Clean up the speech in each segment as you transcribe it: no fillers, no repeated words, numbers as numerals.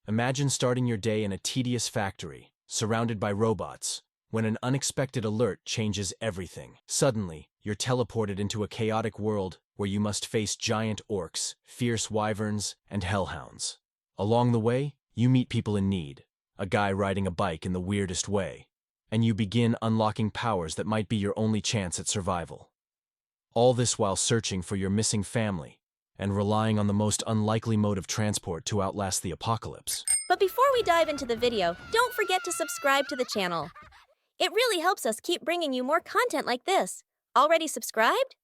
Imagine starting your day in a tedious factory, surrounded by robots, when an unexpected alert changes everything. Suddenly, you're teleported into a chaotic world where you must face giant orcs, fierce wyverns, and hellhounds. Along the way, you meet people in need, a guy riding a bike in the weirdest way, and you begin unlocking powers that might be your only chance at survival. All this while searching for your missing family and relying on the most unlikely mode of transport to outlast the apocalypse. But before we dive into the video, don't forget to subscribe to the channel. It really helps us keep bringing you more content like this. Already subscribed?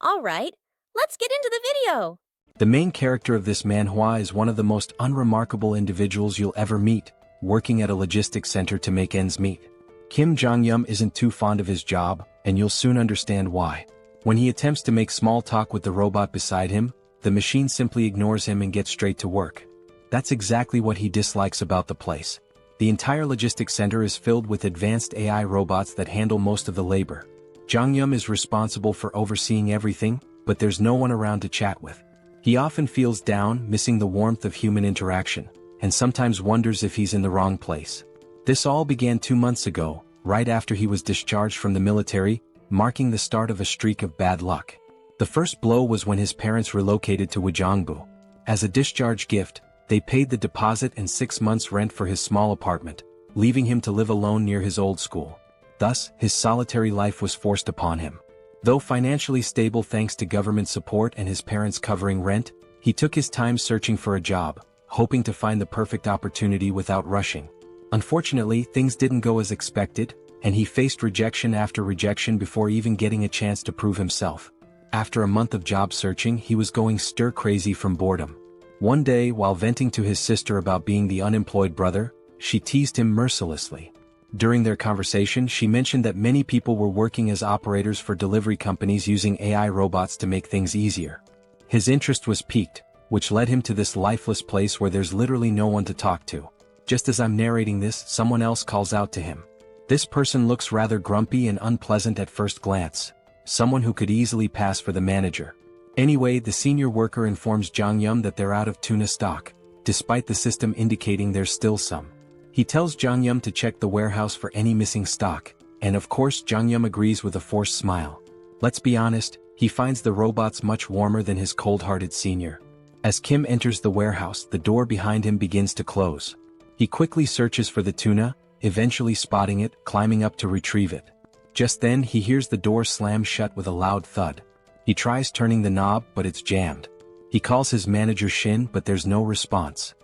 Alright, let's get into the video! The main character of this manhwa is one of the most unremarkable individuals you'll ever meet, working at a logistics center to make ends meet. Kim Jong-yum isn't too fond of his job, and you'll soon understand why. When he attempts to make small talk with the robot beside him, the machine simply ignores him and gets straight to work. That's exactly what he dislikes about the place. The entire logistics center is filled with advanced AI robots that handle most of the labor. Jong-yum is responsible for overseeing everything, but there's no one around to chat with. He often feels down, missing the warmth of human interaction, and sometimes wonders if he's in the wrong place. This all began 2 months ago, right after he was discharged from the military, marking the start of a streak of bad luck. The first blow was when his parents relocated to Wajongbu. As a discharge gift, they paid the deposit and 6 months' rent for his small apartment, leaving him to live alone near his old school. Thus, his solitary life was forced upon him. Though financially stable thanks to government support and his parents covering rent, he took his time searching for a job, hoping to find the perfect opportunity without rushing. Unfortunately, things didn't go as expected, and he faced rejection after rejection before even getting a chance to prove himself. After a month of job searching, he was going stir-crazy from boredom. One day, while venting to his sister about being the unemployed brother, she teased him mercilessly. During their conversation, she mentioned that many people were working as operators for delivery companies using AI robots to make things easier. His interest was piqued, which led him to this lifeless place where there's literally no one to talk to. Just as I'm narrating this, someone else calls out to him. This person looks rather grumpy and unpleasant at first glance, someone who could easily pass for the manager. Anyway, the senior worker informs Jong-yum that they're out of tuna stock, despite the system indicating there's still some. He tells Jong-yum to check the warehouse for any missing stock, and of course Jong-yum agrees with a forced smile. Let's be honest, he finds the robots much warmer than his cold-hearted senior. As Kim enters the warehouse, the door behind him begins to close. He quickly searches for the tuna, eventually spotting it, climbing up to retrieve it. Just then he hears the door slam shut with a loud thud. He tries turning the knob, but it's jammed. He calls his manager Shin, but there's no response.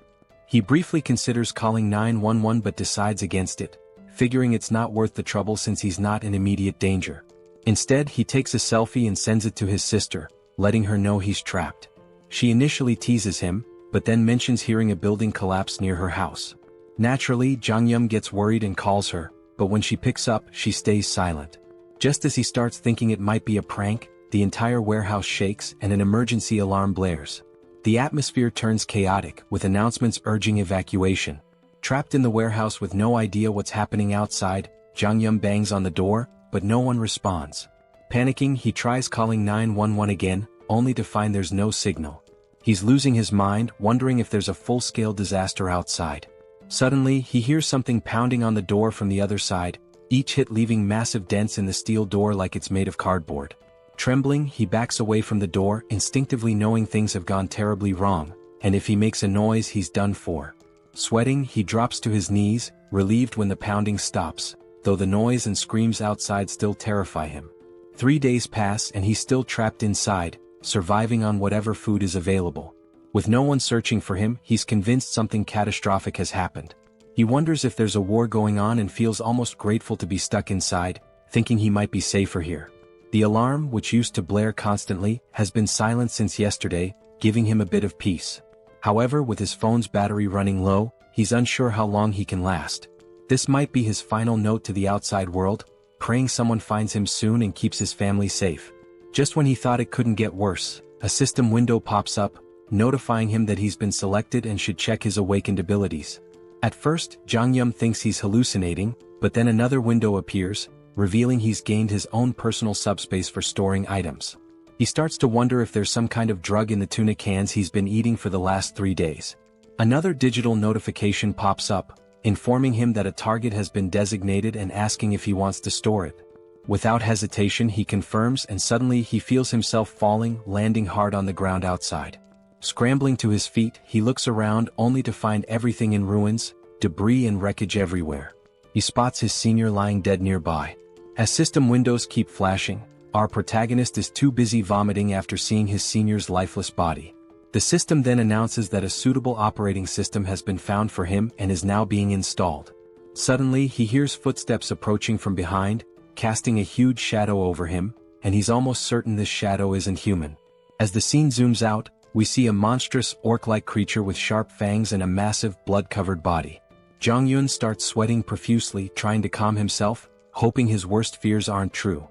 He briefly considers calling 911 but decides against it, figuring it's not worth the trouble since he's not in immediate danger. Instead, he takes a selfie and sends it to his sister, letting her know he's trapped. She initially teases him, but then mentions hearing a building collapse near her house. Naturally, Jong-yum gets worried and calls her, but when she picks up, she stays silent. Just as he starts thinking it might be a prank, the entire warehouse shakes and an emergency alarm blares. The atmosphere turns chaotic, with announcements urging evacuation. Trapped in the warehouse with no idea what's happening outside, Jong-yum bangs on the door, but no one responds. Panicking, he tries calling 911 again, only to find there's no signal. He's losing his mind, wondering if there's a full-scale disaster outside. Suddenly, he hears something pounding on the door from the other side, each hit leaving massive dents in the steel door like it's made of cardboard. Trembling, he backs away from the door, instinctively knowing things have gone terribly wrong, and if he makes a noise he's done for. Sweating, he drops to his knees, relieved when the pounding stops, though the noise and screams outside still terrify him. 3 days pass and he's still trapped inside, surviving on whatever food is available. With no one searching for him, he's convinced something catastrophic has happened. He wonders if there's a war going on and feels almost grateful to be stuck inside, thinking he might be safer here. The alarm, which used to blare constantly, has been silent since yesterday, giving him a bit of peace. However, with his phone's battery running low, he's unsure how long he can last. This might be his final note to the outside world, praying someone finds him soon and keeps his family safe. Just when he thought it couldn't get worse, a system window pops up, notifying him that he's been selected and should check his awakened abilities. At first, Jong-yum thinks he's hallucinating, but then another window appears, revealing he's gained his own personal subspace for storing items. He starts to wonder if there's some kind of drug in the tuna cans he's been eating for the last 3 days. Another digital notification pops up, informing him that a target has been designated and asking if he wants to store it. Without hesitation he confirms, and suddenly he feels himself falling, landing hard on the ground outside. Scrambling to his feet, he looks around only to find everything in ruins, debris and wreckage everywhere. He spots his senior lying dead nearby. As system windows keep flashing, our protagonist is too busy vomiting after seeing his senior's lifeless body. The system then announces that a suitable operating system has been found for him and is now being installed. Suddenly he hears footsteps approaching from behind, casting a huge shadow over him, and he's almost certain this shadow isn't human. As the scene zooms out, we see a monstrous orc-like creature with sharp fangs and a massive blood-covered body. Jong-yun starts sweating profusely, trying to calm himself, hoping his worst fears aren't true.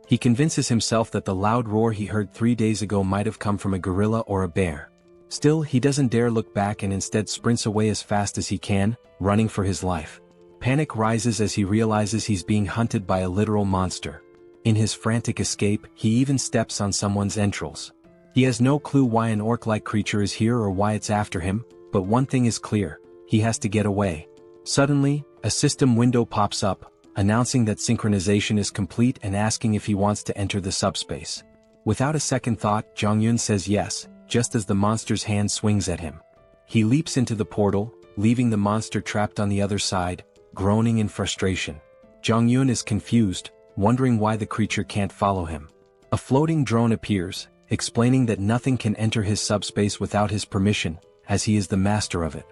He convinces himself that the loud roar he heard 3 days ago might have come from a gorilla or a bear. Still, he doesn't dare look back and instead sprints away as fast as he can, running for his life. Panic rises as he realizes he's being hunted by a literal monster. In his frantic escape, he even steps on someone's entrails. He has no clue why an orc-like creature is here or why it's after him, but one thing is clear: he has to get away. Suddenly, a system window pops up, announcing that synchronization is complete and asking if he wants to enter the subspace. Without a second thought, Jong-yun says yes, just as the monster's hand swings at him. He leaps into the portal, leaving the monster trapped on the other side, groaning in frustration. Jong-yun is confused, wondering why the creature can't follow him. A floating drone appears, explaining that nothing can enter his subspace without his permission, as he is the master of it.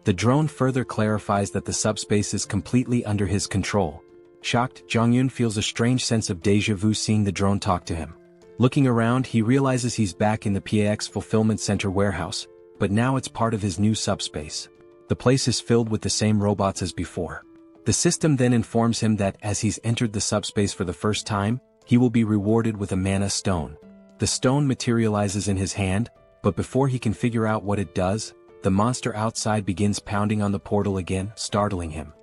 The drone further clarifies that the subspace is completely under his control. Shocked, Jong-yun feels a strange sense of déjà vu seeing the drone talk to him. Looking around, he realizes he's back in the PAX Fulfillment Center warehouse, but now it's part of his new subspace. The place is filled with the same robots as before. The system then informs him that as he's entered the subspace for the first time, he will be rewarded with a mana stone. The stone materializes in his hand, but before he can figure out what it does, the monster outside begins pounding on the portal again, startling him.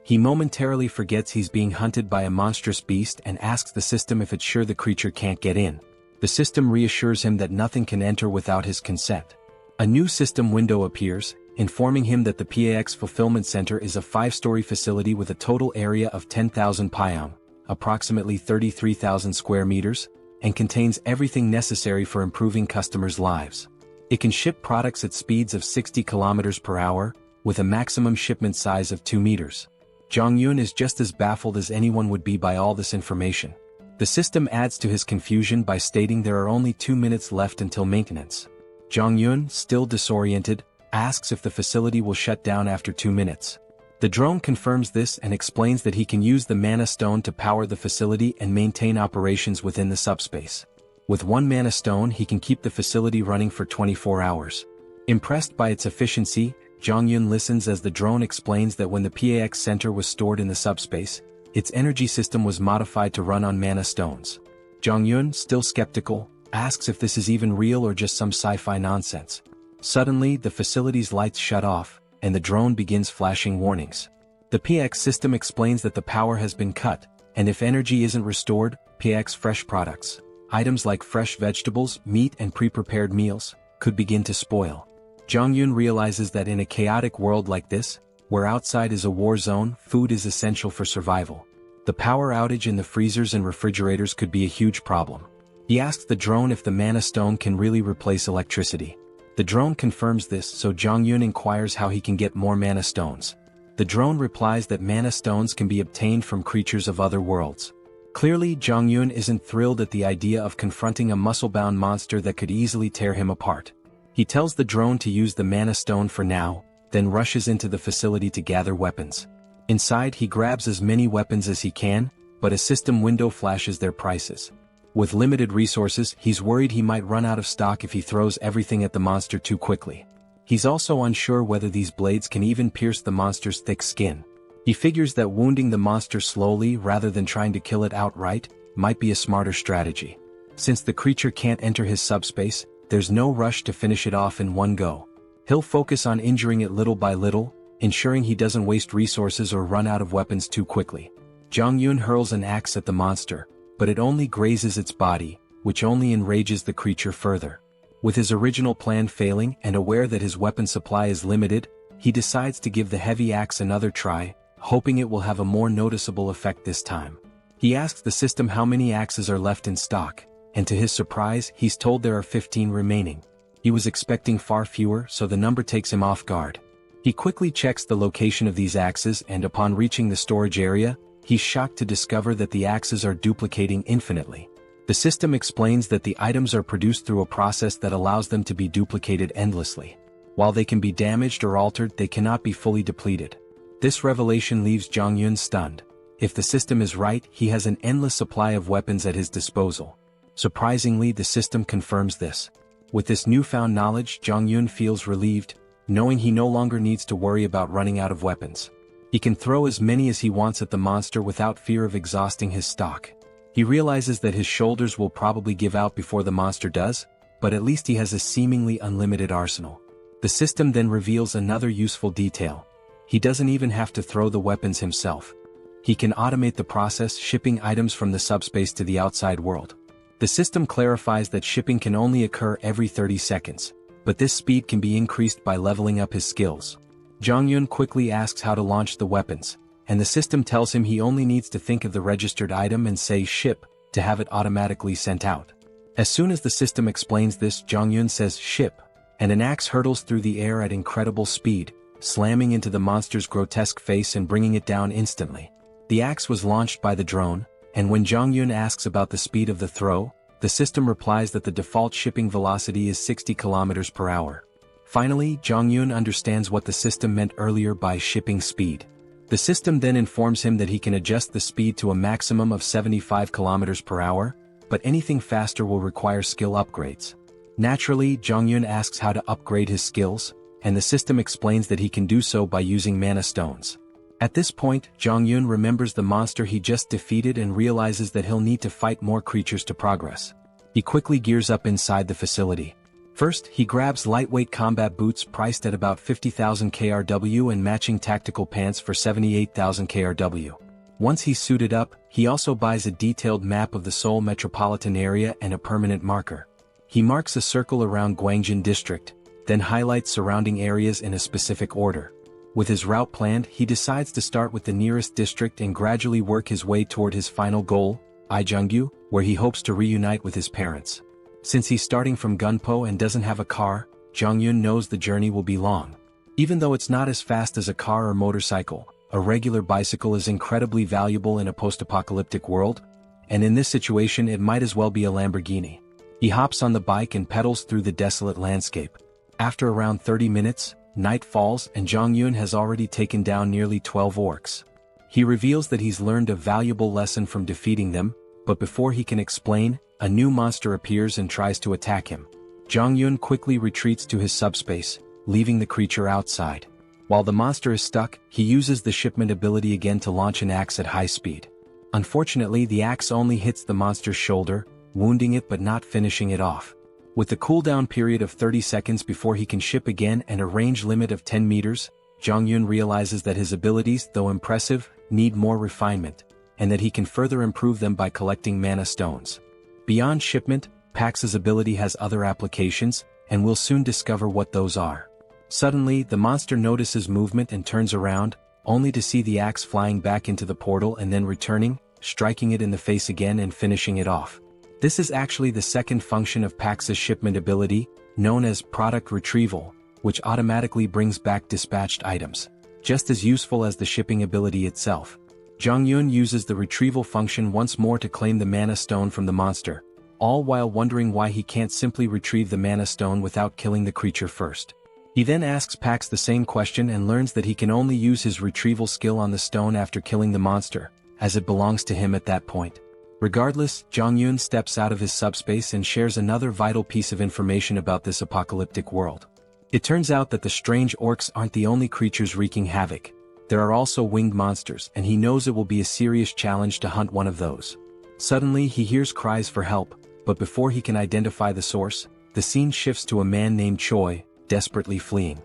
He momentarily forgets he's being hunted by a monstrous beast and asks the system if it's sure the creature can't get in. The system reassures him that nothing can enter without his consent. A new system window appears, informing him that the PAX Fulfillment Center is a 5-story facility with a total area of 10,000 pyeong, approximately 33,000 square meters, and contains everything necessary for improving customers' lives. It can ship products at speeds of 60 kilometers per hour, with a maximum shipment size of 2 meters. Jong-yun is just as baffled as anyone would be by all this information. The system adds to his confusion by stating there are only 2 minutes left until maintenance. Jong-yun, still disoriented, asks if the facility will shut down after 2 minutes. The drone confirms this and explains that he can use the mana stone to power the facility and maintain operations within the subspace. With 1 mana stone he can keep the facility running for 24 hours. Impressed by its efficiency, Jong-yun listens as the drone explains that when the PAX Center was stored in the subspace, its energy system was modified to run on mana stones. Jong-yun, still skeptical, asks if this is even real or just some sci-fi nonsense. Suddenly, the facility's lights shut off, and the drone begins flashing warnings. The PX system explains that the power has been cut, and if energy isn't restored, PX fresh products, items like fresh vegetables, meat and pre-prepared meals, could begin to spoil. Jong-yun realizes that in a chaotic world like this, where outside is a war zone, food is essential for survival. The power outage in the freezers and refrigerators could be a huge problem. He asks the drone if the mana stone can really replace electricity. The drone confirms this, so Jong-yun inquires how he can get more mana stones. The drone replies that mana stones can be obtained from creatures of other worlds. Clearly, Jong-yun isn't thrilled at the idea of confronting a muscle-bound monster that could easily tear him apart. He tells the drone to use the mana stone for now, then rushes into the facility to gather weapons. Inside he grabs as many weapons as he can, but a system window flashes their prices. With limited resources, he's worried he might run out of stock if he throws everything at the monster too quickly. He's also unsure whether these blades can even pierce the monster's thick skin. He figures that wounding the monster slowly rather than trying to kill it outright might be a smarter strategy. Since the creature can't enter his subspace, there's no rush to finish it off in one go. He'll focus on injuring it little by little, ensuring he doesn't waste resources or run out of weapons too quickly. Jong-yun hurls an axe at the monster, but it only grazes its body, which only enrages the creature further. With his original plan failing and aware that his weapon supply is limited, he decides to give the heavy axe another try, hoping it will have a more noticeable effect this time. He asks the system how many axes are left in stock, and to his surprise, he's told there are 15 remaining. He was expecting far fewer, so the number takes him off guard. He quickly checks the location of these axes, and upon reaching the storage area, he's shocked to discover that the axes are duplicating infinitely. The system explains that the items are produced through a process that allows them to be duplicated endlessly. While they can be damaged or altered, they cannot be fully depleted. This revelation leaves Jong-yun stunned. If the system is right, he has an endless supply of weapons at his disposal. Surprisingly, the system confirms this. With this newfound knowledge, Jong-yun feels relieved, knowing he no longer needs to worry about running out of weapons. He can throw as many as he wants at the monster without fear of exhausting his stock. He realizes that his shoulders will probably give out before the monster does, but at least he has a seemingly unlimited arsenal. The system then reveals another useful detail. He doesn't even have to throw the weapons himself. He can automate the process, shipping items from the subspace to the outside world. The system clarifies that shipping can only occur every 30 seconds, but this speed can be increased by leveling up his skills. Jong-yun quickly asks how to launch the weapons, and the system tells him he only needs to think of the registered item and say ship to have it automatically sent out. As soon as the system explains this, Jong-yun says ship, and an axe hurtles through the air at incredible speed, slamming into the monster's grotesque face and bringing it down instantly. The axe was launched by the drone, and when Jong-yun asks about the speed of the throw, the system replies that the default shipping velocity is 60 km per hour. Finally, Jong-yun understands what the system meant earlier by shipping speed. The system then informs him that he can adjust the speed to a maximum of 75 km per hour, but anything faster will require skill upgrades. Naturally, Jong-yun asks how to upgrade his skills, and the system explains that he can do so by using mana stones. At this point, Jong-yun remembers the monster he just defeated and realizes that he'll need to fight more creatures to progress. He quickly gears up inside the facility. First, he grabs lightweight combat boots priced at about 50,000 KRW and matching tactical pants for 78,000 KRW. Once he's suited up, he also buys a detailed map of the Seoul metropolitan area and a permanent marker. He marks a circle around Gwangjin district, then highlights surrounding areas in a specific order. With his route planned, he decides to start with the nearest district and gradually work his way toward his final goal, Ijeonggu, where he hopes to reunite with his parents. Since he's starting from Gunpo and doesn't have a car, Jong-yun knows the journey will be long. Even though it's not as fast as a car or motorcycle, a regular bicycle is incredibly valuable in a post-apocalyptic world, and in this situation it might as well be a Lamborghini. He hops on the bike and pedals through the desolate landscape. After around 30 minutes, night falls and Jong-yun has already taken down nearly 12 orcs. He reveals that he's learned a valuable lesson from defeating them, but before he can explain, a new monster appears and tries to attack him. Jong-yun quickly retreats to his subspace, leaving the creature outside. While the monster is stuck, he uses the shipment ability again to launch an axe at high speed. Unfortunately, the axe only hits the monster's shoulder, wounding it but not finishing it off. With the cooldown period of 30 seconds before he can ship again and a range limit of 10 meters, Jong-yun realizes that his abilities, though impressive, need more refinement, and that he can further improve them by collecting mana stones. Beyond shipment, Pax's ability has other applications, and we'll soon discover what those are. Suddenly, the monster notices movement and turns around, only to see the axe flying back into the portal and then returning, striking it in the face again and finishing it off. This is actually the second function of Pax's shipment ability, known as product retrieval, which automatically brings back dispatched items, just as useful as the shipping ability itself. Jong-yun uses the retrieval function once more to claim the mana stone from the monster, all while wondering why he can't simply retrieve the mana stone without killing the creature first. He then asks Pax the same question and learns that he can only use his retrieval skill on the stone after killing the monster, as it belongs to him at that point. Regardless, Jong-yun steps out of his subspace and shares another vital piece of information about this apocalyptic world. It turns out that the strange orcs aren't the only creatures wreaking havoc. There are also winged monsters, and he knows it will be a serious challenge to hunt one of those. Suddenly, he hears cries for help, but before he can identify the source, the scene shifts to a man named Choi, desperately fleeing.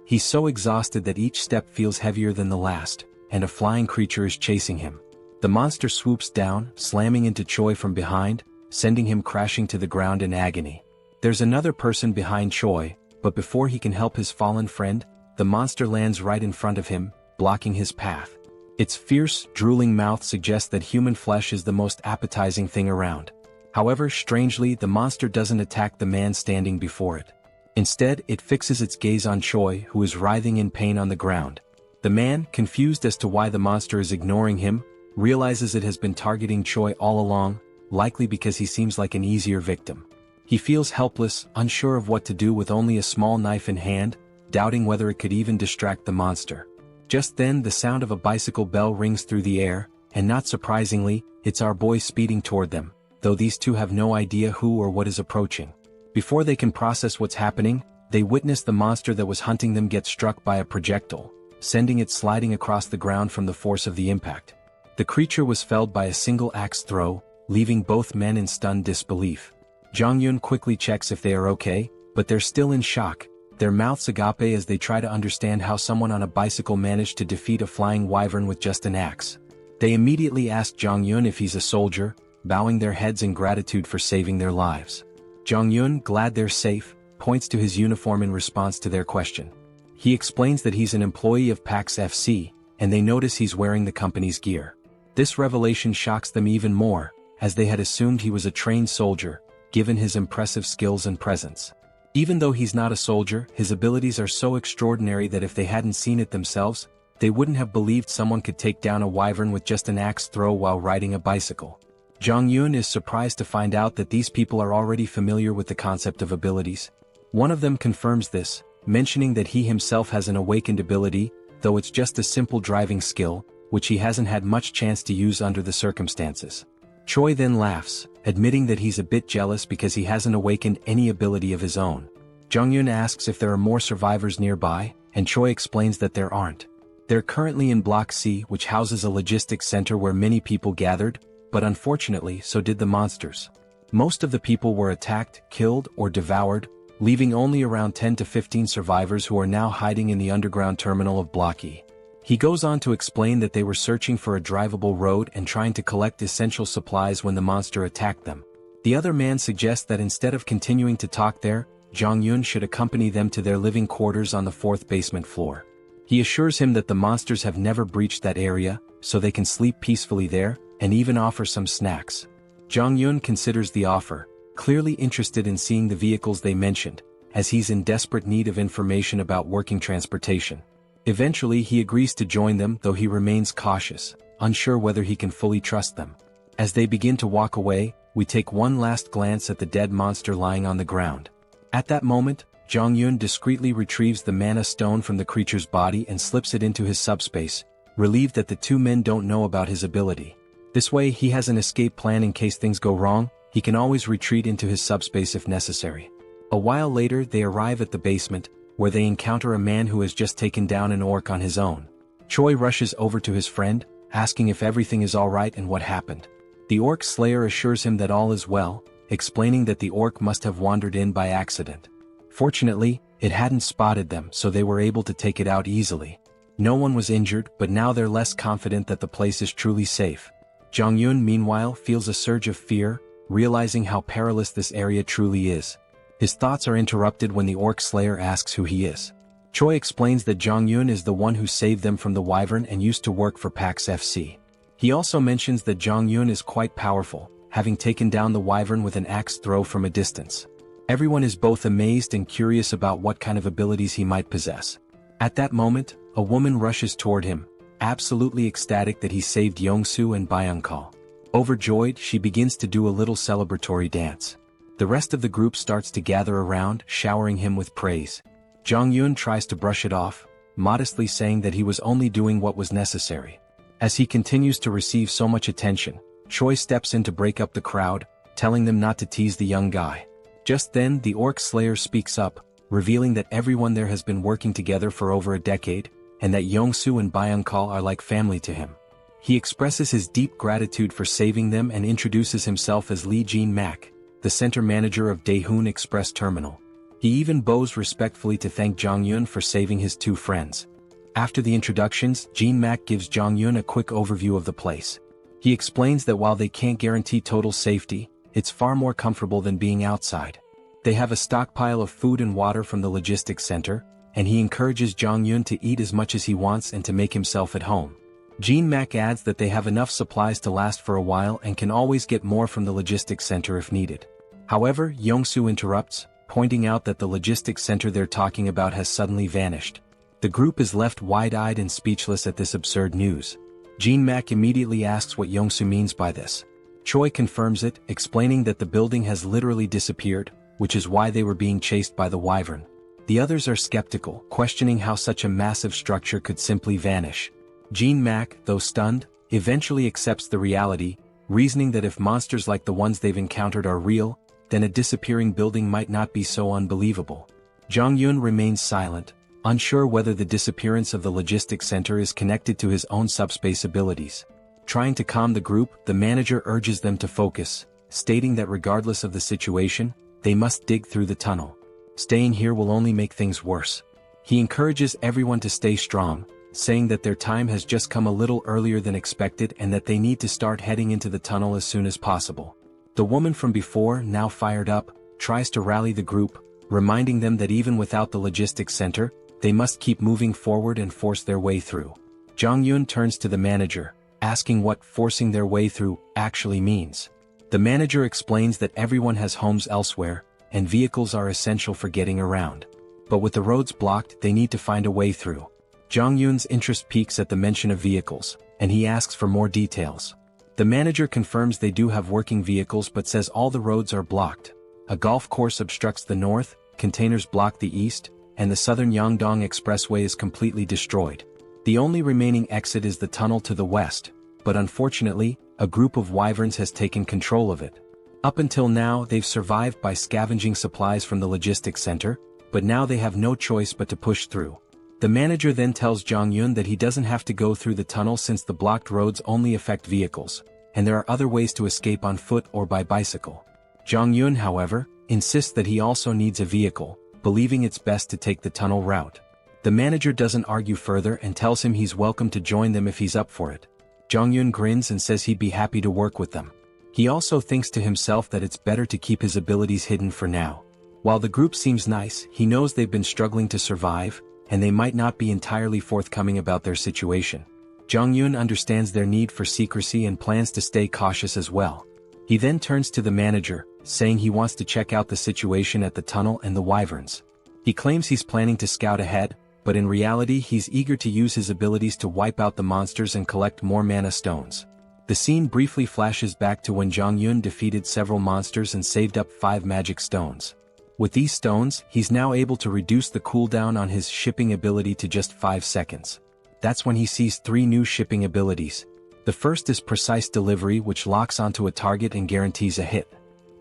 He's so exhausted that each step feels heavier than the last, and a flying creature is chasing him. The monster swoops down, slamming into Choi from behind, sending him crashing to the ground in agony. There's another person behind Choi, but before he can help his fallen friend, the monster lands right in front of him, blocking his path. Its fierce, drooling mouth suggests that human flesh is the most appetizing thing around. However, strangely, the monster doesn't attack the man standing before it. Instead, it fixes its gaze on Choi, who is writhing in pain on the ground. The man, confused as to why the monster is ignoring him, realizes it has been targeting Choi all along, likely because he seems like an easier victim. He feels helpless, unsure of what to do with only a small knife in hand, doubting whether it could even distract the monster. Just then, the sound of a bicycle bell rings through the air, and not surprisingly, it's our boy speeding toward them, though these two have no idea who or what is approaching. Before they can process what's happening, they witness the monster that was hunting them get struck by a projectile, sending it sliding across the ground from the force of the impact. The creature was felled by a single axe throw, leaving both men in stunned disbelief. Jong-yun quickly checks if they are okay, but they're still in shock, their mouths agape as they try to understand how someone on a bicycle managed to defeat a flying wyvern with just an axe. They immediately ask Jong-yun if he's a soldier, bowing their heads in gratitude for saving their lives. Jong-yun, glad they're safe, points to his uniform in response to their question. He explains that he's an employee of PAX FC, and they notice he's wearing the company's gear. This revelation shocks them even more, as they had assumed he was a trained soldier, given his impressive skills and presence. Even though he's not a soldier, his abilities are so extraordinary that if they hadn't seen it themselves, they wouldn't have believed someone could take down a wyvern with just an axe throw while riding a bicycle. Jong-yun is surprised to find out that these people are already familiar with the concept of abilities. One of them confirms this, mentioning that he himself has an awakened ability, though it's just a simple driving skill, which he hasn't had much chance to use under the circumstances. Choi then laughs, admitting that he's a bit jealous because he hasn't awakened any ability of his own. Jong-yun asks if there are more survivors nearby, and Choi explains that there aren't. They're currently in Block C, which houses a logistics center where many people gathered, but unfortunately so did the monsters. Most of the people were attacked, killed, or devoured, leaving only around 10 to 15 survivors who are now hiding in the underground terminal of Block E. He goes on to explain that they were searching for a drivable road and trying to collect essential supplies when the monster attacked them. The other man suggests that instead of continuing to talk there, Jong-yun should accompany them to their living quarters on the 4th basement floor. He assures him that the monsters have never breached that area, so they can sleep peacefully there, and even offer some snacks. Jong-yun considers the offer, clearly interested in seeing the vehicles they mentioned, as he's in desperate need of information about working transportation. Eventually he agrees to join them, though he remains cautious, unsure whether he can fully trust them. As they begin to walk away, we take one last glance at the dead monster lying on the ground. At that moment, Jong-yun discreetly retrieves the mana stone from the creature's body and slips it into his subspace, relieved that the two men don't know about his ability. This way he has an escape plan in case things go wrong. He can always retreat into his subspace if necessary. A while later they arrive at the basement, where they encounter a man who has just taken down an orc on his own. Choi rushes over to his friend, asking if everything is alright and what happened. The orc slayer assures him that all is well, explaining that the orc must have wandered in by accident. Fortunately, it hadn't spotted them, so they were able to take it out easily. No one was injured, but now they're less confident that the place is truly safe. Jong-yun meanwhile feels a surge of fear, realizing how perilous this area truly is. His thoughts are interrupted when the orc slayer asks who he is. Choi explains that Jong-yun is the one who saved them from the wyvern and used to work for PAX FC. He also mentions that Jong-yun is quite powerful, having taken down the wyvern with an axe throw from a distance. Everyone is both amazed and curious about what kind of abilities he might possess. At that moment, a woman rushes toward him, absolutely ecstatic that he saved Yongsu and Byung-kal. Overjoyed, she begins to do a little celebratory dance. The rest of the group starts to gather around, showering him with praise. Jong-yun tries to brush it off, modestly saying that he was only doing what was necessary. As he continues to receive so much attention, Choi steps in to break up the crowd, telling them not to tease the young guy. Just then, the orc slayer speaks up, revealing that everyone there has been working together for over a decade, and that Yongsu and Byung-kal are like family to him. He expresses his deep gratitude for saving them and introduces himself as Lee Jin-mak, the center manager of Daehoon Express Terminal. He even bows respectfully to thank Jong-yun for saving his two friends. After the introductions, Jin-mak gives Jong-yun a quick overview of the place. He explains that while they can't guarantee total safety, it's far more comfortable than being outside. They have a stockpile of food and water from the logistics center, and he encourages Jong-yun to eat as much as he wants and to make himself at home. Jean-mak adds that they have enough supplies to last for a while and can always get more from the logistics center if needed. However, Yong-soo interrupts, pointing out that the logistics center they're talking about has suddenly vanished. The group is left wide-eyed and speechless at this absurd news. Jean-mak immediately asks what Yong-soo means by this. Choi confirms it, explaining that the building has literally disappeared, which is why they were being chased by the wyvern. The others are skeptical, questioning how such a massive structure could simply vanish. Jean-mak, though stunned, eventually accepts the reality, reasoning that if monsters like the ones they've encountered are real, then a disappearing building might not be so unbelievable. Jong-yun remains silent, unsure whether the disappearance of the logistics center is connected to his own subspace abilities. Trying to calm the group, the manager urges them to focus, stating that regardless of the situation, they must dig through the tunnel. Staying here will only make things worse. He encourages everyone to stay strong, saying that their time has just come a little earlier than expected and that they need to start heading into the tunnel as soon as possible. The woman from before, now fired up, tries to rally the group, reminding them that even without the logistics center, they must keep moving forward and force their way through. Jong-yun turns to the manager, asking what forcing their way through actually means. The manager explains that everyone has homes elsewhere, and vehicles are essential for getting around. But with the roads blocked, they need to find a way through. Jong-yun's interest peaks at the mention of vehicles, and he asks for more details. The manager confirms they do have working vehicles but says all the roads are blocked. A golf course obstructs the north, containers block the east, and the southern Yangdong Expressway is completely destroyed. The only remaining exit is the tunnel to the west, but unfortunately, a group of wyverns has taken control of it. Up until now, they've survived by scavenging supplies from the logistics center, but now they have no choice but to push through. The manager then tells Jong-yun that he doesn't have to go through the tunnel since the blocked roads only affect vehicles, and there are other ways to escape on foot or by bicycle. Jong-yun, however, insists that he also needs a vehicle, believing it's best to take the tunnel route. The manager doesn't argue further and tells him he's welcome to join them if he's up for it. Jong-yun grins and says he'd be happy to work with them. He also thinks to himself that it's better to keep his abilities hidden for now. While the group seems nice, he knows they've been struggling to survive, and they might not be entirely forthcoming about their situation. Jong-yun understands their need for secrecy and plans to stay cautious as well. He then turns to the manager, saying he wants to check out the situation at the tunnel and the wyverns. He claims he's planning to scout ahead, but in reality he's eager to use his abilities to wipe out the monsters and collect more mana stones. The scene briefly flashes back to when Jong-yun defeated several monsters and saved up 5 magic stones. With these stones, he's now able to reduce the cooldown on his shipping ability to just 5 seconds. That's when he sees 3 new shipping abilities. The first is Precise Delivery, which locks onto a target and guarantees a hit.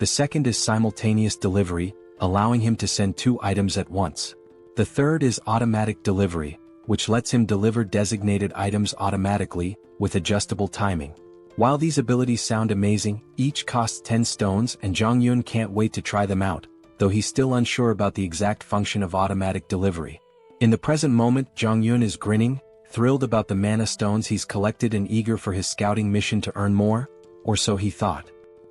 The second is Simultaneous Delivery, allowing him to send 2 items at once. The third is Automatic Delivery, which lets him deliver designated items automatically, with adjustable timing. While these abilities sound amazing, each costs 10 stones and Jong-yun can't wait to try them out, though he's still unsure about the exact function of automatic delivery. In the present moment, Jong-yun is grinning, thrilled about the mana stones he's collected and eager for his scouting mission to earn more, or so he thought.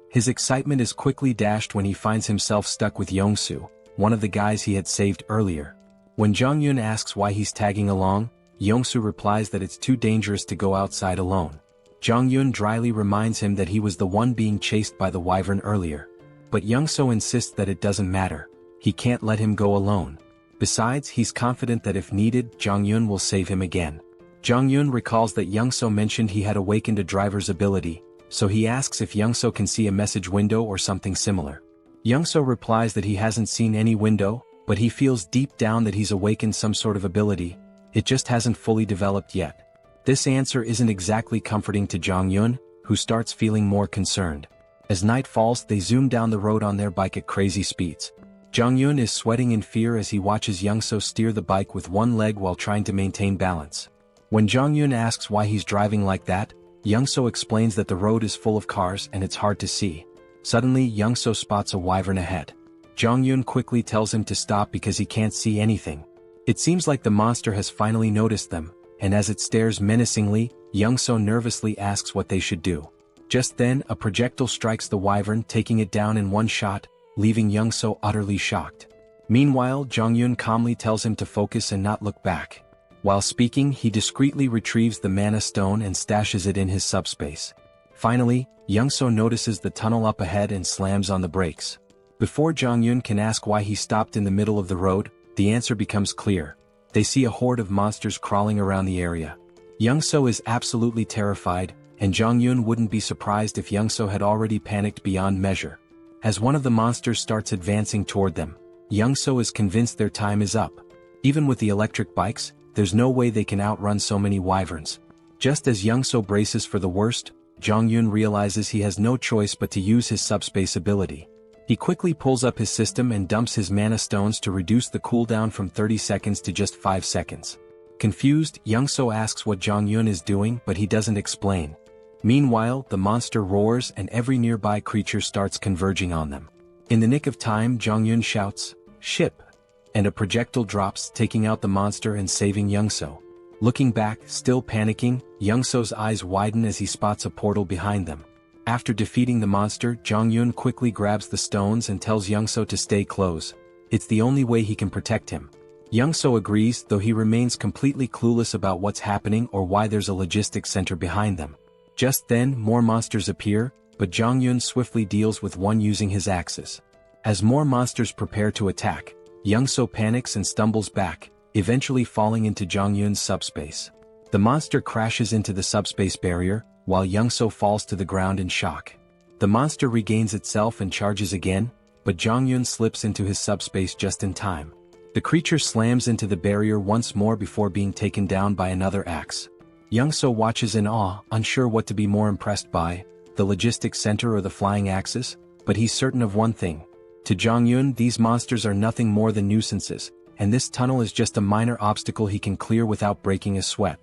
His excitement is quickly dashed when he finds himself stuck with Yong-soo, one of the guys he had saved earlier. When Jong-yun asks why he's tagging along, Yong-soo replies that it's too dangerous to go outside alone. Jong-yun dryly reminds him that he was the one being chased by the wyvern earlier. But Yong-soo insists that it doesn't matter. He can't let him go alone. Besides, he's confident that if needed, Jong-yun will save him again. Jong-yun recalls that Yong-soo mentioned he had awakened a driver's ability, so he asks if Yong-soo can see a message window or something similar. Yong-soo replies that he hasn't seen any window, but he feels deep down that he's awakened some sort of ability, it just hasn't fully developed yet. This answer isn't exactly comforting to Jong-yun, who starts feeling more concerned. As night falls, they zoom down the road on their bike at crazy speeds. Jong-yun is sweating in fear as he watches Yong-soo steer the bike with one leg while trying to maintain balance. When Jong-yun asks why he's driving like that, Yong-soo explains that the road is full of cars and it's hard to see. Suddenly, Yong-soo spots a wyvern ahead. Jong-yun quickly tells him to stop because he can't see anything. It seems like the monster has finally noticed them, and as it stares menacingly, Yong-soo nervously asks what they should do. Just then, a projectile strikes the wyvern, taking it down in one shot, leaving Young-so utterly shocked. Meanwhile, Jong-yun calmly tells him to focus and not look back. While speaking, he discreetly retrieves the mana stone and stashes it in his subspace. Finally, Young-so notices the tunnel up ahead and slams on the brakes. Before Jong-yun can ask why he stopped in the middle of the road, the answer becomes clear. They see a horde of monsters crawling around the area. Young-so is absolutely terrified, and Jong-yun wouldn't be surprised if Young-so had already panicked beyond measure. As one of the monsters starts advancing toward them, Young-so is convinced their time is up. Even with the electric bikes, there's no way they can outrun so many wyverns. Just as Young-so braces for the worst, Jong-yun realizes he has no choice but to use his subspace ability. He quickly pulls up his system and dumps his mana stones to reduce the cooldown from 30 seconds to just 5 seconds. Confused, Young-so asks what Jong-yun is doing, but he doesn't explain. Meanwhile, the monster roars and every nearby creature starts converging on them. In the nick of time, Jong-yun shouts, "Ship!" and a projectile drops, taking out the monster and saving Young-so. Looking back, still panicking, Young-so's eyes widen as he spots a portal behind them. After defeating the monster, Jong-yun quickly grabs the stones and tells Young-so to stay close. It's the only way he can protect him. Young-so agrees, though he remains completely clueless about what's happening or why there's a logistics center behind them. Just then, more monsters appear, but Jong-yun swiftly deals with one using his axes. As more monsters prepare to attack, Young-so panics and stumbles back, eventually falling into Jong-yun's subspace. The monster crashes into the subspace barrier, while Young-so falls to the ground in shock. The monster regains itself and charges again, but Jong-yun slips into his subspace just in time. The creature slams into the barrier once more before being taken down by another axe. Young-so watches in awe, unsure what to be more impressed by, the logistics center or the flying axes, but he's certain of one thing. To Jong-yun, these monsters are nothing more than nuisances, and this tunnel is just a minor obstacle he can clear without breaking a sweat.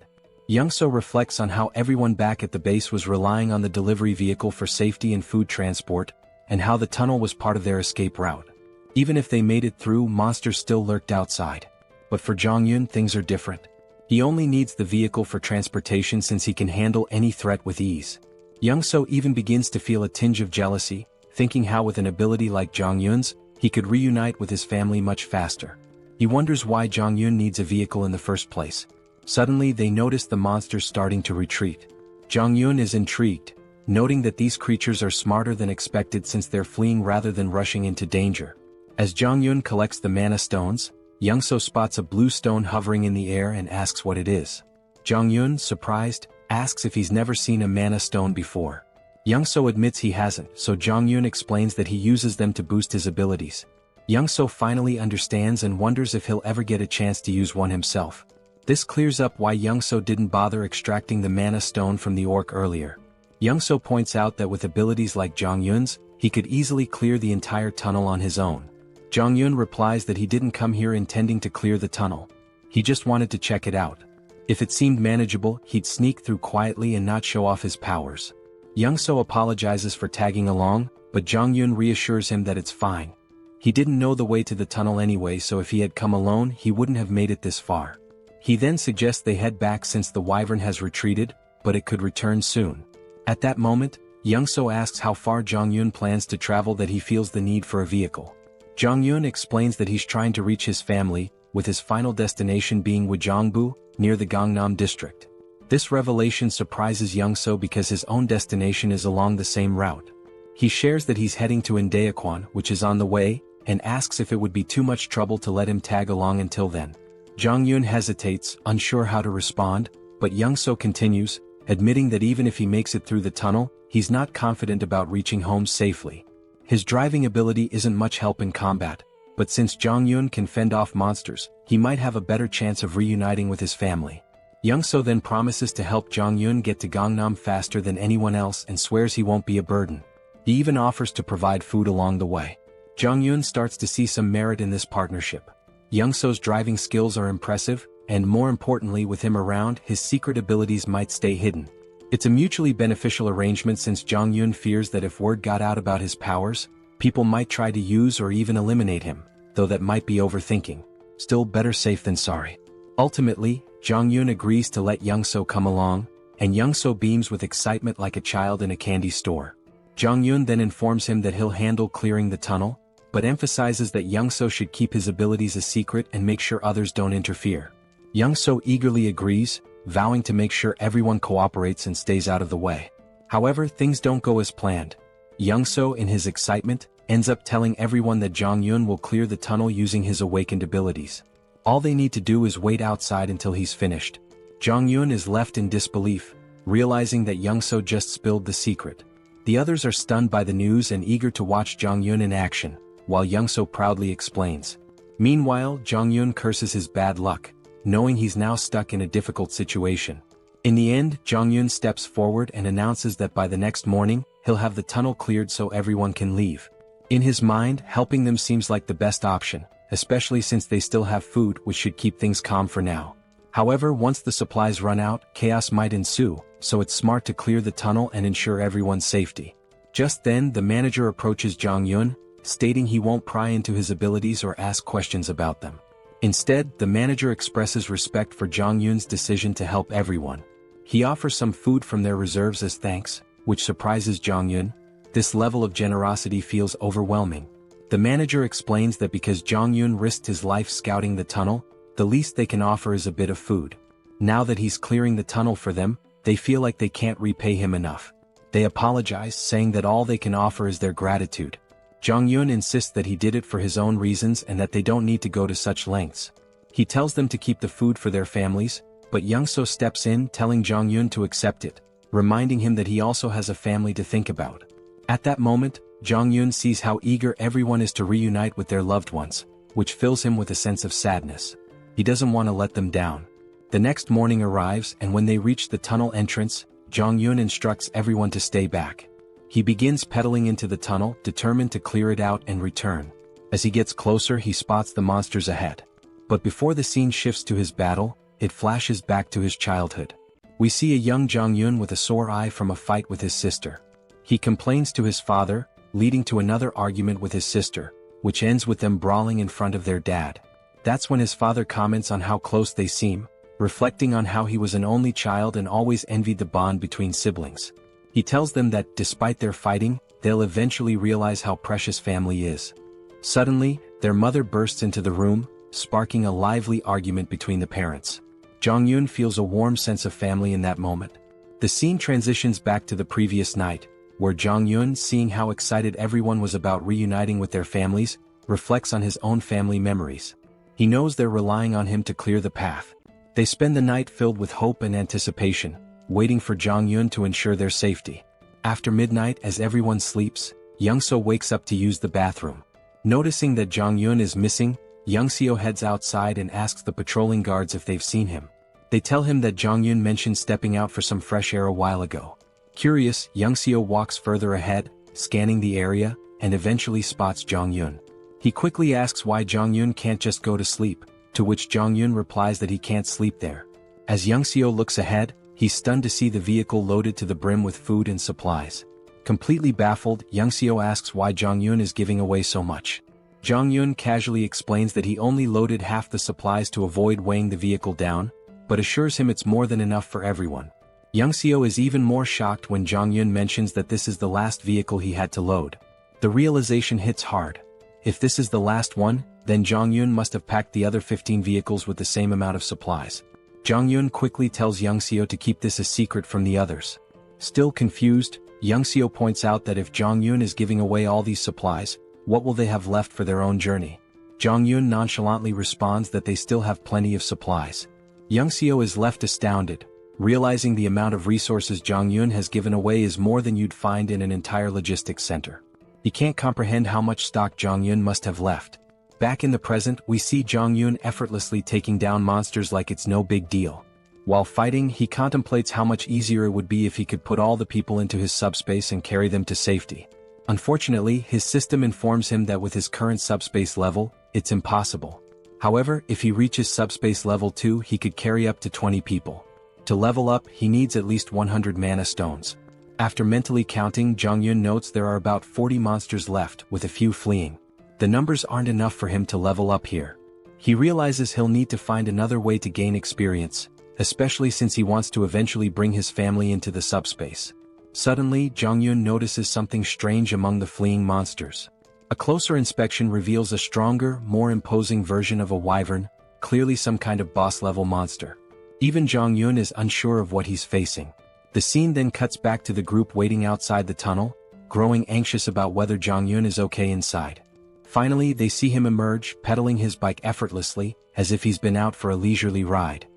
Young-so reflects on how everyone back at the base was relying on the delivery vehicle for safety and food transport, and how the tunnel was part of their escape route. Even if they made it through, monsters still lurked outside. But for Jong-yun, things are different. He only needs the vehicle for transportation since he can handle any threat with ease. Young-so even begins to feel a tinge of jealousy, thinking how with an ability like Jong-yun's, he could reunite with his family much faster. He wonders why Jong-yun needs a vehicle in the first place. Suddenly they notice the monsters starting to retreat. Jong-yun is intrigued, noting that these creatures are smarter than expected since they're fleeing rather than rushing into danger. As Jong-yun collects the mana stones, Young-so spots a blue stone hovering in the air and asks what it is. Jong-yun, surprised, asks if he's never seen a mana stone before. Young-so admits he hasn't, so Jong-yun explains that he uses them to boost his abilities. Young-so finally understands and wonders if he'll ever get a chance to use one himself. This clears up why Young-so didn't bother extracting the mana stone from the orc earlier. Young-so points out that with abilities like Jong-yun's, he could easily clear the entire tunnel on his own. Jong-yun replies that he didn't come here intending to clear the tunnel. He just wanted to check it out. If it seemed manageable, he'd sneak through quietly and not show off his powers. Young-so apologizes for tagging along, but Jong-yun reassures him that it's fine. He didn't know the way to the tunnel anyway, so if he had come alone, he wouldn't have made it this far. He then suggests they head back since the wyvern has retreated, but it could return soon. At that moment, Young-so asks how far Jong-yun plans to travel that he feels the need for a vehicle. Jong-yun explains that he's trying to reach his family, with his final destination being Wajongbu, near the Gangnam district. This revelation surprises Young-so because his own destination is along the same route. He shares that he's heading to Indaequan, which is on the way, and asks if it would be too much trouble to let him tag along until then. Jong-yun hesitates, unsure how to respond, but Young-so continues, admitting that even if he makes it through the tunnel, he's not confident about reaching home safely. His driving ability isn't much help in combat, but since Jong-yun can fend off monsters, he might have a better chance of reuniting with his family. Young-so then promises to help Jong-yun get to Gangnam faster than anyone else and swears he won't be a burden. He even offers to provide food along the way. Jong-yun starts to see some merit in this partnership. Young-so's driving skills are impressive, and more importantly, with him around, his secret abilities might stay hidden. It's a mutually beneficial arrangement since Jong-yun fears that if word got out about his powers, people might try to use or even eliminate him, though that might be overthinking. Still, better safe than sorry. Ultimately, Jong-yun agrees to let Young-so come along, and Young-so beams with excitement like a child in a candy store. Jong-yun then informs him that he'll handle clearing the tunnel, but emphasizes that Young-so should keep his abilities a secret and make sure others don't interfere. Young-so eagerly agrees, vowing to make sure everyone cooperates and stays out of the way. However, things don't go as planned. Young-so, in his excitement, ends up telling everyone that Jong-yun will clear the tunnel using his awakened abilities. All they need to do is wait outside until he's finished. Jong-yun is left in disbelief, realizing that Young-so just spilled the secret. The others are stunned by the news and eager to watch Jong-yun in action, while Young-so proudly explains. Meanwhile, Jong-yun curses his bad luck, knowing he's now stuck in a difficult situation. In the end, Jong-yun steps forward and announces that by the next morning, he'll have the tunnel cleared so everyone can leave. In his mind, helping them seems like the best option, especially since they still have food, which should keep things calm for now. However, once the supplies run out, chaos might ensue, so it's smart to clear the tunnel and ensure everyone's safety. Just then, the manager approaches Jong-yun, stating he won't pry into his abilities or ask questions about them. Instead, the manager expresses respect for Jong-yun's decision to help everyone. He offers some food from their reserves as thanks, which surprises Jong-yun. This level of generosity feels overwhelming. The manager explains that because Jong-yun risked his life scouting the tunnel, the least they can offer is a bit of food. Now that he's clearing the tunnel for them, they feel like they can't repay him enough. They apologize, saying that all they can offer is their gratitude. Jong-yun insists that he did it for his own reasons and that they don't need to go to such lengths. He tells them to keep the food for their families, but Young-so steps in, telling Jong-yun to accept it, reminding him that he also has a family to think about. At that moment, Jong-yun sees how eager everyone is to reunite with their loved ones, which fills him with a sense of sadness. He doesn't want to let them down. The next morning arrives, and when they reach the tunnel entrance, Jong-yun instructs everyone to stay back. He begins pedaling into the tunnel, determined to clear it out and return. As he gets closer, he spots the monsters ahead. But before the scene shifts to his battle, it flashes back to his childhood. We see a young Jong-yun with a sore eye from a fight with his sister. He complains to his father, leading to another argument with his sister, which ends with them brawling in front of their dad. That's when his father comments on how close they seem, reflecting on how he was an only child and always envied the bond between siblings. He tells them that, despite their fighting, they'll eventually realize how precious family is. Suddenly, their mother bursts into the room, sparking a lively argument between the parents. Jong-yun feels a warm sense of family in that moment. The scene transitions back to the previous night, where Jong-yun, seeing how excited everyone was about reuniting with their families, reflects on his own family memories. He knows they're relying on him to clear the path. They spend the night filled with hope and anticipation, waiting for Jong-yun to ensure their safety. After midnight, as everyone sleeps, Young-so wakes up to use the bathroom. Noticing that Jong-yun is missing, Young-seo heads outside and asks the patrolling guards if they've seen him. They tell him that Jong-yun mentioned stepping out for some fresh air a while ago. Curious, Young-seo walks further ahead, scanning the area, and eventually spots Jong-yun. He quickly asks why Jong-yun can't just go to sleep, to which Jong-yun replies that he can't sleep there. As Young-seo looks ahead, he's stunned to see the vehicle loaded to the brim with food and supplies. Completely baffled, Young-seo asks why Jong-yun is giving away so much. Jong-yun casually explains that he only loaded half the supplies to avoid weighing the vehicle down, but assures him it's more than enough for everyone. Young-seo is even more shocked when Jong-yun mentions that this is the last vehicle he had to load. The realization hits hard. If this is the last one, then Jong-yun must have packed the other 15 vehicles with the same amount of supplies. Jong-yun quickly tells Young-seo to keep this a secret from the others. Still confused, Young-seo points out that if Jong-yun is giving away all these supplies, what will they have left for their own journey? Jong-yun nonchalantly responds that they still have plenty of supplies. Young-seo is left astounded, realizing the amount of resources Jong-yun has given away is more than you'd find in an entire logistics center. He can't comprehend how much stock Jong-yun must have left. Back in the present, we see Jong-yun effortlessly taking down monsters like it's no big deal. While fighting, he contemplates how much easier it would be if he could put all the people into his subspace and carry them to safety. Unfortunately, his system informs him that with his current subspace level, it's impossible. However, if he reaches subspace level 2, he could carry up to 20 people. To level up, he needs at least 100 mana stones. After mentally counting, Jong-yun notes there are about 40 monsters left, with a few fleeing. The numbers aren't enough for him to level up here. He realizes he'll need to find another way to gain experience, especially since he wants to eventually bring his family into the subspace. Suddenly, Jong-yun notices something strange among the fleeing monsters. A closer inspection reveals a stronger, more imposing version of a wyvern, clearly some kind of boss-level monster. Even Jong-yun is unsure of what he's facing. The scene then cuts back to the group waiting outside the tunnel, growing anxious about whether Jong-yun is okay inside. Finally, they see him emerge, pedaling his bike effortlessly, as if he's been out for a leisurely ride.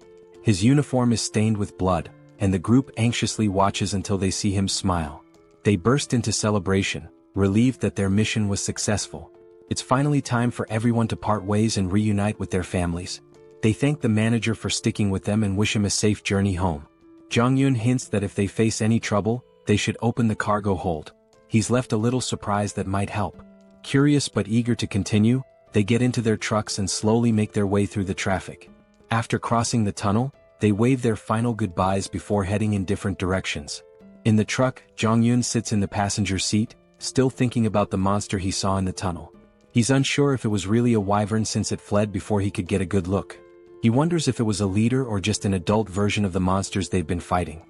His uniform is stained with blood, and the group anxiously watches until they see him smile. They burst into celebration, relieved that their mission was successful. It's finally time for everyone to part ways and reunite with their families. They thank the manager for sticking with them and wish him a safe journey home. Jong-yun hints that if they face any trouble, they should open the cargo hold. He's left a little surprise that might help. Curious but eager to continue, they get into their trucks and slowly make their way through the traffic. After crossing the tunnel, they wave their final goodbyes before heading in different directions. In the truck, Jong-yun sits in the passenger seat, still thinking about the monster he saw in the tunnel. He's unsure if it was really a wyvern since it fled before he could get a good look. He wonders if it was a leader or just an adult version of the monsters they've been fighting.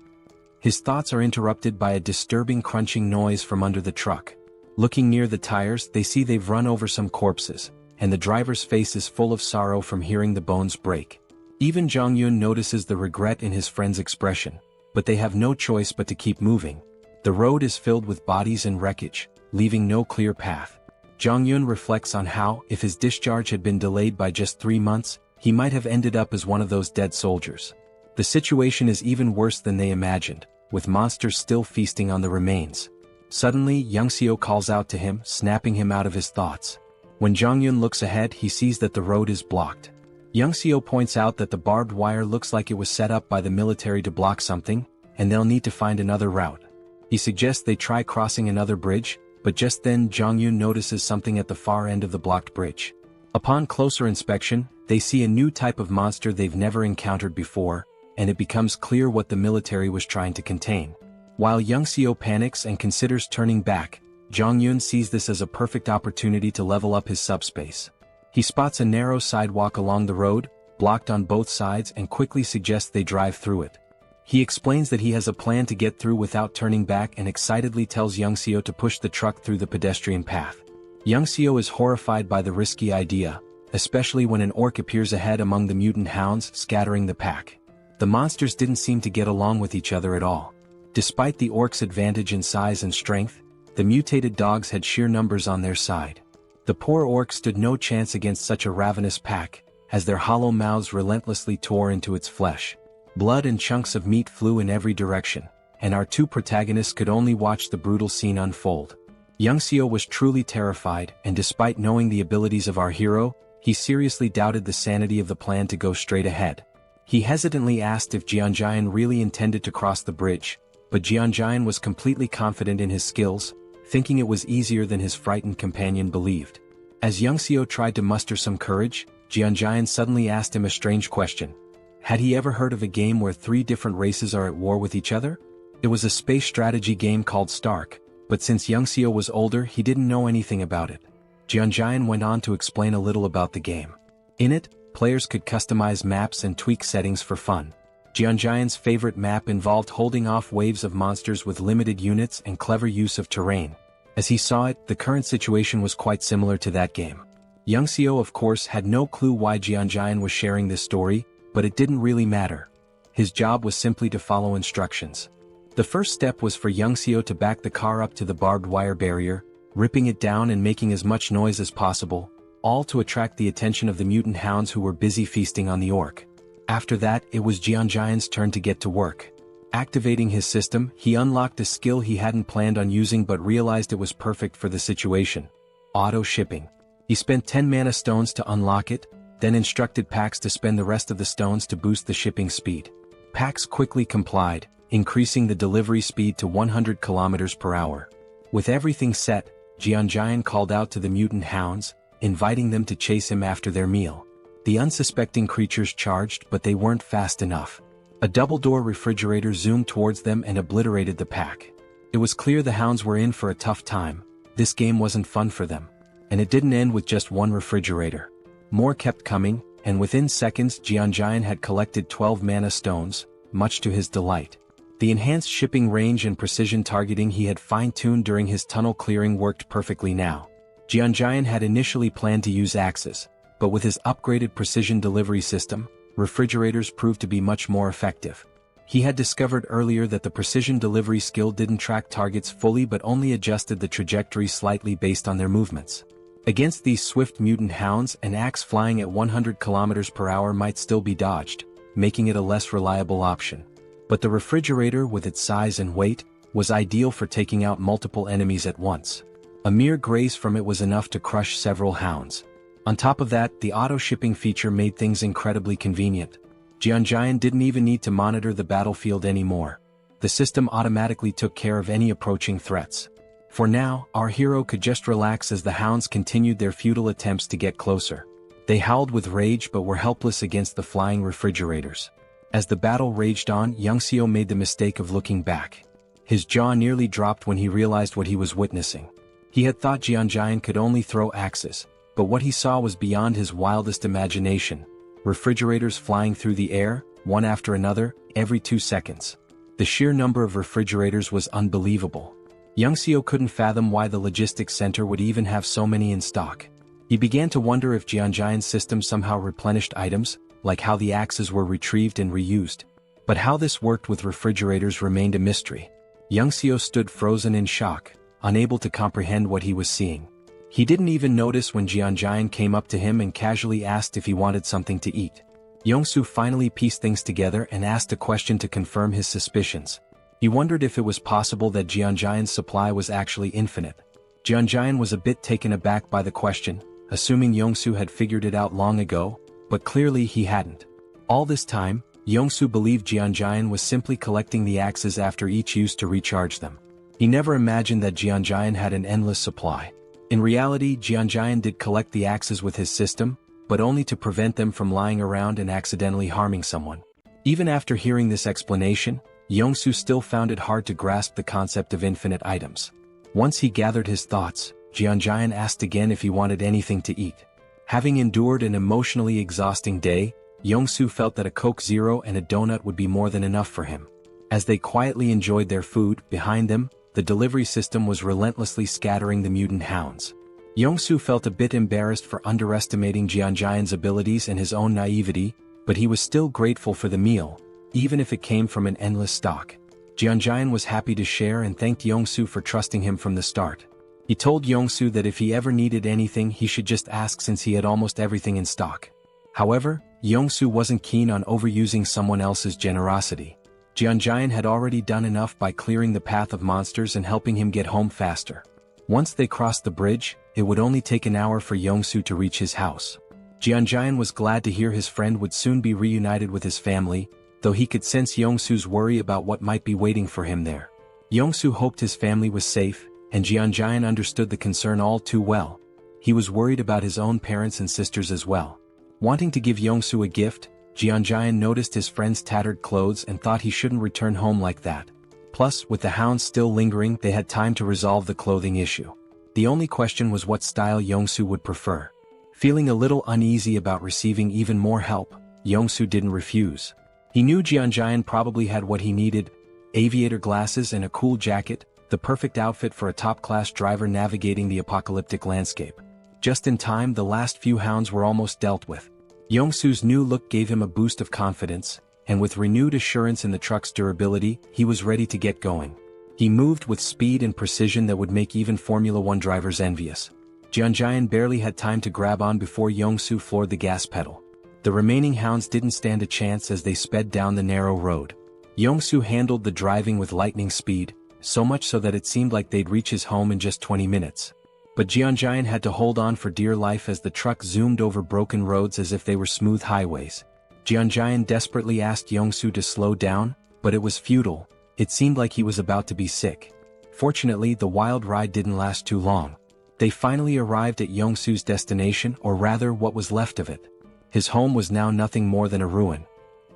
His thoughts are interrupted by a disturbing crunching noise from under the truck. Looking near the tires, they see they've run over some corpses, and the driver's face is full of sorrow from hearing the bones break. Even Jong-yun notices the regret in his friend's expression, but they have no choice but to keep moving. The road is filled with bodies and wreckage, leaving no clear path. Jong-yun reflects on how, if his discharge had been delayed by just 3 months, he might have ended up as one of those dead soldiers. The situation is even worse than they imagined, with monsters still feasting on the remains. Suddenly, Young-seo calls out to him, snapping him out of his thoughts. When Jong-yun looks ahead, he sees that the road is blocked. Young-seo points out that the barbed wire looks like it was set up by the military to block something, and they'll need to find another route. He suggests they try crossing another bridge, but just then Jong-yun notices something at the far end of the blocked bridge. Upon closer inspection, they see a new type of monster they've never encountered before, and it becomes clear what the military was trying to contain. While Young-seo panics and considers turning back, Jong-yun sees this as a perfect opportunity to level up his subspace. He spots a narrow sidewalk along the road, blocked on both sides, and quickly suggests they drive through it. He explains that he has a plan to get through without turning back and excitedly tells Young-seo to push the truck through the pedestrian path. Young-seo is horrified by the risky idea, especially when an orc appears ahead among the mutant hounds, scattering the pack. The monsters didn't seem to get along with each other at all. Despite the orcs' advantage in size and strength, the mutated dogs had sheer numbers on their side. The poor orcs stood no chance against such a ravenous pack, as their hollow mouths relentlessly tore into its flesh. Blood and chunks of meat flew in every direction, and our two protagonists could only watch the brutal scene unfold. Young-seo was truly terrified, and despite knowing the abilities of our hero, he seriously doubted the sanity of the plan to go straight ahead. He hesitantly asked if Jeonjaen really intended to cross the bridge, but Jeonjaen was completely confident in his skills, thinking it was easier than his frightened companion believed. As Young-seo tried to muster some courage, Jeonjaen suddenly asked him a strange question. Had he ever heard of a game where 3 different races are at war with each other? It was a space strategy game called Stark, but since Young-seo was older, he didn't know anything about it. Jeonjaen went on to explain a little about the game. In it, players could customize maps and tweak settings for fun. Jeonjaen's favorite map involved holding off waves of monsters with limited units and clever use of terrain. As he saw it, the current situation was quite similar to that game. Young-seo of course had no clue why Jeonjaen was sharing this story, but it didn't really matter. His job was simply to follow instructions. The first step was for Young-seo to back the car up to the barbed wire barrier, ripping it down and making as much noise as possible, all to attract the attention of the mutant hounds who were busy feasting on the orc. After that, it was Jeonjaen's turn to get to work. Activating his system, he unlocked a skill he hadn't planned on using but realized it was perfect for the situation. Auto shipping. He spent 10 mana stones to unlock it, then instructed Pax to spend the rest of the stones to boost the shipping speed. Pax quickly complied, increasing the delivery speed to 100 km per hour. With everything set, Jeonjaen called out to the mutant hounds, inviting them to chase him after their meal. The unsuspecting creatures charged, but they weren't fast enough. A double-door refrigerator zoomed towards them and obliterated the pack. It was clear the hounds were in for a tough time. This game wasn't fun for them. And it didn't end with just one refrigerator. More kept coming, and within seconds Jeonjaen had collected 12 mana stones, much to his delight. The enhanced shipping range and precision targeting he had fine-tuned during his tunnel clearing worked perfectly now. Jianjian had initially planned to use axes, but with his upgraded precision delivery system, refrigerators proved to be much more effective. He had discovered earlier that the precision delivery skill didn't track targets fully but only adjusted the trajectory slightly based on their movements. Against these swift mutant hounds, an axe flying at 100 km per hour might still be dodged, making it a less reliable option. But the refrigerator, with its size and weight, was ideal for taking out multiple enemies at once. A mere graze from it was enough to crush several hounds. On top of that, the auto-shipping feature made things incredibly convenient. Jianjian didn't even need to monitor the battlefield anymore. The system automatically took care of any approaching threats. For now, our hero could just relax as the hounds continued their futile attempts to get closer. They howled with rage but were helpless against the flying refrigerators. As the battle raged on, Youngseo made the mistake of looking back. His jaw nearly dropped when he realized what he was witnessing. He had thought Jianjian could only throw axes, but what he saw was beyond his wildest imagination. Refrigerators flying through the air, one after another, every 2 seconds. The sheer number of refrigerators was unbelievable. Youngseo couldn't fathom why the logistics center would even have so many in stock. He began to wonder if Jianjian's system somehow replenished items, like how the axes were retrieved and reused. But how this worked with refrigerators remained a mystery. Youngseo stood frozen in shock, unable to comprehend what he was seeing. He didn't even notice when Jianjian came up to him and casually asked if he wanted something to eat. Yongsoo finally pieced things together and asked a question to confirm his suspicions. He wondered if it was possible that Jianjian's supply was actually infinite. Jianjian was a bit taken aback by the question, assuming Yongsoo had figured it out long ago, but clearly he hadn't. All this time, Yongsoo believed Jianjian was simply collecting the axes after each use to recharge them. He never imagined that Jianjian had an endless supply. In reality, Jianjian did collect the axes with his system, but only to prevent them from lying around and accidentally harming someone. Even after hearing this explanation, Yongsoo still found it hard to grasp the concept of infinite items. Once he gathered his thoughts, Jianjian asked again if he wanted anything to eat. Having endured an emotionally exhausting day, Yongsoo felt that a Coke Zero and a donut would be more than enough for him. As they quietly enjoyed their food, behind them, the delivery system was relentlessly scattering the mutant hounds. Yongsoo felt a bit embarrassed for underestimating Jianjian's abilities and his own naivety, but he was still grateful for the meal, even if it came from an endless stock. Jianjian was happy to share and thanked Yongsoo for trusting him from the start. He told Yongsoo that if he ever needed anything he should just ask since he had almost everything in stock. However, Yongsoo wasn't keen on overusing someone else's generosity. Jianjian had already done enough by clearing the path of monsters and helping him get home faster. Once they crossed the bridge, it would only take an hour for Yongsoo to reach his house. Jianjian was glad to hear his friend would soon be reunited with his family, though he could sense Yongsoo's worry about what might be waiting for him there. Yongsoo hoped his family was safe, and Jianjian understood the concern all too well. He was worried about his own parents and sisters as well. Wanting to give Yongsoo a gift, Jianjian noticed his friend's tattered clothes and thought he shouldn't return home like that. Plus, with the hounds still lingering, they had time to resolve the clothing issue. The only question was what style Yongsoo would prefer. Feeling a little uneasy about receiving even more help, Yongsoo didn't refuse. He knew Jianjian probably had what he needed: aviator glasses and a cool jacket, the perfect outfit for a top-class driver navigating the apocalyptic landscape. Just in time, the last few hounds were almost dealt with. Yongsoo's new look gave him a boost of confidence, and with renewed assurance in the truck's durability, he was ready to get going. He moved with speed and precision that would make even Formula One drivers envious. Jianjian barely had time to grab on before Yongsoo floored the gas pedal. The remaining hounds didn't stand a chance as they sped down the narrow road. Yongsoo handled the driving with lightning speed, so much so that it seemed like they'd reach his home in just 20 minutes. But Jianjian had to hold on for dear life as the truck zoomed over broken roads as if they were smooth highways. Jianjian desperately asked Yongsoo to slow down, but it was futile. It seemed like he was about to be sick. Fortunately, the wild ride didn't last too long. They finally arrived at Yongsoo's destination, or rather what was left of it. His home was now nothing more than a ruin.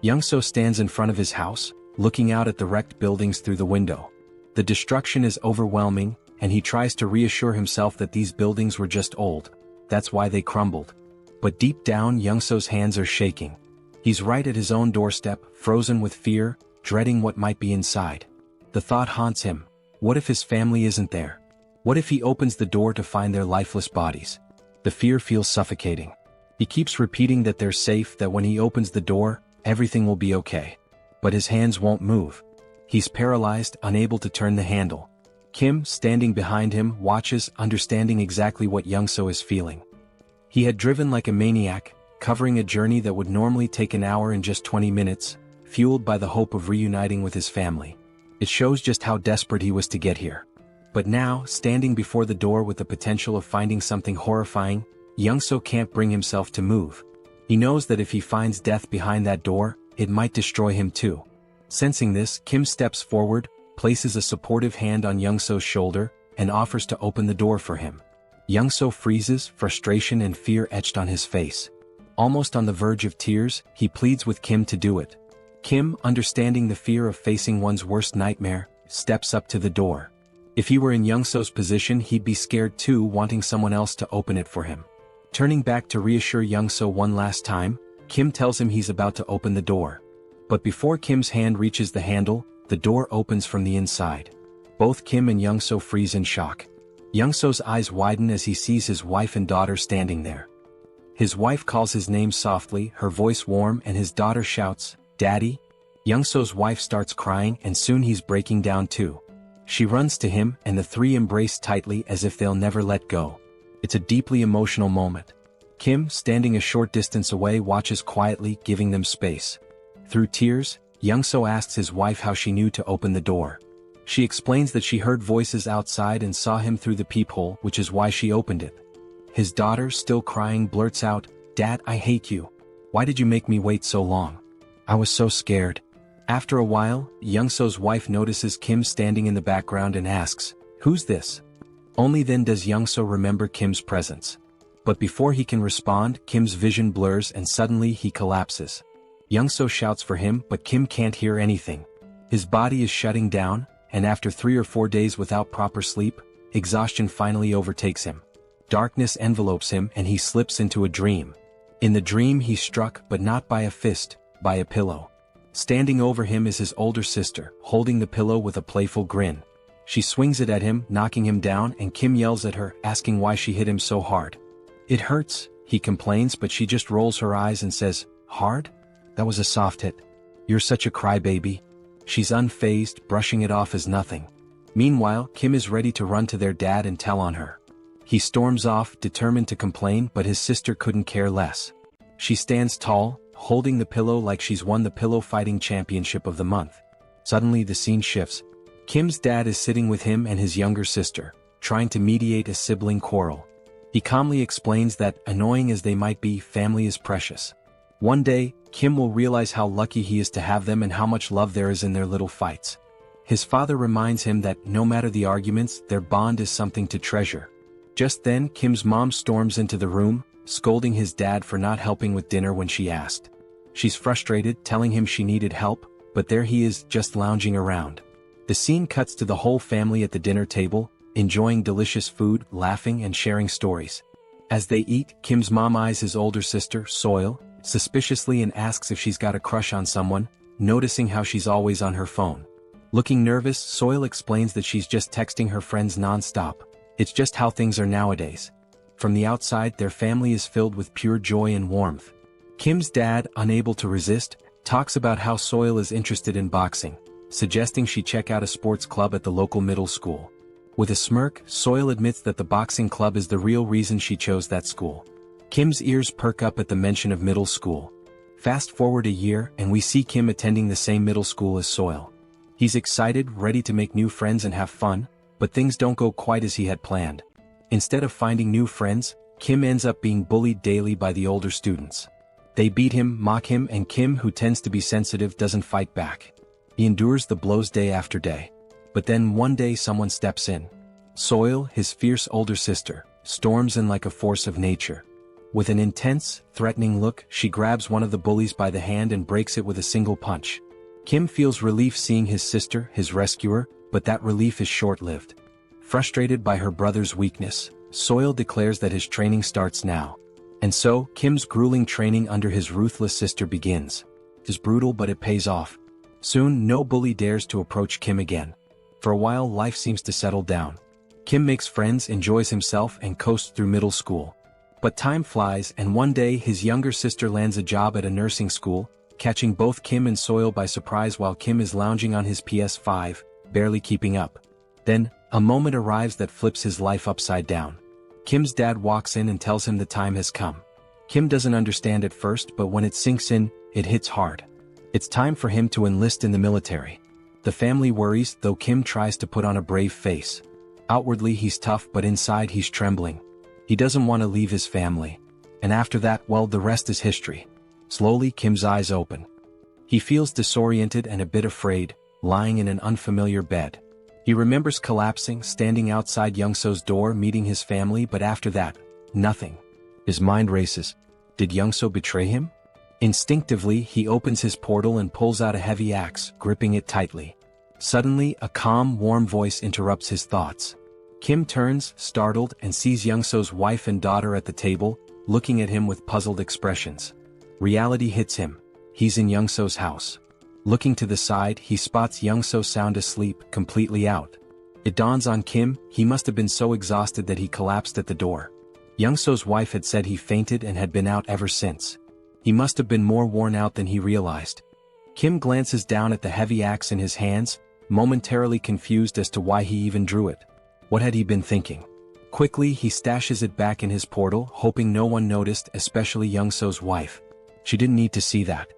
Yongsoo stands in front of his house, looking out at the wrecked buildings through the window. The destruction is overwhelming, and he tries to reassure himself that these buildings were just old. That's why they crumbled. But deep down, Yongsoo's hands are shaking. He's right at his own doorstep, frozen with fear, dreading what might be inside. The thought haunts him: what if his family isn't there? What if he opens the door to find their lifeless bodies? The fear feels suffocating. He keeps repeating that they're safe, that when he opens the door, everything will be okay. But his hands won't move. He's paralyzed, unable to turn the handle. Kim, standing behind him, watches, understanding exactly what Youngso is feeling. He had driven like a maniac, covering a journey that would normally take an hour in just 20 minutes, fueled by the hope of reuniting with his family. It shows just how desperate he was to get here. But now, standing before the door with the potential of finding something horrifying, Youngso can't bring himself to move. He knows that if he finds death behind that door, it might destroy him too. Sensing this, Kim steps forward, places a supportive hand on Youngso's shoulder, and offers to open the door for him. Youngso freezes, frustration and fear etched on his face. Almost on the verge of tears, he pleads with Kim to do it. Kim, understanding the fear of facing one's worst nightmare, steps up to the door. If he were in Youngso's position, he'd be scared too, wanting someone else to open it for him. Turning back to reassure Youngso one last time, Kim tells him he's about to open the door. But before Kim's hand reaches the handle, the door opens from the inside. Both Kim and Youngso freeze in shock. Youngso's eyes widen as he sees his wife and daughter standing there. His wife calls his name softly, her voice warm, and his daughter shouts, "Daddy?" Youngso's wife starts crying, and soon he's breaking down too. She runs to him, and the three embrace tightly as if they'll never let go. It's a deeply emotional moment. Kim, standing a short distance away, watches quietly, giving them space. Through tears, Youngso asks his wife how she knew to open the door. She explains that she heard voices outside and saw him through the peephole, which is why she opened it. His daughter, still crying, blurts out, "Dad, I hate you. Why did you make me wait so long? I was so scared." After a while, Youngso's wife notices Kim standing in the background and asks, "Who's this?" Only then does Youngso remember Kim's presence. But before he can respond, Kim's vision blurs and suddenly he collapses. Youngso shouts for him, but Kim can't hear anything. His body is shutting down, and after 3 or 4 days without proper sleep, exhaustion finally overtakes him. Darkness envelopes him and he slips into a dream. In the dream he's struck, but not by a fist, by a pillow. Standing over him is his older sister, holding the pillow with a playful grin. She swings it at him, knocking him down, and Kim yells at her, asking why she hit him so hard. "It hurts," he complains, but she just rolls her eyes and says, "Hard? That was a soft hit. You're such a crybaby." She's unfazed, brushing it off as nothing. Meanwhile, Kim is ready to run to their dad and tell on her. He storms off, determined to complain, but his sister couldn't care less. She stands tall, holding the pillow like she's won the pillow fighting championship of the month. Suddenly the scene shifts. Kim's dad is sitting with him and his younger sister, trying to mediate a sibling quarrel. He calmly explains that, annoying as they might be, family is precious. One day, Kim will realize how lucky he is to have them and how much love there is in their little fights. His father reminds him that, no matter the arguments, their bond is something to treasure. Just then, Kim's mom storms into the room, scolding his dad for not helping with dinner when she asked. She's frustrated, telling him she needed help, but there he is, just lounging around. The scene cuts to the whole family at the dinner table, enjoying delicious food, laughing and sharing stories. As they eat, Kim's mom eyes his older sister, Soil, suspiciously and asks if she's got a crush on someone, noticing how she's always on her phone. Looking nervous, Soil explains that she's just texting her friends non-stop. It's just how things are nowadays. From the outside, their family is filled with pure joy and warmth. Kim's dad, unable to resist, talks about how Soil is interested in boxing, suggesting she check out a sports club at the local middle school. With a smirk, Soil admits that the boxing club is the real reason she chose that school. Kim's ears perk up at the mention of middle school. Fast forward a year, and we see Kim attending the same middle school as Soil. He's excited, ready to make new friends and have fun, but things don't go quite as he had planned. Instead of finding new friends, Kim ends up being bullied daily by the older students. They beat him, mock him, and Kim, who tends to be sensitive, doesn't fight back. He endures the blows day after day. But then one day someone steps in. Soil, his fierce older sister, storms in like a force of nature. With an intense, threatening look, she grabs one of the bullies by the hand and breaks it with a single punch. Kim feels relief seeing his sister, his rescuer, but that relief is short-lived. Frustrated by her brother's weakness, Soil declares that his training starts now. And so, Kim's grueling training under his ruthless sister begins. It's brutal, but it pays off. Soon, no bully dares to approach Kim again. For a while, life seems to settle down. Kim makes friends, enjoys himself, and coasts through middle school. But time flies, and one day his younger sister lands a job at a nursing school, catching both Kim and Soil by surprise while Kim is lounging on his PS5, barely keeping up. Then, a moment arrives that flips his life upside down. Kim's dad walks in and tells him the time has come. Kim doesn't understand at first, but when it sinks in, it hits hard. It's time for him to enlist in the military. The family worries, though Kim tries to put on a brave face. Outwardly he's tough, but inside he's trembling. He doesn't want to leave his family. And after that, well, the rest is history. Slowly, Kim's eyes open. He feels disoriented and a bit afraid, lying in an unfamiliar bed. He remembers collapsing, standing outside Youngso's door, meeting his family, but after that, nothing. His mind races. Did Youngso betray him? Instinctively, he opens his portal and pulls out a heavy axe, gripping it tightly. Suddenly, a calm, warm voice interrupts his thoughts. Kim turns, startled, and sees Youngso's wife and daughter at the table, looking at him with puzzled expressions. Reality hits him. He's in Youngso's house. Looking to the side, he spots Youngso sound asleep, completely out. It dawns on Kim, he must have been so exhausted that he collapsed at the door. Youngso's wife had said he fainted and had been out ever since. He must have been more worn out than he realized. Kim glances down at the heavy axe in his hands, momentarily confused as to why he even drew it. What had he been thinking? Quickly, he stashes it back in his portal, hoping no one noticed, especially Youngso's wife. She didn't need to see that.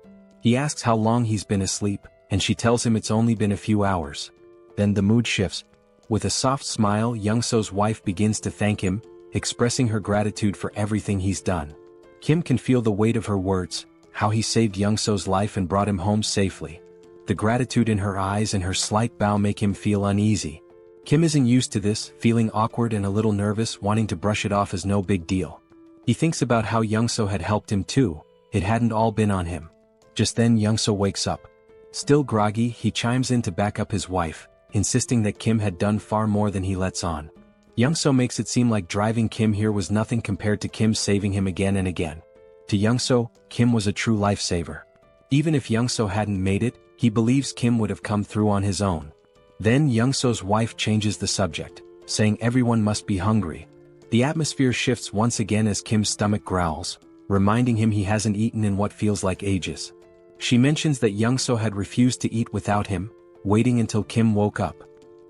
He asks how long he's been asleep, and she tells him it's only been a few hours. Then the mood shifts. With a soft smile, Youngso's wife begins to thank him, expressing her gratitude for everything he's done. Kim can feel the weight of her words, how he saved Youngso's life and brought him home safely. The gratitude in her eyes and her slight bow make him feel uneasy. Kim isn't used to this, feeling awkward and a little nervous, wanting to brush it off as no big deal. He thinks about how Youngso had helped him too. It hadn't all been on him. Just then Youngso wakes up. Still groggy, he chimes in to back up his wife, insisting that Kim had done far more than he lets on. Youngso makes it seem like driving Kim here was nothing compared to Kim saving him again and again. To Youngso, Kim was a true lifesaver. Even if Youngso hadn't made it, he believes Kim would have come through on his own. Then Youngso's wife changes the subject, saying everyone must be hungry. The atmosphere shifts once again as Kim's stomach growls, reminding him he hasn't eaten in what feels like ages. She mentions that Youngso had refused to eat without him, waiting until Kim woke up.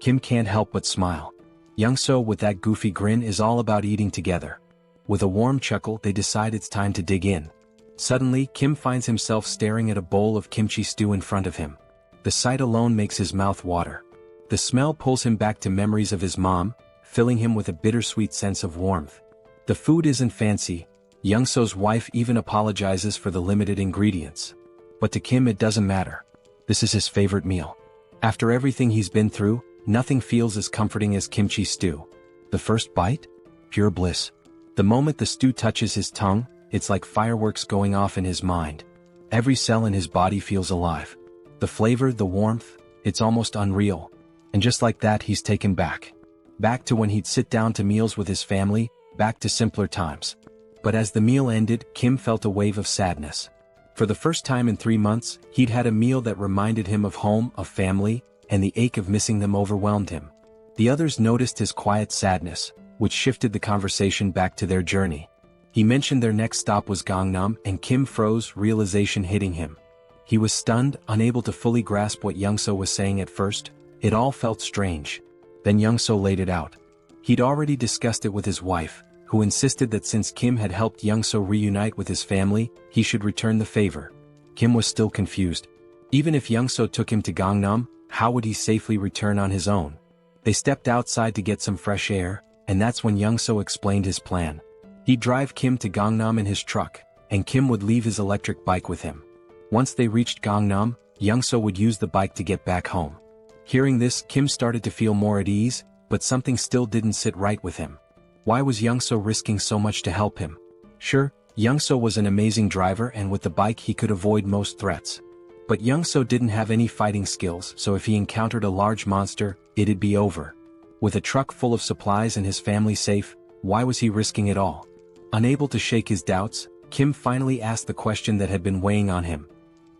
Kim can't help but smile. Youngso, with that goofy grin, is all about eating together. With a warm chuckle, they decide it's time to dig in. Suddenly, Kim finds himself staring at a bowl of kimchi stew in front of him. The sight alone makes his mouth water. The smell pulls him back to memories of his mom, filling him with a bittersweet sense of warmth. The food isn't fancy. Youngso's wife even apologizes for the limited ingredients. But to Kim it doesn't matter. This is his favorite meal. After everything he's been through, nothing feels as comforting as kimchi stew. The first bite? Pure bliss. The moment the stew touches his tongue, it's like fireworks going off in his mind. Every cell in his body feels alive. The flavor, the warmth, it's almost unreal. And just like that, he's taken back. Back to when he'd sit down to meals with his family, back to simpler times. But as the meal ended, Kim felt a wave of sadness. For the first time in 3 months, he'd had a meal that reminded him of home, of family, and the ache of missing them overwhelmed him. The others noticed his quiet sadness, which shifted the conversation back to their journey. He mentioned their next stop was Gangnam, and Kim froze, realization hitting him. He was stunned, unable to fully grasp what Youngso was saying at first. It all felt strange. Then Youngso laid it out. He'd already discussed it with his wife, who insisted that since Kim had helped Youngso reunite with his family, he should return the favor. Kim was still confused. Even if Youngso took him to Gangnam, how would he safely return on his own? They stepped outside to get some fresh air, and that's when Youngso explained his plan. He'd drive Kim to Gangnam in his truck, and Kim would leave his electric bike with him. Once they reached Gangnam, Youngso would use the bike to get back home. Hearing this, Kim started to feel more at ease, but something still didn't sit right with him. Why was Youngso risking so much to help him? Sure, Youngso was an amazing driver, and with the bike he could avoid most threats. But Youngso didn't have any fighting skills, so if he encountered a large monster, it'd be over. With a truck full of supplies and his family safe, why was he risking it all? Unable to shake his doubts, Kim finally asked the question that had been weighing on him.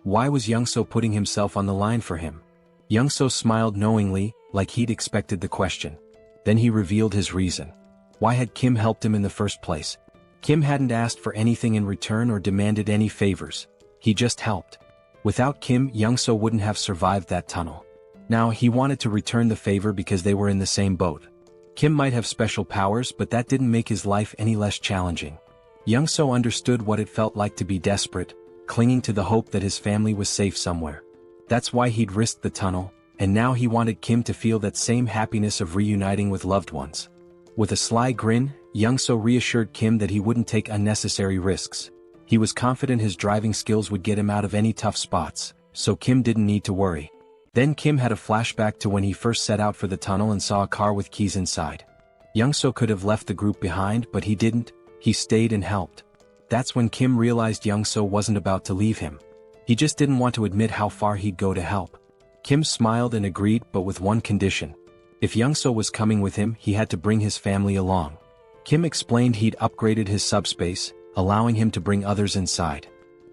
Why was Youngso putting himself on the line for him? Youngso smiled knowingly, like he'd expected the question. Then he revealed his reason. Why had Kim helped him in the first place? Kim hadn't asked for anything in return or demanded any favors. He just helped. Without Kim, Youngso wouldn't have survived that tunnel. Now, he wanted to return the favor because they were in the same boat. Kim might have special powers, but that didn't make his life any less challenging. Youngso understood what it felt like to be desperate, clinging to the hope that his family was safe somewhere. That's why he'd risked the tunnel, and now he wanted Kim to feel that same happiness of reuniting with loved ones. With a sly grin, Youngso reassured Kim that he wouldn't take unnecessary risks. He was confident his driving skills would get him out of any tough spots, so Kim didn't need to worry. Then Kim had a flashback to when he first set out for the tunnel and saw a car with keys inside. Youngso could have left the group behind, but he didn't. He stayed and helped. That's when Kim realized Youngso wasn't about to leave him. He just didn't want to admit how far he'd go to help. Kim smiled and agreed, but with one condition. If Youngso was coming with him, he had to bring his family along. Kim explained he'd upgraded his subspace, allowing him to bring others inside.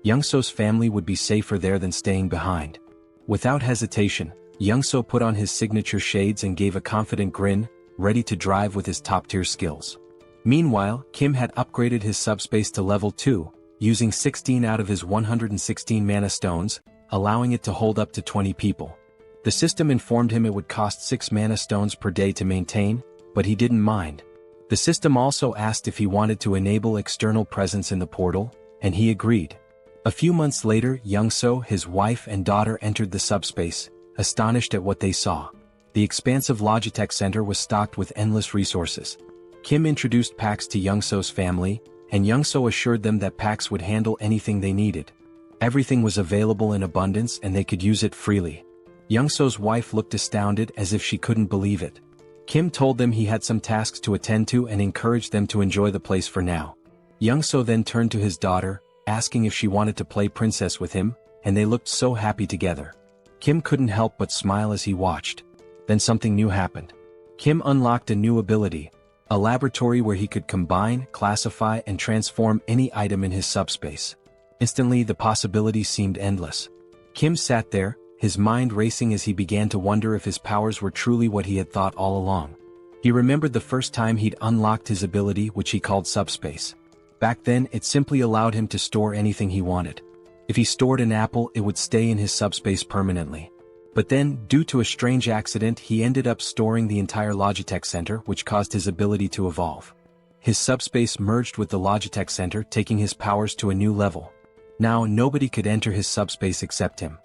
Youngso's family would be safer there than staying behind. Without hesitation, Youngso put on his signature shades and gave a confident grin, ready to drive with his top-tier skills. Meanwhile, Kim had upgraded his subspace to level 2, using 16 out of his 116 mana stones, allowing it to hold up to 20 people. The system informed him it would cost 6 mana stones per day to maintain, but he didn't mind. The system also asked if he wanted to enable external presence in the portal, and he agreed. A few months later, Youngso, his wife and daughter entered the subspace, astonished at what they saw. The expansive Logitech Center was stocked with endless resources. Kim introduced PAX to Youngso's family, and Youngso assured them that PAX would handle anything they needed. Everything was available in abundance and they could use it freely. Youngso's wife looked astounded as if she couldn't believe it. Kim told them he had some tasks to attend to and encouraged them to enjoy the place for now. Youngso then turned to his daughter, asking if she wanted to play princess with him, and they looked so happy together. Kim couldn't help but smile as he watched. Then something new happened. Kim unlocked a new ability, a laboratory where he could combine, classify, and transform any item in his subspace. Instantly, the possibilities seemed endless. Kim sat there, his mind racing as he began to wonder if his powers were truly what he had thought all along. He remembered the first time he'd unlocked his ability, which he called Subspace. Back then, it simply allowed him to store anything he wanted. If he stored an apple, it would stay in his subspace permanently. But then, due to a strange accident, he ended up storing the entire Logitech Center, which caused his ability to evolve. His subspace merged with the Logitech Center, taking his powers to a new level. Now, nobody could enter his subspace except him.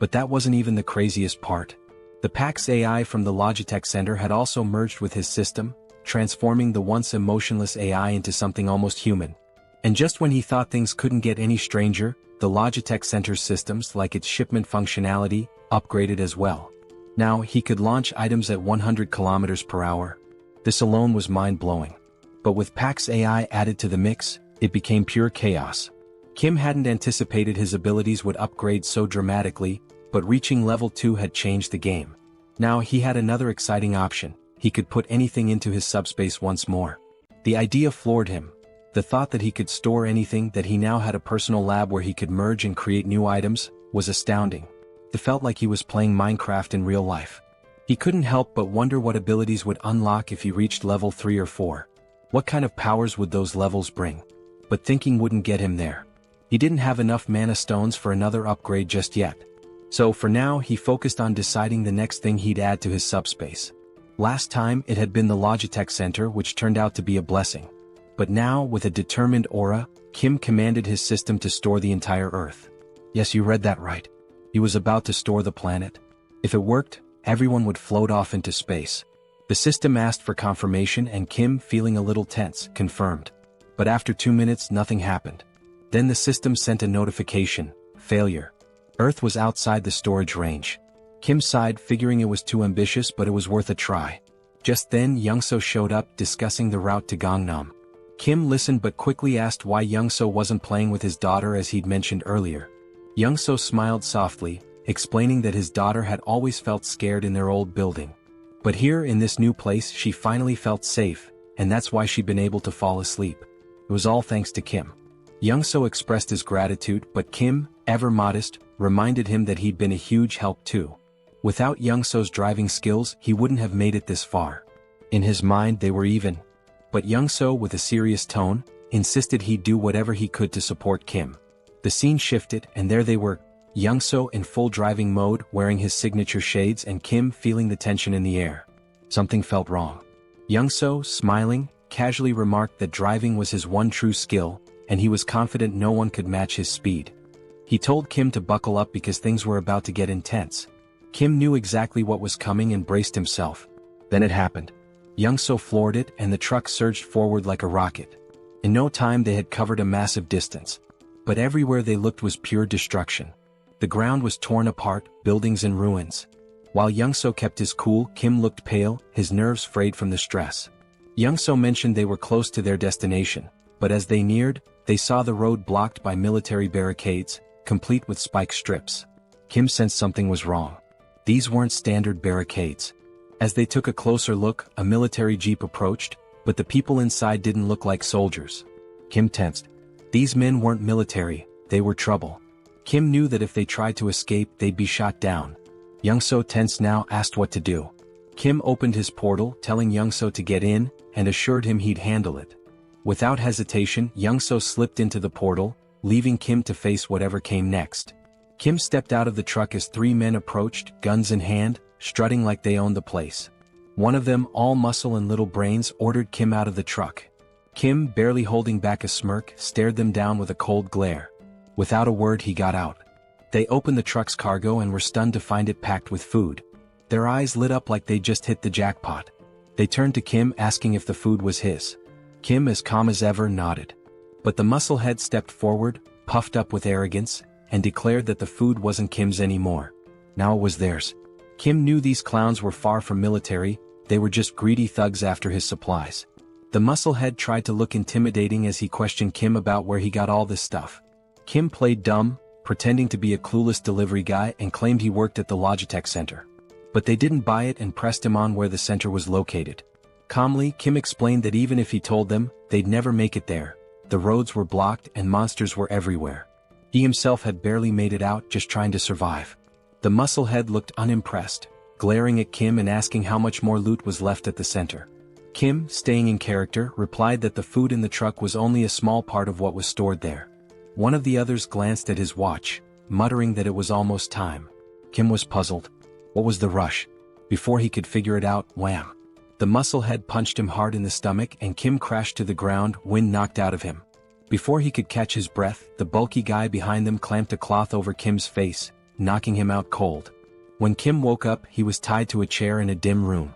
But that wasn't even the craziest part. The PAX AI from the Logitech Center had also merged with his system, transforming the once emotionless AI into something almost human. And just when he thought things couldn't get any stranger, the Logitech Center's systems, like its shipment functionality, upgraded as well. Now, he could launch items at 100 kilometers per hour. This alone was mind-blowing. But with PAX AI added to the mix, it became pure chaos. Kim hadn't anticipated his abilities would upgrade so dramatically, but reaching level 2 had changed the game. Now he had another exciting option. He could put anything into his subspace once more. The idea floored him. The thought that he could store anything, that he now had a personal lab where he could merge and create new items, was astounding. It felt like he was playing Minecraft in real life. He couldn't help but wonder what abilities would unlock if he reached level 3 or 4. What kind of powers would those levels bring? But thinking wouldn't get him there. He didn't have enough mana stones for another upgrade just yet. So for now, he focused on deciding the next thing he'd add to his subspace. Last time, it had been the Logitech Center, which turned out to be a blessing. But now, with a determined aura, Kim commanded his system to store the entire Earth. Yes, you read that right. He was about to store the planet. If it worked, everyone would float off into space. The system asked for confirmation and Kim, feeling a little tense, confirmed. But after 2 minutes, nothing happened. Then the system sent a notification: failure. Earth was outside the storage range. Kim sighed, figuring it was too ambitious, but it was worth a try. Just then, Youngso showed up, discussing the route to Gangnam. Kim listened but quickly asked why Youngso wasn't playing with his daughter as he'd mentioned earlier. Youngso smiled softly, explaining that his daughter had always felt scared in their old building. But here in this new place she finally felt safe, and that's why she'd been able to fall asleep. It was all thanks to Kim. Youngso expressed his gratitude, but Kim, ever modest, reminded him that he'd been a huge help too. Without Youngso's driving skills, he wouldn't have made it this far. In his mind they were even. But Young-so, with a serious tone, insisted he'd do whatever he could to support Kim. The scene shifted, and there they were, Young-so in full driving mode wearing his signature shades and Kim feeling the tension in the air. Something felt wrong. Young-so, smiling, casually remarked that driving was his one true skill, and he was confident no one could match his speed. He told Kim to buckle up because things were about to get intense. Kim knew exactly what was coming and braced himself. Then it happened. Young-so floored it and the truck surged forward like a rocket. In no time they had covered a massive distance. But everywhere they looked was pure destruction. The ground was torn apart, buildings in ruins. While Young-so kept his cool, Kim looked pale, his nerves frayed from the stress. Young-so mentioned they were close to their destination, but as they neared, they saw the road blocked by military barricades, complete with spike strips. Kim sensed something was wrong. These weren't standard barricades. As they took a closer look, a military jeep approached, but the people inside didn't look like soldiers. Kim tensed. These men weren't military, they were trouble. Kim knew that if they tried to escape they'd be shot down. Young-so, tense now, asked what to do. Kim opened his portal, telling Young-so to get in, and assured him he'd handle it. Without hesitation, Young-so slipped into the portal, leaving Kim to face whatever came next. Kim stepped out of the truck as three men approached, guns in hand, strutting like they owned the place. One of them, all muscle and little brains, ordered Kim out of the truck. Kim, barely holding back a smirk, stared them down with a cold glare. Without a word he got out. They opened the truck's cargo and were stunned to find it packed with food. Their eyes lit up like they'd just hit the jackpot. They turned to Kim asking if the food was his. Kim, as calm as ever, nodded. But the musclehead stepped forward, puffed up with arrogance, and declared that the food wasn't Kim's anymore. Now it was theirs. Kim knew these clowns were far from military, they were just greedy thugs after his supplies. The musclehead tried to look intimidating as he questioned Kim about where he got all this stuff. Kim played dumb, pretending to be a clueless delivery guy and claimed he worked at the Logitech Center. But they didn't buy it and pressed him on where the center was located. Calmly, Kim explained that even if he told them, they'd never make it there. The roads were blocked and monsters were everywhere. He himself had barely made it out, just trying to survive. The musclehead looked unimpressed, glaring at Kim and asking how much more loot was left at the center. Kim, staying in character, replied that the food in the truck was only a small part of what was stored there. One of the others glanced at his watch, muttering that it was almost time. Kim was puzzled. What was the rush? Before he could figure it out, wham! The musclehead punched him hard in the stomach and Kim crashed to the ground, wind knocked out of him. Before he could catch his breath, the bulky guy behind them clamped a cloth over Kim's face, knocking him out cold. When Kim woke up, he was tied to a chair in a dim room.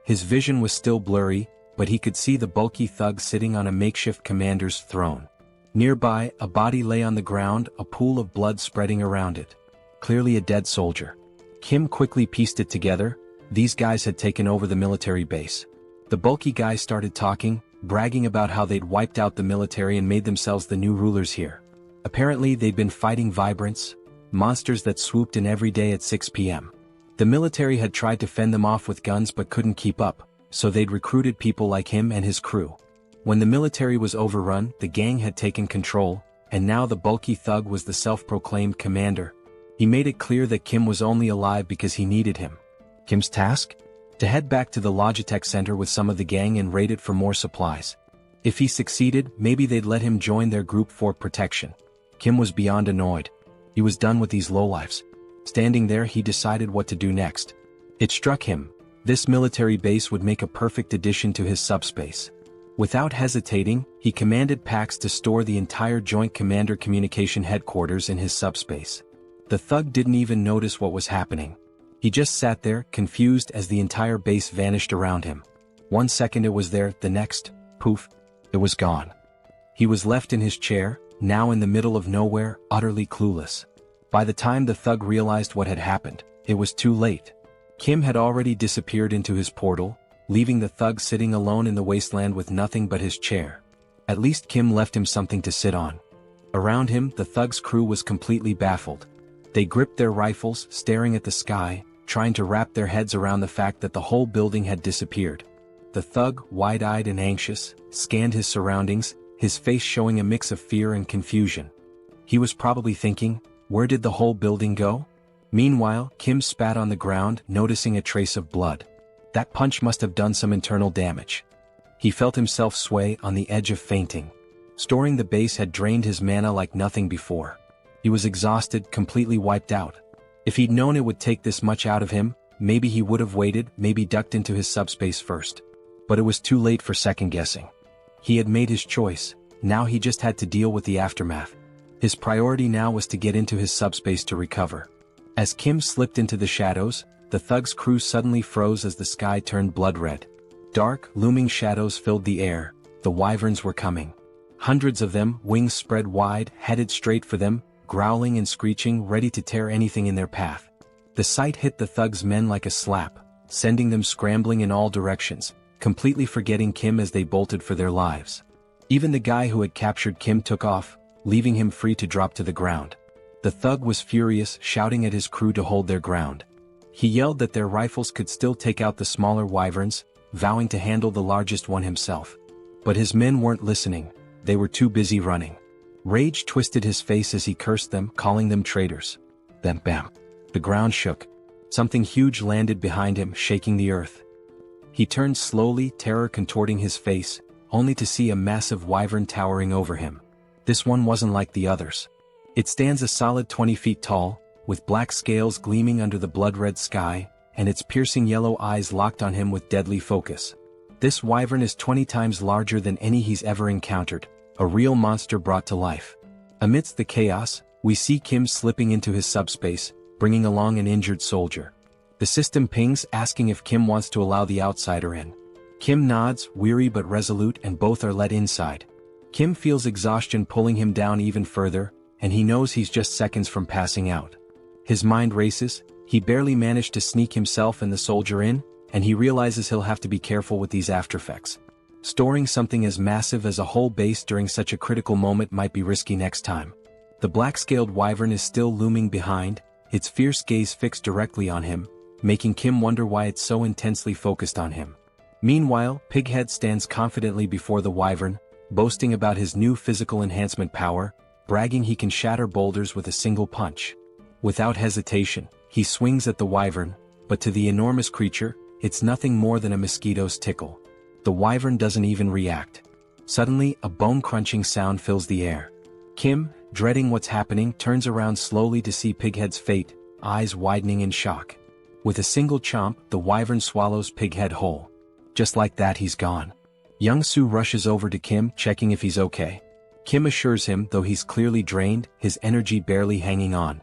His vision was still blurry, but he could see the bulky thug sitting on a makeshift commander's throne. Nearby, a body lay on the ground, a pool of blood spreading around it. Clearly a dead soldier. Kim quickly pieced it together. These guys had taken over the military base. The bulky guy started talking, bragging about how they'd wiped out the military and made themselves the new rulers here. Apparently they'd been fighting Vibrants, monsters that swooped in every day at 6 p.m. The military had tried to fend them off with guns but couldn't keep up, so they'd recruited people like him and his crew. When the military was overrun, the gang had taken control, and now the bulky thug was the self-proclaimed commander. He made it clear that Kim was only alive because he needed him. Kim's task? To head back to the Logitech Center with some of the gang and raid it for more supplies. If he succeeded, maybe they'd let him join their group for protection. Kim was beyond annoyed. He was done with these lowlifes. Standing there, he decided what to do next. It struck him. This military base would make a perfect addition to his subspace. Without hesitating, he commanded Pax to store the entire Joint Commander Communication Headquarters in his subspace. The thug didn't even notice what was happening. He just sat there, confused as the entire base vanished around him. 1 second it was there, the next, poof, it was gone. He was left in his chair, now in the middle of nowhere, utterly clueless. By the time the thug realized what had happened, it was too late. Kim had already disappeared into his portal, leaving the thug sitting alone in the wasteland with nothing but his chair. At least Kim left him something to sit on. Around him, the thug's crew was completely baffled. They gripped their rifles, staring at the sky, trying to wrap their heads around the fact that the whole building had disappeared. The thug, wide-eyed and anxious, scanned his surroundings, his face showing a mix of fear and confusion. He was probably thinking, where did the whole building go? Meanwhile, Kim spat on the ground, noticing a trace of blood. That punch must have done some internal damage. He felt himself sway on the edge of fainting. Storing the base had drained his mana like nothing before. He was exhausted, completely wiped out. If he'd known it would take this much out of him, maybe he would have waited, maybe ducked into his subspace first. But it was too late for second-guessing. He had made his choice, now he just had to deal with the aftermath. His priority now was to get into his subspace to recover. As Kim slipped into the shadows, the thug's crew suddenly froze as the sky turned blood-red. Dark, looming shadows filled the air. The wyverns were coming. Hundreds of them, wings spread wide, headed straight for them, growling and screeching, ready to tear anything in their path. The sight hit the thug's men like a slap, sending them scrambling in all directions, completely forgetting Kim as they bolted for their lives. Even the guy who had captured Kim took off, leaving him free to drop to the ground. The thug was furious, shouting at his crew to hold their ground. He yelled that their rifles could still take out the smaller wyverns, vowing to handle the largest one himself. But his men weren't listening, they were too busy running. Rage twisted his face as he cursed them, calling them traitors. Then bam! The ground shook. Something huge landed behind him, shaking the earth. He turned slowly, terror contorting his face, only to see a massive wyvern towering over him. This one wasn't like the others. It stands a solid 20 feet tall, with black scales gleaming under the blood-red sky, and its piercing yellow eyes locked on him with deadly focus. This wyvern is 20 times larger than any he's ever encountered, a real monster brought to life. Amidst the chaos, we see Kim slipping into his subspace, bringing along an injured soldier. The system pings asking if Kim wants to allow the outsider in. Kim nods, weary but resolute, and both are let inside. Kim feels exhaustion pulling him down even further, and he knows he's just seconds from passing out. His mind races, he barely managed to sneak himself and the soldier in, and he realizes he'll have to be careful with these aftereffects. Storing something as massive as a whole base during such a critical moment might be risky next time. The black-scaled wyvern is still looming behind, its fierce gaze fixed directly on him, making Kim wonder why it's so intensely focused on him. Meanwhile, Pighead stands confidently before the wyvern, boasting about his new physical enhancement power, bragging he can shatter boulders with a single punch. Without hesitation, he swings at the wyvern, but to the enormous creature, it's nothing more than a mosquito's tickle. The wyvern doesn't even react. Suddenly, a bone-crunching sound fills the air. Kim, dreading what's happening, turns around slowly to see Pighead's fate, eyes widening in shock. With a single chomp, the wyvern swallows Pighead whole. Just like that, he's gone. Young-soo rushes over to Kim, checking if he's okay. Kim assures him, though he's clearly drained, his energy barely hanging on.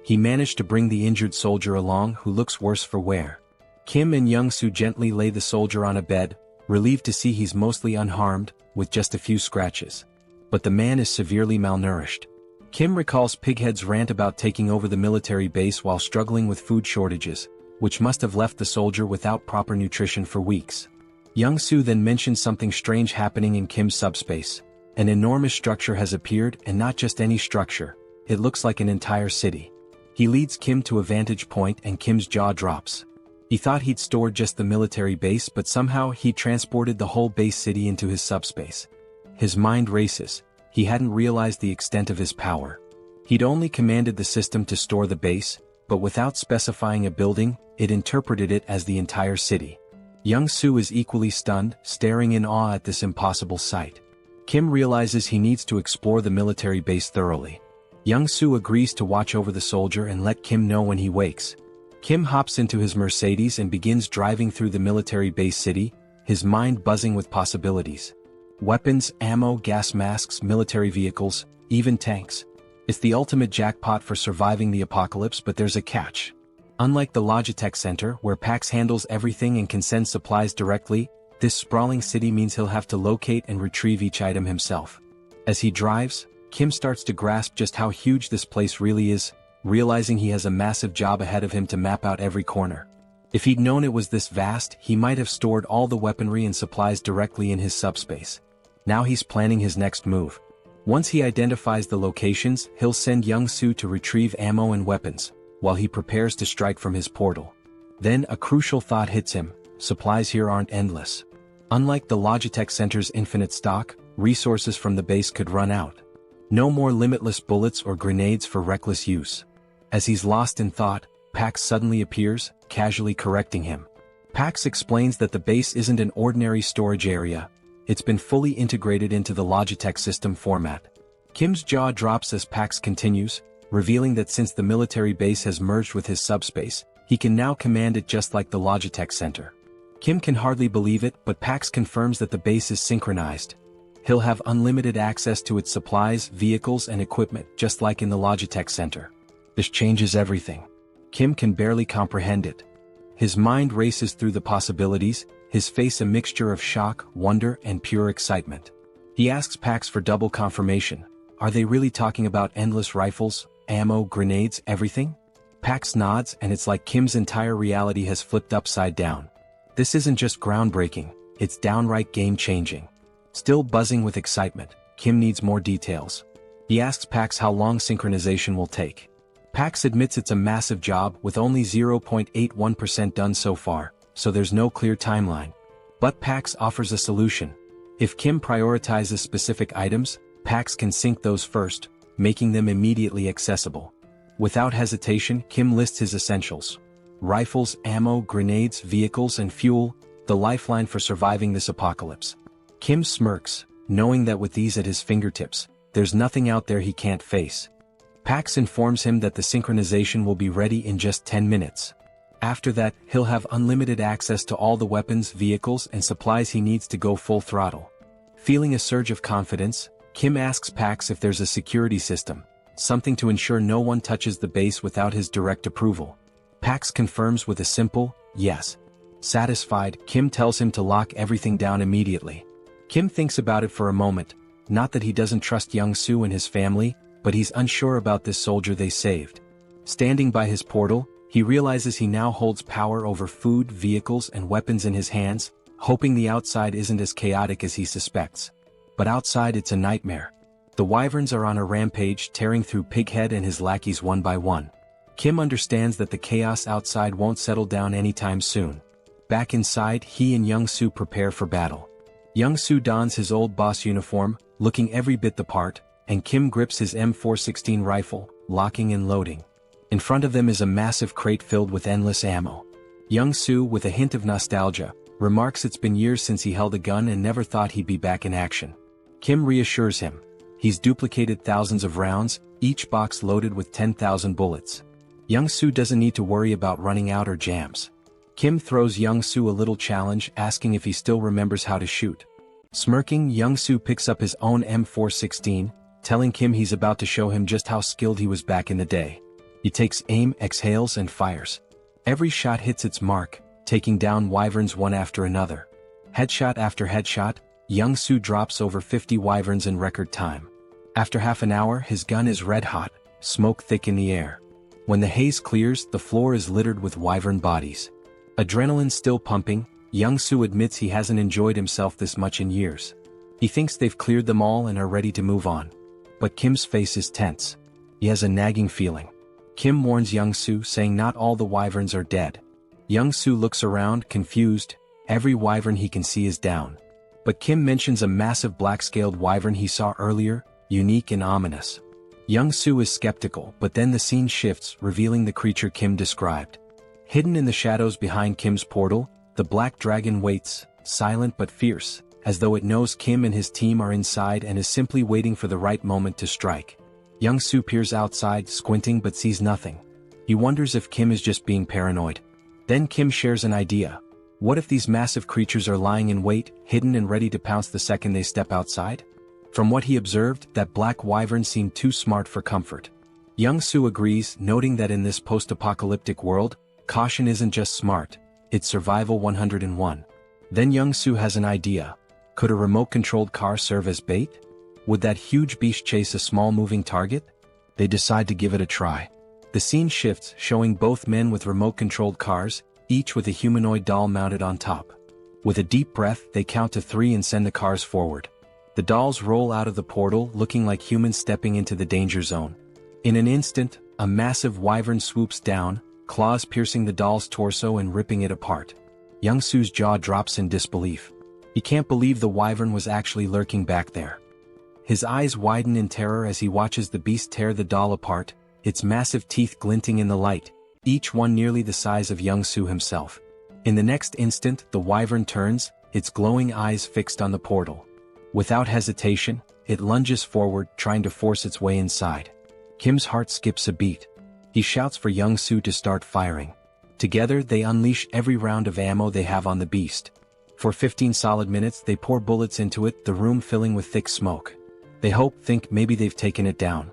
He managed to bring the injured soldier along, who looks worse for wear. Kim and Young-soo gently lay the soldier on a bed, relieved to see he's mostly unharmed, with just a few scratches. But the man is severely malnourished. Kim recalls Pighead's rant about taking over the military base while struggling with food shortages, which must have left the soldier without proper nutrition for weeks. Young-soo then mentions something strange happening in Kim's subspace. An enormous structure has appeared, and not just any structure. It looks like an entire city. He leads Kim to a vantage point and Kim's jaw drops. He thought he'd stored just the military base, but somehow he transported the whole base city into his subspace. His mind races. He hadn't realized the extent of his power. He'd only commanded the system to store the base, but without specifying a building, it interpreted it as the entire city. Young-soo is equally stunned, staring in awe at this impossible sight. Kim realizes he needs to explore the military base thoroughly. Young-soo agrees to watch over the soldier and let Kim know when he wakes. Kim hops into his Mercedes and begins driving through the military base city, his mind buzzing with possibilities. Weapons, ammo, gas masks, military vehicles, even tanks. It's the ultimate jackpot for surviving the apocalypse, but there's a catch. Unlike the Logitech Center, where PAX handles everything and can send supplies directly, this sprawling city means he'll have to locate and retrieve each item himself. As he drives, Kim starts to grasp just how huge this place really is, realizing he has a massive job ahead of him to map out every corner. If he'd known it was this vast, he might have stored all the weaponry and supplies directly in his subspace. Now he's planning his next move. Once he identifies the locations, he'll send Young-soo to retrieve ammo and weapons, while he prepares to strike from his portal. Then a crucial thought hits him: supplies here aren't endless. Unlike the Logitech Center's infinite stock, resources from the base could run out. No more limitless bullets or grenades for reckless use. As he's lost in thought, Pax suddenly appears, casually correcting him. Pax explains that the base isn't an ordinary storage area. It's been fully integrated into the Logitech system format. Kim's jaw drops as Pax continues, revealing that since the military base has merged with his subspace, he can now command it just like the Logitech center. Kim can hardly believe it, but Pax confirms that the base is synchronized. He'll have unlimited access to its supplies, vehicles, and equipment, just like in the Logitech center. This changes everything. Kim can barely comprehend it. His mind races through the possibilities, his face a mixture of shock, wonder, and pure excitement. He asks Pax for double confirmation. Are they really talking about endless rifles, ammo, grenades, everything? Pax nods, and it's like Kim's entire reality has flipped upside down. This isn't just groundbreaking, it's downright game-changing. Still buzzing with excitement, Kim needs more details. He asks Pax how long synchronization will take. Pax admits it's a massive job with only 0.81% done so far, so there's no clear timeline. But Pax offers a solution. If Kim prioritizes specific items, Pax can sync those first, making them immediately accessible. Without hesitation, Kim lists his essentials. Rifles, ammo, grenades, vehicles, and fuel, the lifeline for surviving this apocalypse. Kim smirks, knowing that with these at his fingertips, there's nothing out there he can't face. Pax informs him that the synchronization will be ready in just 10 minutes. After that, he'll have unlimited access to all the weapons, vehicles, and supplies he needs to go full throttle. Feeling a surge of confidence, Kim asks Pax if there's a security system, something to ensure no one touches the base without his direct approval. Pax confirms with a simple, yes. Satisfied, Kim tells him to lock everything down immediately. Kim thinks about it for a moment, not that he doesn't trust Young-soo and his family, but he's unsure about this soldier they saved. Standing by his portal, he realizes he now holds power over food, vehicles, and weapons in his hands, hoping the outside isn't as chaotic as he suspects. But outside it's a nightmare. The wyverns are on a rampage, tearing through Pighead and his lackeys one by one. Kim understands that the chaos outside won't settle down anytime soon. Back inside, he and Young-soo prepare for battle. Young-soo dons his old boss uniform, looking every bit the part, and Kim grips his M416 rifle, locking and loading. In front of them is a massive crate filled with endless ammo. Young-soo, with a hint of nostalgia, remarks it's been years since he held a gun and never thought he'd be back in action. Kim reassures him. He's duplicated thousands of rounds, each box loaded with 10,000 bullets. Young-soo doesn't need to worry about running out or jams. Kim throws Young-soo a little challenge, asking if he still remembers how to shoot. Smirking, Young-soo picks up his own M416, telling Kim he's about to show him just how skilled he was back in the day. He takes aim, exhales, and fires. Every shot hits its mark, taking down wyverns one after another. Headshot after headshot, Young-soo drops over 50 wyverns in record time. After half an hour, his gun is red hot, smoke thick in the air. When the haze clears, the floor is littered with wyvern bodies. Adrenaline still pumping, Young-soo admits he hasn't enjoyed himself this much in years. He thinks they've cleared them all and are ready to move on. But Kim's face is tense. He has a nagging feeling. Kim warns Young-soo, saying not all the wyverns are dead. Young-soo looks around, confused. Every wyvern he can see is down. But Kim mentions a massive black-scaled wyvern he saw earlier, unique and ominous. Young-soo is skeptical, but then the scene shifts, revealing the creature Kim described. Hidden in the shadows behind Kim's portal, the black dragon waits, silent but fierce, as though it knows Kim and his team are inside and is simply waiting for the right moment to strike. Young-soo peers outside, squinting but sees nothing. He wonders if Kim is just being paranoid. Then Kim shares an idea. What if these massive creatures are lying in wait, hidden and ready to pounce the second they step outside? From what he observed, that black wyvern seemed too smart for comfort. Young-soo agrees, noting that in this post-apocalyptic world, caution isn't just smart, it's survival 101. Then Young-soo has an idea. Could a remote-controlled car serve as bait? Would that huge beast chase a small moving target? They decide to give it a try. The scene shifts, showing both men with remote-controlled cars, each with a humanoid doll mounted on top. With a deep breath, they count to 3 and send the cars forward. The dolls roll out of the portal, looking like humans stepping into the danger zone. In an instant, a massive wyvern swoops down, claws piercing the doll's torso and ripping it apart. Young-soo's jaw drops in disbelief. He can't believe the wyvern was actually lurking back there. His eyes widen in terror as he watches the beast tear the doll apart, its massive teeth glinting in the light, each one nearly the size of Young-soo himself. In the next instant, the wyvern turns, its glowing eyes fixed on the portal. Without hesitation, it lunges forward, trying to force its way inside. Kim's heart skips a beat. He shouts for Young-soo to start firing. Together, they unleash every round of ammo they have on the beast. For 15 solid minutes, they pour bullets into it, the room filling with thick smoke. They think maybe they've taken it down.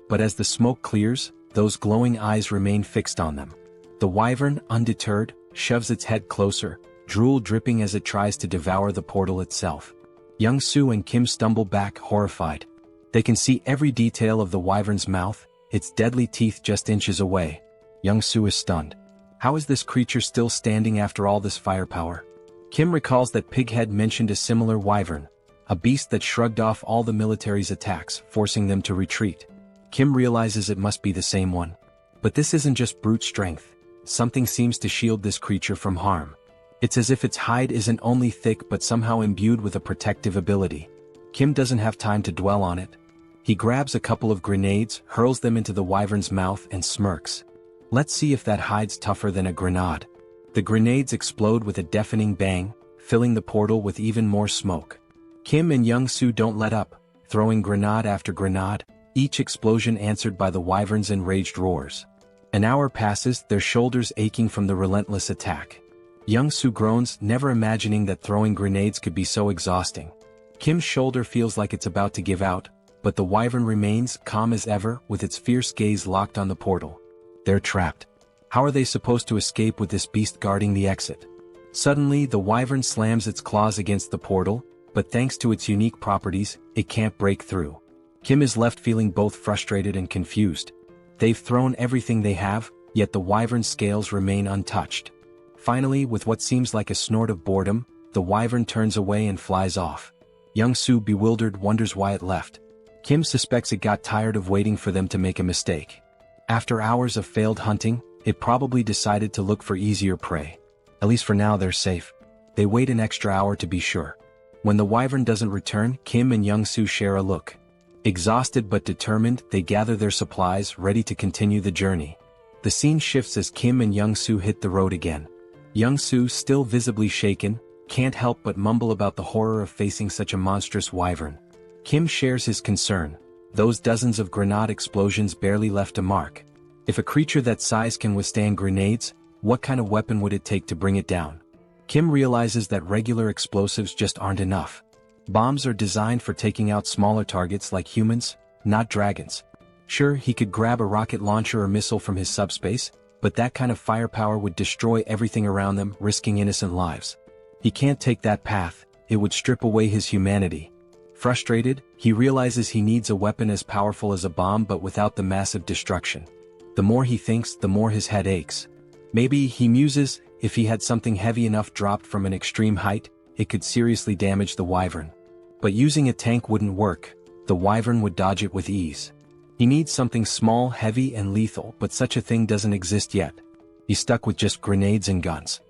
But as the smoke clears, those glowing eyes remain fixed on them. The wyvern, undeterred, shoves its head closer, drool dripping as it tries to devour the portal itself. Young-soo and Kim stumble back, horrified. They can see every detail of the wyvern's mouth, its deadly teeth just inches away. Young-soo is stunned. How is this creature still standing after all this firepower? Kim recalls that Pighead mentioned a similar wyvern, a beast that shrugged off all the military's attacks, forcing them to retreat. Kim realizes it must be the same one. But this isn't just brute strength. Something seems to shield this creature from harm. It's as if its hide isn't only thick but somehow imbued with a protective ability. Kim doesn't have time to dwell on it. He grabs a couple of grenades, hurls them into the wyvern's mouth and smirks. Let's see if that hide's tougher than a grenade. The grenades explode with a deafening bang, filling the portal with even more smoke. Kim and Young-soo don't let up, throwing grenade after grenade, each explosion answered by the wyvern's enraged roars. An hour passes, their shoulders aching from the relentless attack. Young-soo groans, never imagining that throwing grenades could be so exhausting. Kim's shoulder feels like it's about to give out, but the wyvern remains calm as ever, with its fierce gaze locked on the portal. They're trapped. How are they supposed to escape with this beast guarding the exit? Suddenly, the wyvern slams its claws against the portal, but thanks to its unique properties, it can't break through. Kim is left feeling both frustrated and confused. They've thrown everything they have, yet the wyvern's scales remain untouched. Finally, with what seems like a snort of boredom, the wyvern turns away and flies off. Young-soo, bewildered, wonders why it left. Kim suspects it got tired of waiting for them to make a mistake. After hours of failed hunting, it probably decided to look for easier prey. At least for now they're safe. They wait an extra hour to be sure. When the wyvern doesn't return, Kim and Young-soo share a look. Exhausted but determined, they gather their supplies, ready to continue the journey. The scene shifts as Kim and Young-soo hit the road again. Young-soo, still visibly shaken, can't help but mumble about the horror of facing such a monstrous wyvern. Kim shares his concern. Those dozens of grenade explosions barely left a mark. If a creature that size can withstand grenades, what kind of weapon would it take to bring it down? Kim realizes that regular explosives just aren't enough. Bombs are designed for taking out smaller targets like humans, not dragons. Sure, he could grab a rocket launcher or missile from his subspace, but that kind of firepower would destroy everything around them, risking innocent lives. He can't take that path, it would strip away his humanity. Frustrated, he realizes he needs a weapon as powerful as a bomb but without the massive destruction. The more he thinks, the more his head aches. Maybe, he muses, if he had something heavy enough dropped from an extreme height, it could seriously damage the wyvern. But using a tank wouldn't work, the wyvern would dodge it with ease. He needs something small, heavy and lethal, but such a thing doesn't exist yet. He's stuck with just grenades and guns.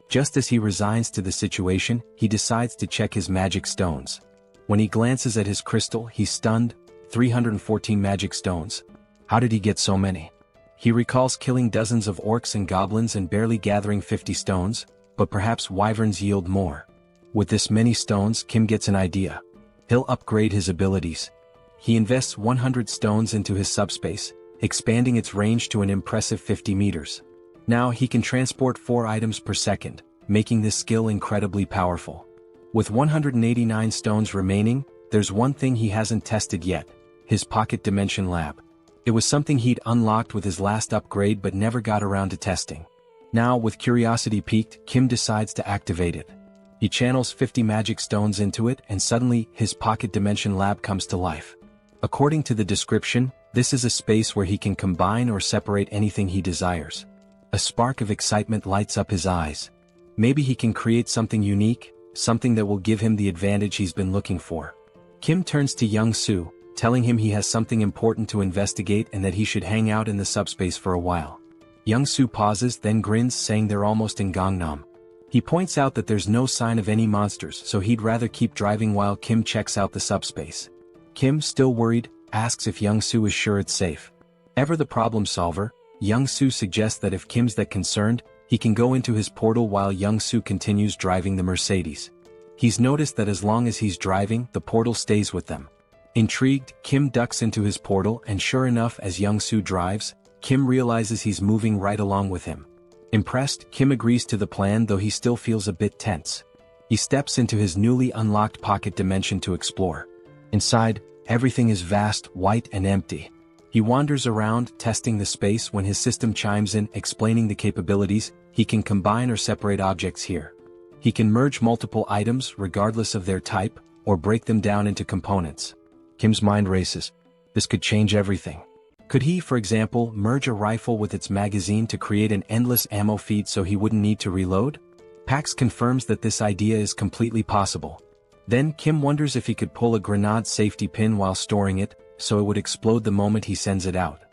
Just as he resigns to the situation, he decides to check his magic stones. When he glances at his crystal, he's stunned. 314 magic stones. How did he get so many? He recalls killing dozens of orcs and goblins and barely gathering 50 stones, but perhaps wyverns yield more. With this many stones, Kim gets an idea. He'll upgrade his abilities. He invests 100 stones into his subspace, expanding its range to an impressive 50 meters. Now he can transport 4 items per second, making this skill incredibly powerful. With 189 stones remaining, there's one thing he hasn't tested yet: his pocket dimension lab. It was something he'd unlocked with his last upgrade but never got around to testing. Now, with curiosity piqued, Kim decides to activate it. He channels 50 magic stones into it and suddenly, his pocket dimension lab comes to life. According to the description, this is a space where he can combine or separate anything he desires. A spark of excitement lights up his eyes. Maybe he can create something unique, something that will give him the advantage he's been looking for. Kim turns to Young-soo, telling him he has something important to investigate and that he should hang out in the subspace for a while. Young-soo pauses, then grins, saying they're almost in Gangnam. He points out that there's no sign of any monsters, so he'd rather keep driving while Kim checks out the subspace. Kim, still worried, asks if Young-soo is sure it's safe. Ever the problem solver, Young-soo suggests that if Kim's that concerned, He can go into his portal while Young-soo continues driving the Mercedes. He's noticed that as long as he's driving, the portal stays with them. Intrigued, Kim ducks into his portal and sure enough, as Young-soo drives, Kim realizes he's moving right along with him. Impressed, Kim agrees to the plan, though he still feels a bit tense. He steps into his newly unlocked pocket dimension to explore. Inside, everything is vast, white and empty. He wanders around, testing the space, when his system chimes in, explaining the capabilities. He can combine or separate objects here. He can merge multiple items, regardless of their type, or break them down into components. Kim's mind races. This could change everything. Could he, for example, merge a rifle with its magazine to create an endless ammo feed so he wouldn't need to reload? Pax confirms that this idea is completely possible. Then Kim wonders if he could pull a grenade safety pin while storing it, so it would explode the moment he sends it out.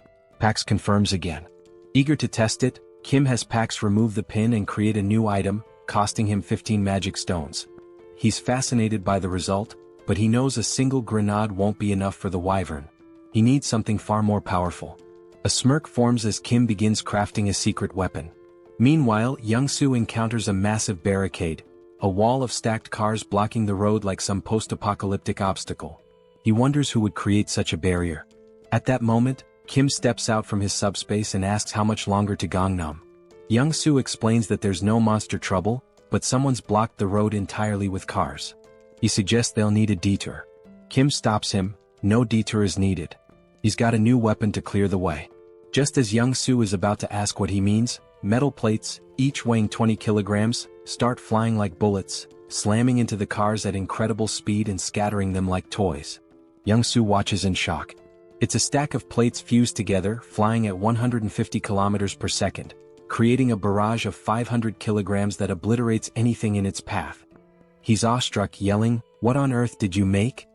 Pax confirms again. Eager to test it, Kim has Pax remove the pin and create a new item, costing him 15 magic stones. He's fascinated by the result, but he knows a single grenade won't be enough for the wyvern. He needs something far more powerful. A smirk forms as Kim begins crafting a secret weapon. Meanwhile, Young-soo encounters a massive barricade, a wall of stacked cars blocking the road like some post-apocalyptic obstacle. He wonders who would create such a barrier. At that moment, Kim steps out from his subspace and asks how much longer to Gangnam. Young-soo explains that there's no monster trouble, but someone's blocked the road entirely with cars. He suggests they'll need a detour. Kim stops him. No detour is needed. He's got a new weapon to clear the way. Just as Young-soo is about to ask what he means, metal plates, each weighing 20 kilograms, start flying like bullets, slamming into the cars at incredible speed and scattering them like toys. Young-soo watches in shock. It's a stack of plates fused together, flying at 150 kilometers per second, creating a barrage of 500 kilograms that obliterates anything in its path. He's awestruck, yelling, "What on earth did you make?"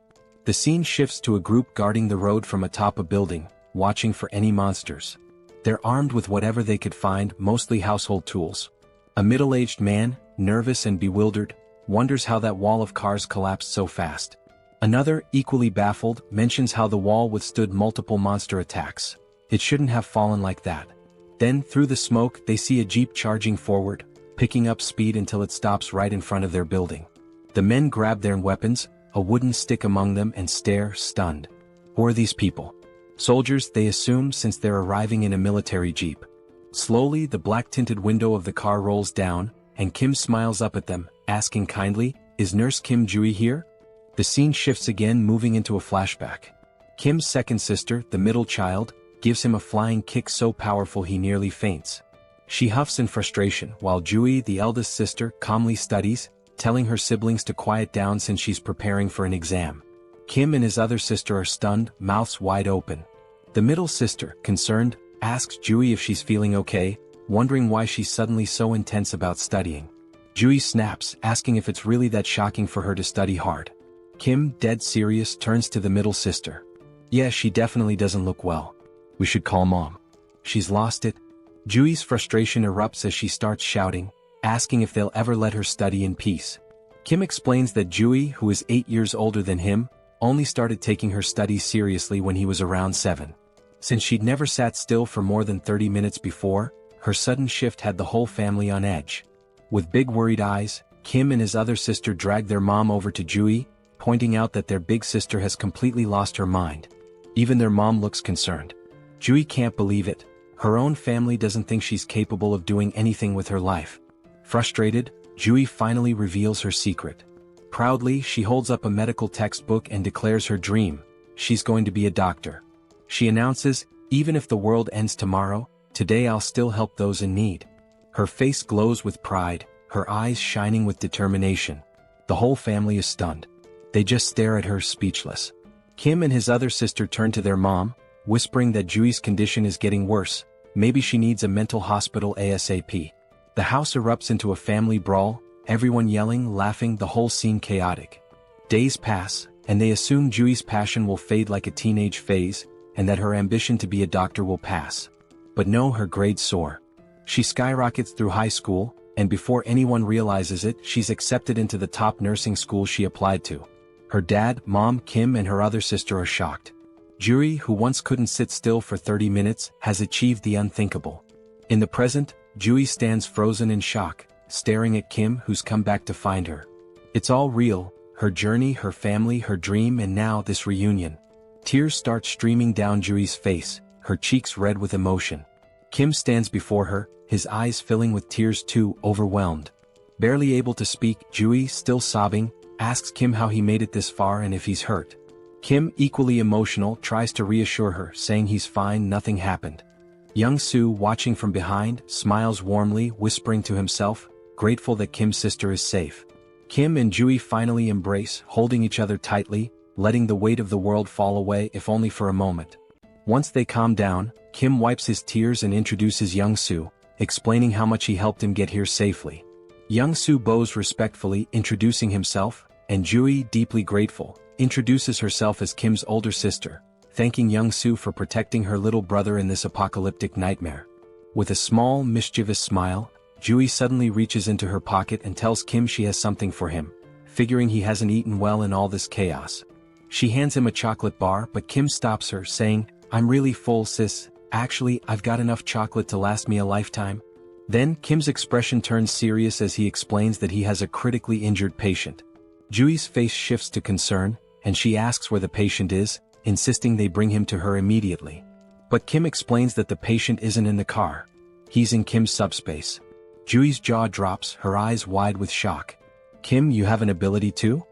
The scene shifts to a group guarding the road from atop a building, watching for any monsters. They're armed with whatever they could find, mostly household tools. A middle-aged man, nervous and bewildered, wonders how that wall of cars collapsed so fast. Another, equally baffled, mentions how the wall withstood multiple monster attacks. It shouldn't have fallen like that. Then, through the smoke, they see a jeep charging forward, picking up speed until it stops right in front of their building. The men grab their weapons, a wooden stick among them, and stare, stunned. Who are these people? Soldiers, they assume, since they're arriving in a military jeep. Slowly, the black-tinted window of the car rolls down, and Kim smiles up at them, asking kindly, "Is Nurse Kim Jui here?" The scene shifts again, moving into a flashback. Kim's second sister, the middle child, gives him a flying kick so powerful he nearly faints. She huffs in frustration, while Jui, the eldest sister, calmly studies, telling her siblings to quiet down since she's preparing for an exam. Kim and his other sister are stunned, mouths wide open. The middle sister, concerned, asks Jui if she's feeling okay, wondering why she's suddenly so intense about studying. Jui snaps, asking if it's really that shocking for her to study hard. Kim, dead serious, turns to the middle sister. "Yeah, she definitely doesn't look well. We should call Mom. She's lost it." Jui's frustration erupts as she starts shouting, asking if they'll ever let her study in peace. Kim explains that Jui, who is 8 years older than him, only started taking her studies seriously when he was around 7. Since she'd never sat still for more than 30 minutes before, her sudden shift had the whole family on edge. With big worried eyes, Kim and his other sister drag their mom over to Jui, pointing out that their big sister has completely lost her mind. Even their mom looks concerned. Jui can't believe it. Her own family doesn't think she's capable of doing anything with her life. Frustrated, Jui finally reveals her secret. Proudly, she holds up a medical textbook and declares her dream: she's going to be a doctor. She announces, "Even if the world ends tomorrow, today I'll still help those in need." Her face glows with pride, her eyes shining with determination. The whole family is stunned. They just stare at her, speechless. Kim and his other sister turn to their mom, whispering that Jui's condition is getting worse. Maybe she needs a mental hospital ASAP. The house erupts into a family brawl, everyone yelling, laughing, the whole scene chaotic. Days pass, and they assume Jui's passion will fade like a teenage phase, and that her ambition to be a doctor will pass. But no, her grades soar. She skyrockets through high school, and before anyone realizes it, she's accepted into the top nursing school she applied to. Her dad, mom, Kim, and her other sister are shocked. Juri, who once couldn't sit still for 30 minutes, has achieved the unthinkable. In the present, Jui stands frozen in shock, staring at Kim, who's come back to find her. It's all real, her journey, her family, her dream, and now this reunion. Tears start streaming down Jui's face, her cheeks red with emotion. Kim stands before her, his eyes filling with tears too, overwhelmed. Barely able to speak, Jui, still sobbing, asks Kim how he made it this far and if he's hurt. Kim, equally emotional, tries to reassure her, saying he's fine, nothing happened. Young-soo, watching from behind, smiles warmly, whispering to himself, grateful that Kim's sister is safe. Kim and Jui finally embrace, holding each other tightly, letting the weight of the world fall away, if only for a moment. Once they calm down, Kim wipes his tears and introduces Young-soo, explaining how much he helped him get here safely. Young-soo bows respectfully, introducing himself, and Jui, deeply grateful, introduces herself as Kim's older sister, thanking Young-soo for protecting her little brother in this apocalyptic nightmare. With a small, mischievous smile, Jui suddenly reaches into her pocket and tells Kim she has something for him, figuring he hasn't eaten well in all this chaos. She hands him a chocolate bar, but Kim stops her, saying, "I'm really full, sis. Actually, I've got enough chocolate to last me a lifetime." Then, Kim's expression turns serious as he explains that he has a critically injured patient. Jui's face shifts to concern, and she asks where the patient is, insisting they bring him to her immediately. But Kim explains that the patient isn't in the car. He's in Kim's subspace. Jui's jaw drops, her eyes wide with shock. "Kim, you have an ability too?"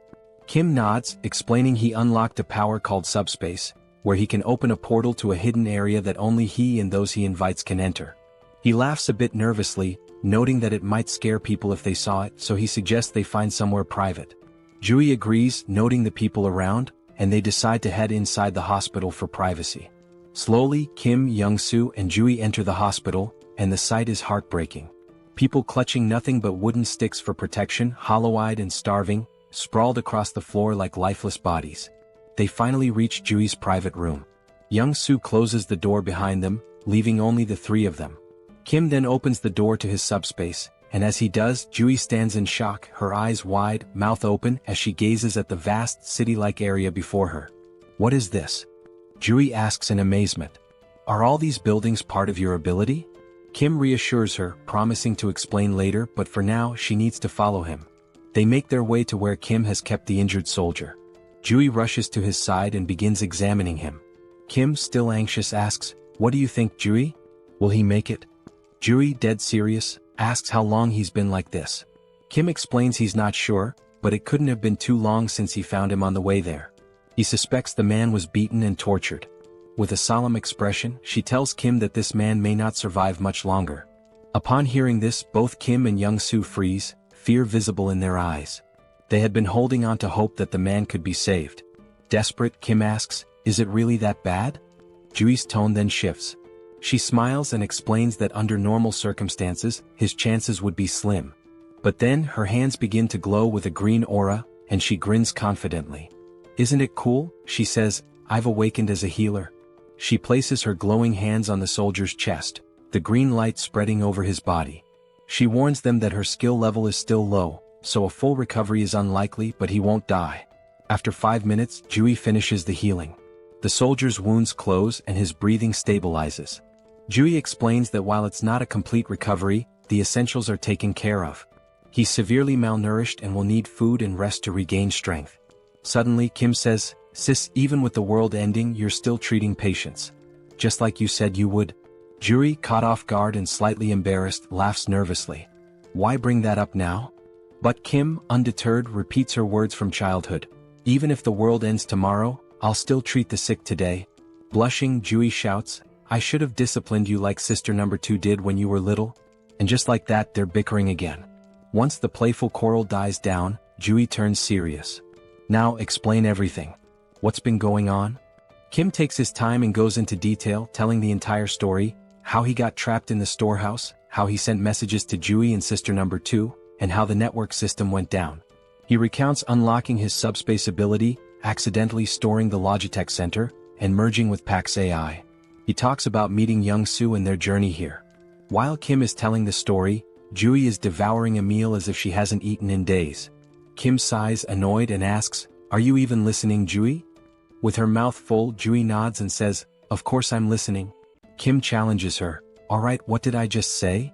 Kim nods, explaining he unlocked a power called SUBSPACE, where he can open a portal to a hidden area that only he and those he invites can enter. He laughs a bit nervously, noting that it might scare people if they saw it, so he suggests they find somewhere private. Jui agrees, noting the people around, and they decide to head inside the hospital for privacy. Slowly, Kim, Young-soo, and Jui enter the hospital, and the sight is heartbreaking. People clutching nothing but wooden sticks for protection, hollow-eyed and starving, sprawled across the floor like lifeless bodies. They finally reach Jui's private room. Young-soo closes the door behind them, leaving only the three of them. Kim then opens the door to his subspace, and as he does, Jui stands in shock, her eyes wide, mouth open, as she gazes at the vast, city-like area before her. "What is this?" Jui asks in amazement. "Are all these buildings part of your ability?" Kim reassures her, promising to explain later, but for now she needs to follow him. They make their way to where Kim has kept the injured soldier. Jui rushes to his side and begins examining him. Kim, still anxious, asks, "What do you think, Jui? Will he make it?" Jui, dead serious, asks how long he's been like this. Kim explains he's not sure, but it couldn't have been too long since he found him on the way there. He suspects the man was beaten and tortured. With a solemn expression, she tells Kim that this man may not survive much longer. Upon hearing this, both Kim and Young-soo freeze, fear visible in their eyes. They had been holding on to hope that the man could be saved. Desperate, Kim asks, "Is it really that bad?" Jui's tone then shifts. She smiles and explains that under normal circumstances, his chances would be slim. But then, her hands begin to glow with a green aura, and she grins confidently. "Isn't it cool?" she says, "I've awakened as a healer." She places her glowing hands on the soldier's chest, the green light spreading over his body. She warns them that her skill level is still low, so a full recovery is unlikely, but he won't die. After 5 minutes, Jui finishes the healing. The soldier's wounds close and his breathing stabilizes. Jui explains that while it's not a complete recovery, the essentials are taken care of. He's severely malnourished and will need food and rest to regain strength. Suddenly, Kim says, "Sis, even with the world ending, you're still treating patients. Just like you said you would." Jui, caught off guard and slightly embarrassed, laughs nervously. "Why bring that up now?" But Kim, undeterred, repeats her words from childhood. "Even if the world ends tomorrow, I'll still treat the sick today." Blushing, Jui shouts, "I should have disciplined you like sister number 2 did when you were little." And just like that, they're bickering again. Once the playful quarrel dies down, Jui turns serious. "Now, explain everything. What's been going on?" Kim takes his time and goes into detail, telling the entire story, how he got trapped in the storehouse, how he sent messages to Jui and sister number 2, and how the network system went down. He recounts unlocking his subspace ability, accidentally storing the Logitech Center, and merging with Pax AI. He talks about meeting Young-soo and their journey here. While Kim is telling the story, Jui is devouring a meal as if she hasn't eaten in days. Kim sighs, annoyed, and asks, "Are you even listening, Jui?" With her mouth full, Jui nods and says, "Of course I'm listening." Kim challenges her, "Alright, what did I just say?"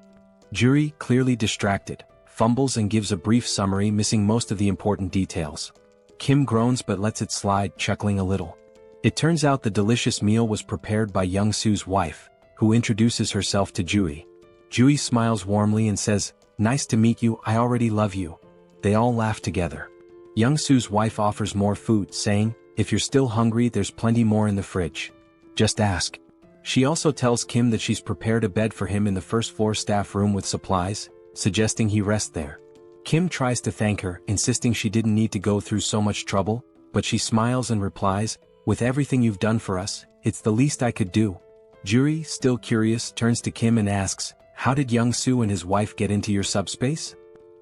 Juri, clearly distracted, fumbles and gives a brief summary missing most of the important details. Kim groans but lets it slide, chuckling a little. It turns out the delicious meal was prepared by Young-soo's wife, who introduces herself to Juri. Juri smiles warmly and says, "Nice to meet you, I already love you." They all laugh together. Young-soo's wife offers more food, saying, "If you're still hungry, there's plenty more in the fridge. Just ask." She also tells Kim that she's prepared a bed for him in the first-floor staff room with supplies, suggesting he rest there. Kim tries to thank her, insisting she didn't need to go through so much trouble, but she smiles and replies, "With everything you've done for us, it's the least I could do." Juri, still curious, turns to Kim and asks, "How did Young-soo and his wife get into your subspace?"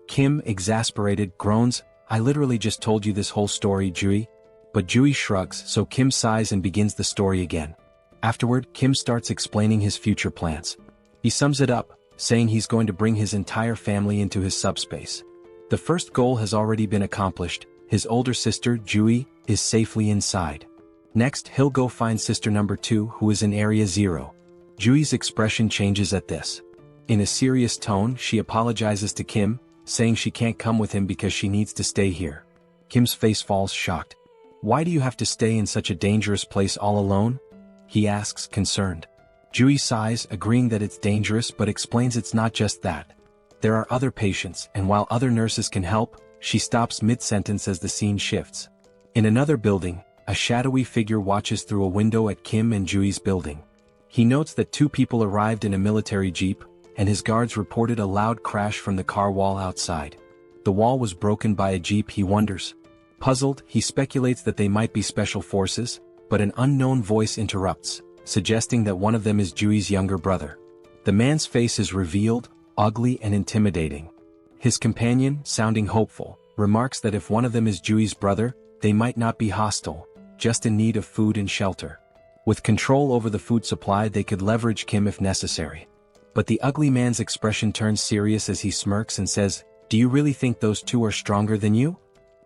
Kim, exasperated, groans, "I literally just told you this whole story, Juri." But Juri shrugs, so Kim sighs and begins the story again. Afterward, Kim starts explaining his future plans. He sums it up, saying he's going to bring his entire family into his subspace. The first goal has already been accomplished. His older sister, Jui, is safely inside. Next, he'll go find sister number 2, who is in Area 0. Jui's expression changes at this. In a serious tone, she apologizes to Kim, saying she can't come with him because she needs to stay here. Kim's face falls, shocked. "Why do you have to stay in such a dangerous place all alone?" he asks, concerned. Jui sighs, agreeing that it's dangerous, but explains it's not just that. There are other patients, and while other nurses can help, she stops mid-sentence as the scene shifts. In another building, a shadowy figure watches through a window at Kim and Jui's building. He notes that 2 people arrived in a military jeep, and his guards reported a loud crash from the car wall outside. The wall was broken by a jeep, he wonders. Puzzled, he speculates that they might be special forces, but an unknown voice interrupts, suggesting that one of them is Jui's younger brother. The man's face is revealed, ugly and intimidating. His companion, sounding hopeful, remarks that if one of them is Jui's brother, they might not be hostile, just in need of food and shelter. With control over the food supply, they could leverage Kim if necessary. But the ugly man's expression turns serious as he smirks and says, "Do you really think those 2 are stronger than you?"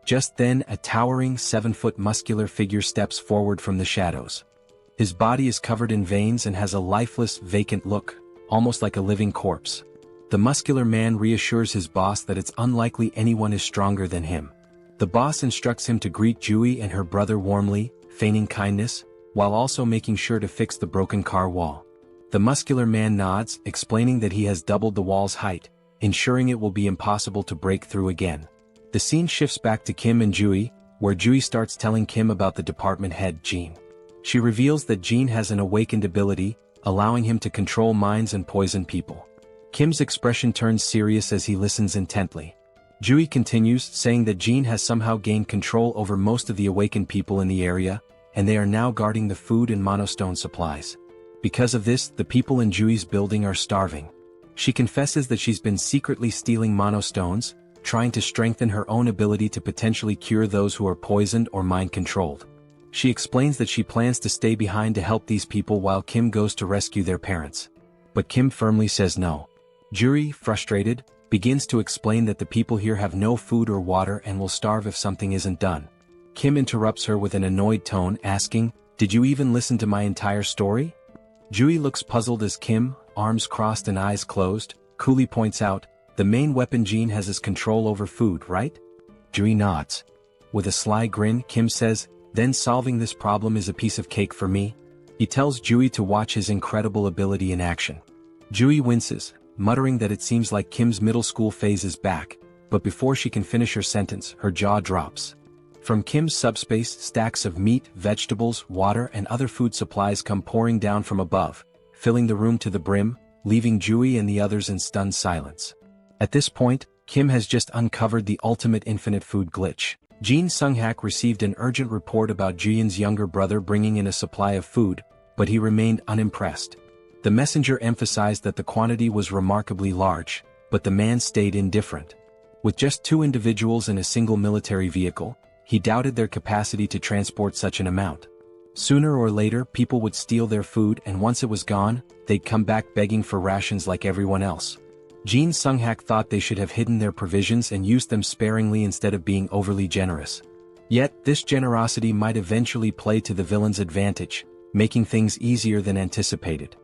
Just then, a towering 7-foot muscular figure steps forward from the shadows. His body is covered in veins and has a lifeless, vacant look, almost like a living corpse. The muscular man reassures his boss that it's unlikely anyone is stronger than him. The boss instructs him to greet Jui and her brother warmly, feigning kindness, while also making sure to fix the broken car wall. The muscular man nods, explaining that he has doubled the wall's height, ensuring it will be impossible to break through again. The scene shifts back to Kim and Jui, where Jui starts telling Kim about the department head, Jean. She reveals that Jean has an awakened ability, allowing him to control minds and poison people. Kim's expression turns serious as he listens intently. Jui continues, saying that Jean has somehow gained control over most of the awakened people in the area, and they are now guarding the food and monostone supplies. Because of this, the people in Jui's building are starving. She confesses that she's been secretly stealing monostones, trying to strengthen her own ability to potentially cure those who are poisoned or mind-controlled. She explains that she plans to stay behind to help these people while Kim goes to rescue their parents. But Kim firmly says no. Juri, frustrated, begins to explain that the people here have no food or water and will starve if something isn't done. Kim interrupts her with an annoyed tone, asking, "Did you even listen to my entire story?" Juri looks puzzled as Kim, arms crossed and eyes closed, coolly points out, "The main weapon Jean has is control over food, right?" Juri nods. With a sly grin, Kim says, "Then solving this problem is a piece of cake for me." He tells Jui to watch his incredible ability in action. Jui winces, muttering that it seems like Kim's middle school phase is back, but before she can finish her sentence, her jaw drops. From Kim's subspace, stacks of meat, vegetables, water and other food supplies come pouring down from above, filling the room to the brim, leaving Jui and the others in stunned silence. At this point, Kim has just uncovered the ultimate infinite food glitch. Jean Sung-hak received an urgent report about Jian's younger brother bringing in a supply of food, but he remained unimpressed. The messenger emphasized that the quantity was remarkably large, but the man stayed indifferent. With just 2 individuals in a single military vehicle, he doubted their capacity to transport such an amount. Sooner or later, people would steal their food, and once it was gone, they'd come back begging for rations like everyone else. Jean Sung-hak thought they should have hidden their provisions and used them sparingly instead of being overly generous. Yet, this generosity might eventually play to the villain's advantage, making things easier than anticipated.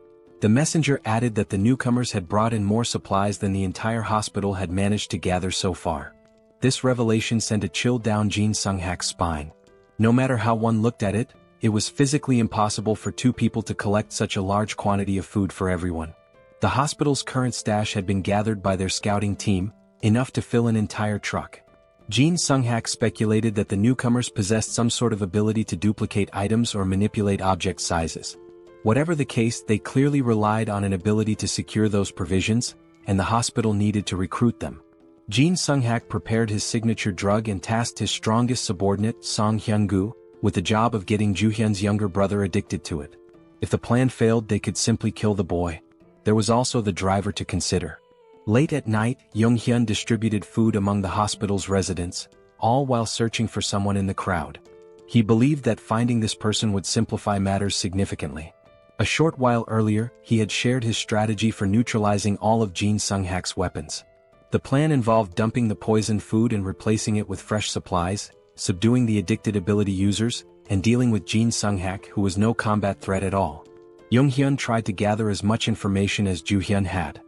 The messenger added that the newcomers had brought in more supplies than the entire hospital had managed to gather so far. This revelation sent a chill down Jin Sung-hak's spine. No matter how one looked at it, it was physically impossible for two people to collect such a large quantity of food for everyone. The hospital's current stash had been gathered by their scouting team, enough to fill an entire truck. Jin Sung-hak speculated that the newcomers possessed some sort of ability to duplicate items or manipulate object sizes. Whatever the case, they clearly relied on an ability to secure those provisions, and the hospital needed to recruit them. Jin Sung-hak prepared his signature drug and tasked his strongest subordinate, Song Hyun-gu, with the job of getting Ju-hyun's younger brother addicted to it. If the plan failed, they could simply kill the boy. There was also the driver to consider. Late at night, Jung-hyun distributed food among the hospital's residents, all while searching for someone in the crowd. He believed that finding this person would simplify matters significantly. A short while earlier, he had shared his strategy for neutralizing all of Jin Sung-hak's weapons. The plan involved dumping the poisoned food and replacing it with fresh supplies, subduing the addicted ability users, and dealing with Jin Sung-hak, who was no combat threat at all. Jung-hyun tried to gather as much information as Ju-hyun had.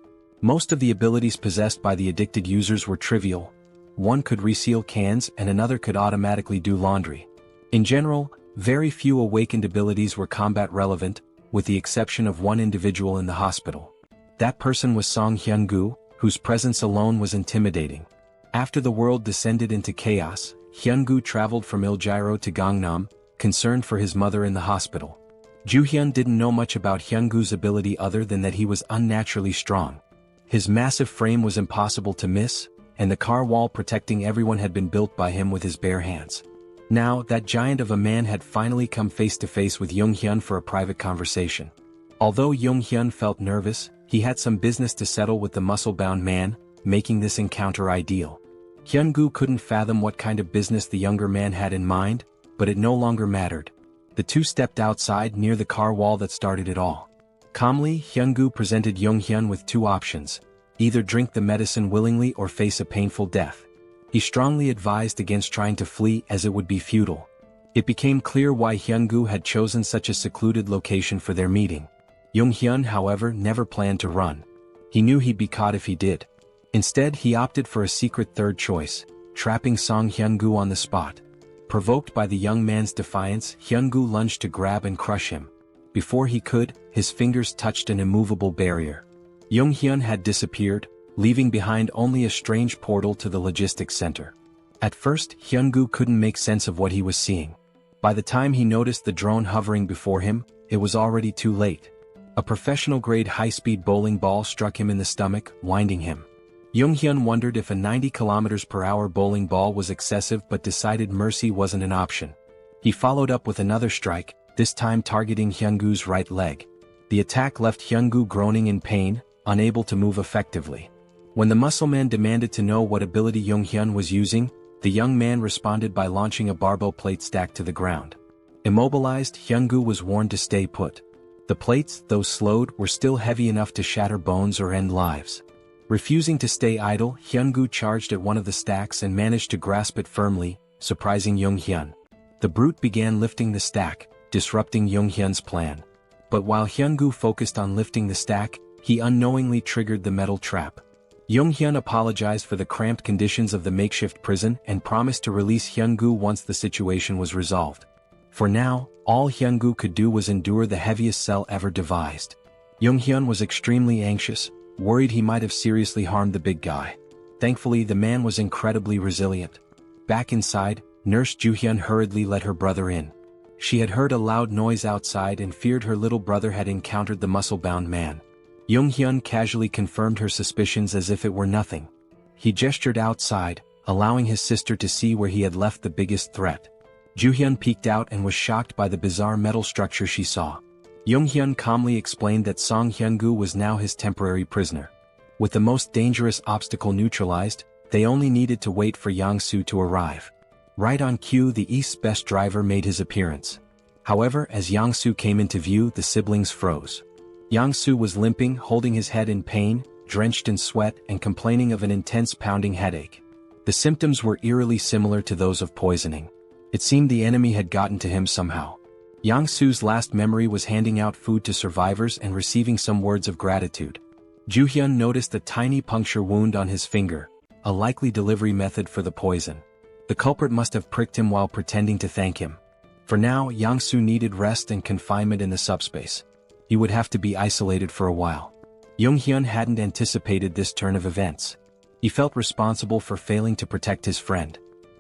Most of the abilities possessed by the addicted users were trivial. One could reseal cans and another could automatically do laundry. In general, very few awakened abilities were combat relevant, with the exception of one individual in the hospital. That person was Song Hyun-gu, whose presence alone was intimidating. After the world descended into chaos, Hyun-gu traveled from Iljiro to Gangnam, concerned for his mother in the hospital. Ju-hyun didn't know much about Hyun-gu's ability other than that he was unnaturally strong. His massive frame was impossible to miss, and the car wall protecting everyone had been built by him with his bare hands. Now, that giant of a man had finally come face to face with Jung-hyun for a private conversation. Although Jung-hyun felt nervous, he had some business to settle with the muscle-bound man, making this encounter ideal. Hyun-gu couldn't fathom what kind of business the younger man had in mind, but it no longer mattered. The two stepped outside near the car wall that started it all. Calmly, Hyun-gu presented Jung-hyun with two options: either drink the medicine willingly or face a painful death. He strongly advised against trying to flee as it would be futile. It became clear why Hyun-gu had chosen such a secluded location for their meeting. Jung-hyun, however, never planned to run. He knew he'd be caught if he did. Instead, he opted for a secret third choice, trapping Song Hyun-gu on the spot. Provoked by the young man's defiance, Hyun-gu lunged to grab and crush him. Before he could, his fingers touched an immovable barrier. Jung-hyun had disappeared, leaving behind only a strange portal to the logistics center. At first, Hyun-gu couldn't make sense of what he was seeing. By the time he noticed the drone hovering before him, it was already too late. A professional-grade high-speed bowling ball struck him in the stomach, winding him. Jung-hyun wondered if a 90 km/h bowling ball was excessive but decided mercy wasn't an option. He followed up with another strike, this time targeting Hyun-gu's right leg. The attack left Hyun-gu groaning in pain, unable to move effectively. When the muscleman demanded to know what ability Jung-hyun was using, the young man responded by launching a barbell plate stack to the ground. Immobilized, Hyun-gu was warned to stay put. The plates, though slowed, were still heavy enough to shatter bones or end lives. Refusing to stay idle, Hyun-gu charged at one of the stacks and managed to grasp it firmly, surprising Jung-hyun. The brute began lifting the stack, disrupting Jung-hyun's plan. But while Hyun-gu focused on lifting the stack, he unknowingly triggered the metal trap. Jung-hyun apologized for the cramped conditions of the makeshift prison and promised to release Hyun-gu once the situation was resolved. For now, all Hyun-gu could do was endure the heaviest cell ever devised. Jung-hyun was extremely anxious, worried he might have seriously harmed the big guy. Thankfully, the man was incredibly resilient. Back inside, Nurse Ju-hyun hurriedly let her brother in. She had heard a loud noise outside and feared her little brother had encountered the muscle-bound man. Jung-hyun casually confirmed her suspicions as if it were nothing. He gestured outside, allowing his sister to see where he had left the biggest threat. Ju-hyun peeked out and was shocked by the bizarre metal structure she saw. Jung-hyun calmly explained that Song Hyun-gu was now his temporary prisoner. With the most dangerous obstacle neutralized, they only needed to wait for Yang-soo to arrive. Right on cue, the East's best driver made his appearance. However, as Yang-soo came into view, the siblings froze. Yang-soo was limping, holding his head in pain, drenched in sweat, and complaining of an intense pounding headache. The symptoms were eerily similar to those of poisoning. It seemed the enemy had gotten to him somehow. Yang-soo's last memory was handing out food to survivors and receiving some words of gratitude. Ju-hyun noticed a tiny puncture wound on his finger, a likely delivery method for the poison. The culprit must have pricked him while pretending to thank him. For now, Yang-soo needed rest and confinement in the subspace. He would have to be isolated for a while. Jung-hyun hadn't anticipated this turn of events. He felt responsible for failing to protect his friend.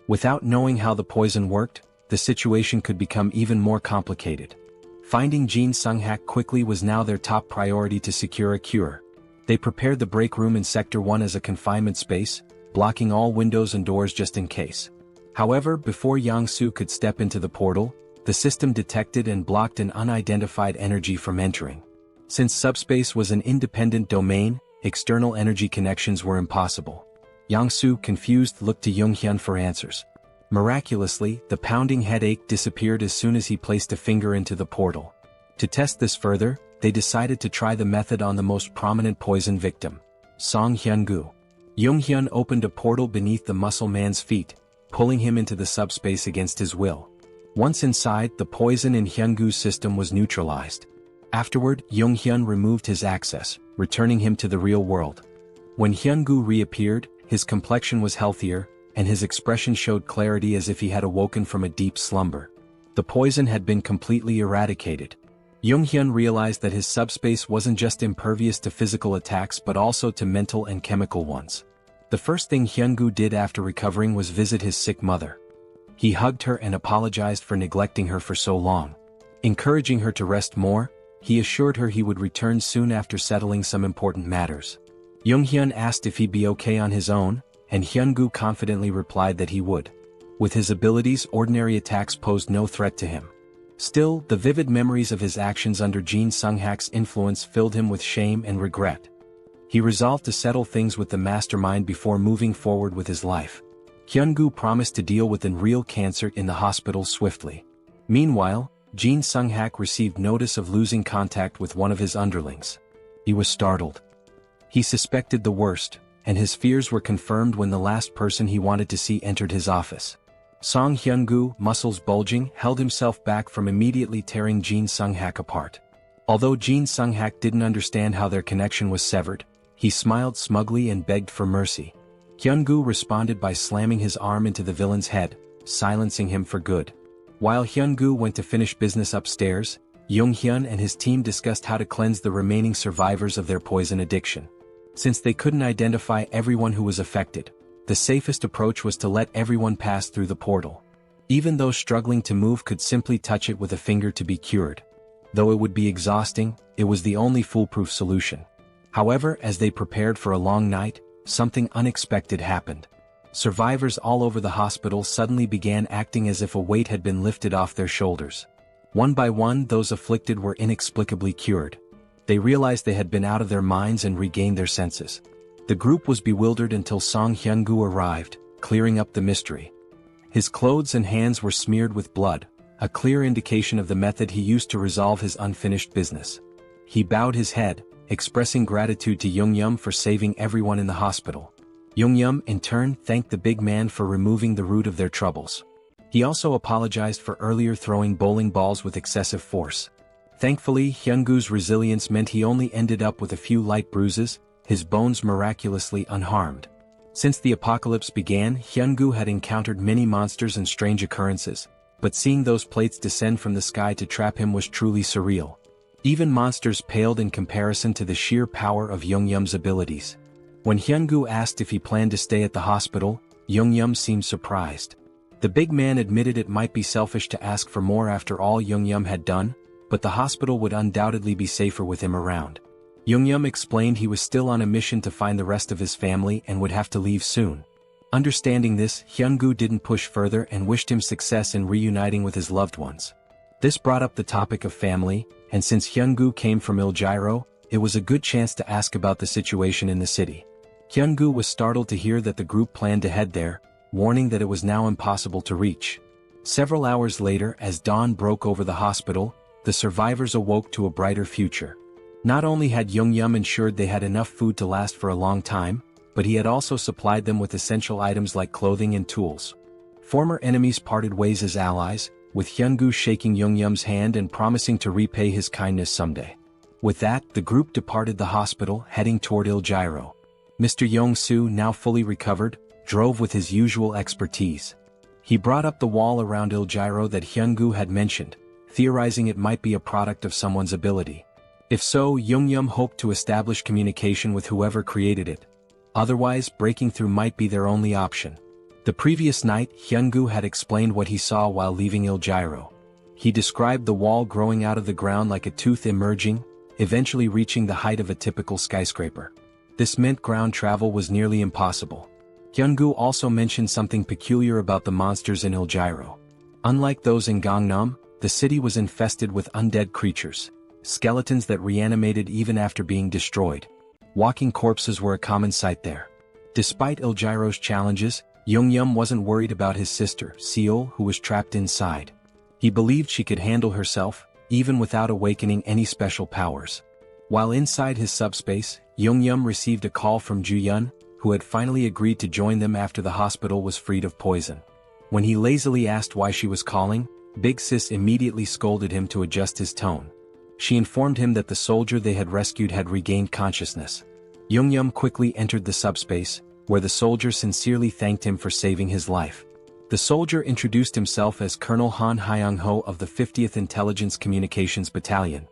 Without knowing how the poison worked, the situation could become even more complicated. Finding Jin Sung-hak quickly was now their top priority to secure a cure. They prepared the break room in Sector 1 as a confinement space, blocking all windows and doors just in case. However, before Yang-soo could step into the portal, the system detected and blocked an unidentified energy from entering. Since subspace was an independent domain, external energy connections were impossible. Yang-soo, confused, looked to Jung-hyun for answers. Miraculously, the pounding headache disappeared as soon as he placed a finger into the portal. To test this further, they decided to try the method on the most prominent poison victim, Song Hyun-gu. Jung-hyun opened a portal beneath the muscle man's feet, pulling him into the subspace against his will. Once inside, the poison in Hyun-gu's system was neutralized. Afterward, Jung-hyun removed his access, returning him to the real world. When Hyun-gu reappeared, his complexion was healthier, and his expression showed clarity as if he had awoken from a deep slumber. The poison had been completely eradicated. Jung-hyun realized that his subspace wasn't just impervious to physical attacks but also to mental and chemical ones. The first thing Hyun-gu did after recovering was visit his sick mother. He hugged her and apologized for neglecting her for so long. Encouraging her to rest more, he assured her he would return soon after settling some important matters. Jung-hyun asked if he'd be okay on his own, and Hyun-gu confidently replied that he would. With his abilities, ordinary attacks posed no threat to him. Still, the vivid memories of his actions under Jin Sung-hak's influence filled him with shame and regret. He resolved to settle things with the mastermind before moving forward with his life. Hyun-gu promised to deal with real cancer in the hospital swiftly. Meanwhile, Jin Sung-hak received notice of losing contact with one of his underlings. He was startled. He suspected the worst, and his fears were confirmed when the last person he wanted to see entered his office. Song Hyun-gu, muscles bulging, held himself back from immediately tearing Jin Sung-hak apart. Although Jin Sung-hak didn't understand how their connection was severed, he smiled smugly and begged for mercy. Hyun-gu responded by slamming his arm into the villain's head, silencing him for good. While Hyun-gu went to finish business upstairs, Jung-hyun and his team discussed how to cleanse the remaining survivors of their poison addiction. Since they couldn't identify everyone who was affected, the safest approach was to let everyone pass through the portal. Even those struggling to move could simply touch it with a finger to be cured. Though it would be exhausting, it was the only foolproof solution. However, as they prepared for a long night, something unexpected happened. Survivors all over the hospital suddenly began acting as if a weight had been lifted off their shoulders. One by one, those afflicted were inexplicably cured. They realized they had been out of their minds and regained their senses. The group was bewildered until Song Hyun-gu arrived, clearing up the mystery. His clothes and hands were smeared with blood, a clear indication of the method he used to resolve his unfinished business. He bowed his head, expressing gratitude to Jung-yum for saving everyone in the hospital. Jung-yum, in turn, thanked the big man for removing the root of their troubles. He also apologized for earlier throwing bowling balls with excessive force. Thankfully, Hyun-gu's resilience meant he only ended up with a few light bruises, his bones miraculously unharmed. Since the apocalypse began, Hyun-gu had encountered many monsters and strange occurrences, but seeing those plates descend from the sky to trap him was truly surreal. Even monsters paled in comparison to the sheer power of Jung-yum's abilities. When Hyun-gu asked if he planned to stay at the hospital, Jung-yum seemed surprised. The big man admitted it might be selfish to ask for more after all Jung-yum had done, but the hospital would undoubtedly be safer with him around. Jung-yum explained he was still on a mission to find the rest of his family and would have to leave soon. Understanding this, Hyun-gu didn't push further and wished him success in reuniting with his loved ones. This brought up the topic of family, and since Hyun-gu came from Iljiro, it was a good chance to ask about the situation in the city. Hyun-gu was startled to hear that the group planned to head there, warning that it was now impossible to reach. Several hours later, as dawn broke over the hospital, the survivors awoke to a brighter future. Not only had Jung-yum ensured they had enough food to last for a long time, but he had also supplied them with essential items like clothing and tools. Former enemies parted ways as allies, with Hyungu shaking Yoongyum's hand and promising to repay his kindness someday. With that, the group departed the hospital, heading toward Iljiro. Mr. Yong-soo, now fully recovered, drove with his usual expertise. He brought up the wall around Iljiro that Hyungu had mentioned, theorizing it might be a product of someone's ability. If so, Yoongyum hoped to establish communication with whoever created it. Otherwise, breaking through might be their only option. The previous night, Hyungu had explained what he saw while leaving Iljiro. He described the wall growing out of the ground like a tooth emerging, eventually reaching the height of a typical skyscraper. This meant ground travel was nearly impossible. Hyungu also mentioned something peculiar about the monsters in Iljiro. Unlike those in Gangnam, the city was infested with undead creatures, skeletons that reanimated even after being destroyed. Walking corpses were a common sight there. Despite Iljiro's challenges, Yoongyum wasn't worried about his sister, Seol, who was trapped inside. He believed she could handle herself, even without awakening any special powers. While inside his subspace, Yoongyum received a call from Ju-yeon, who had finally agreed to join them after the hospital was freed of poison. When he lazily asked why she was calling, Big Sis immediately scolded him to adjust his tone. She informed him that the soldier they had rescued had regained consciousness. Yoongyum quickly entered the subspace, where the soldier sincerely thanked him for saving his life. The soldier introduced himself as Colonel Han Hyung-ho of the 50th Intelligence Communications Battalion.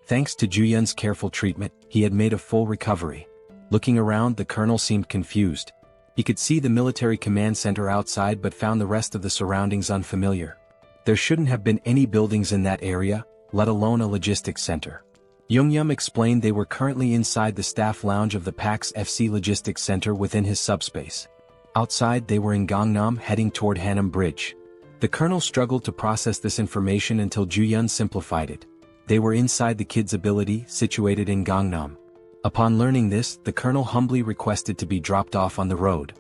Thanks to Ju-yeon's careful treatment, he had made a full recovery. Looking around, the colonel seemed confused. He could see the military command center outside but found the rest of the surroundings unfamiliar. There shouldn't have been any buildings in that area, let alone a logistics center. Yoongyum explained they were currently inside the staff lounge of the PAX FC Logistics Center within his subspace. Outside, they were in Gangnam, heading toward Hanam Bridge. The colonel struggled to process this information until Ju-yeon simplified it. They were inside the kid's ability, situated in Gangnam. Upon learning this, the colonel humbly requested to be dropped off on the road.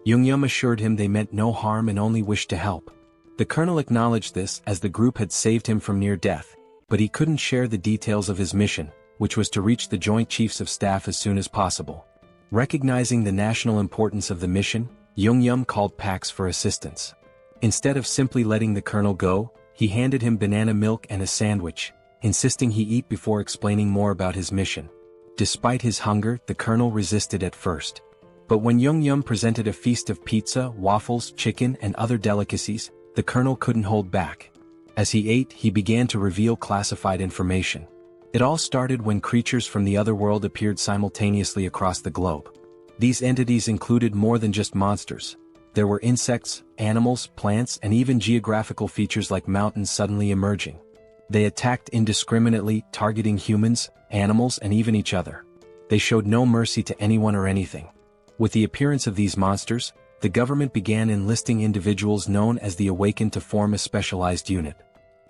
Yoongyum assured him they meant no harm and only wished to help. The colonel acknowledged this as the group had saved him from near death, but he couldn't share the details of his mission, which was to reach the Joint Chiefs of Staff as soon as possible. Recognizing the national importance of the mission, Yoongyum called PAX for assistance. Instead of simply letting the colonel go, he handed him banana milk and a sandwich, insisting he eat before explaining more about his mission. Despite his hunger, the colonel resisted at first. But when Yoongyum presented a feast of pizza, waffles, chicken, and other delicacies, the colonel couldn't hold back. As he ate, he began to reveal classified information. It all started when creatures from the other world appeared simultaneously across the globe. These entities included more than just monsters. There were insects, animals, plants, and even geographical features like mountains suddenly emerging. They attacked indiscriminately, targeting humans, animals, and even each other. They showed no mercy to anyone or anything. With the appearance of these monsters, the government began enlisting individuals known as the Awakened to form a specialized unit.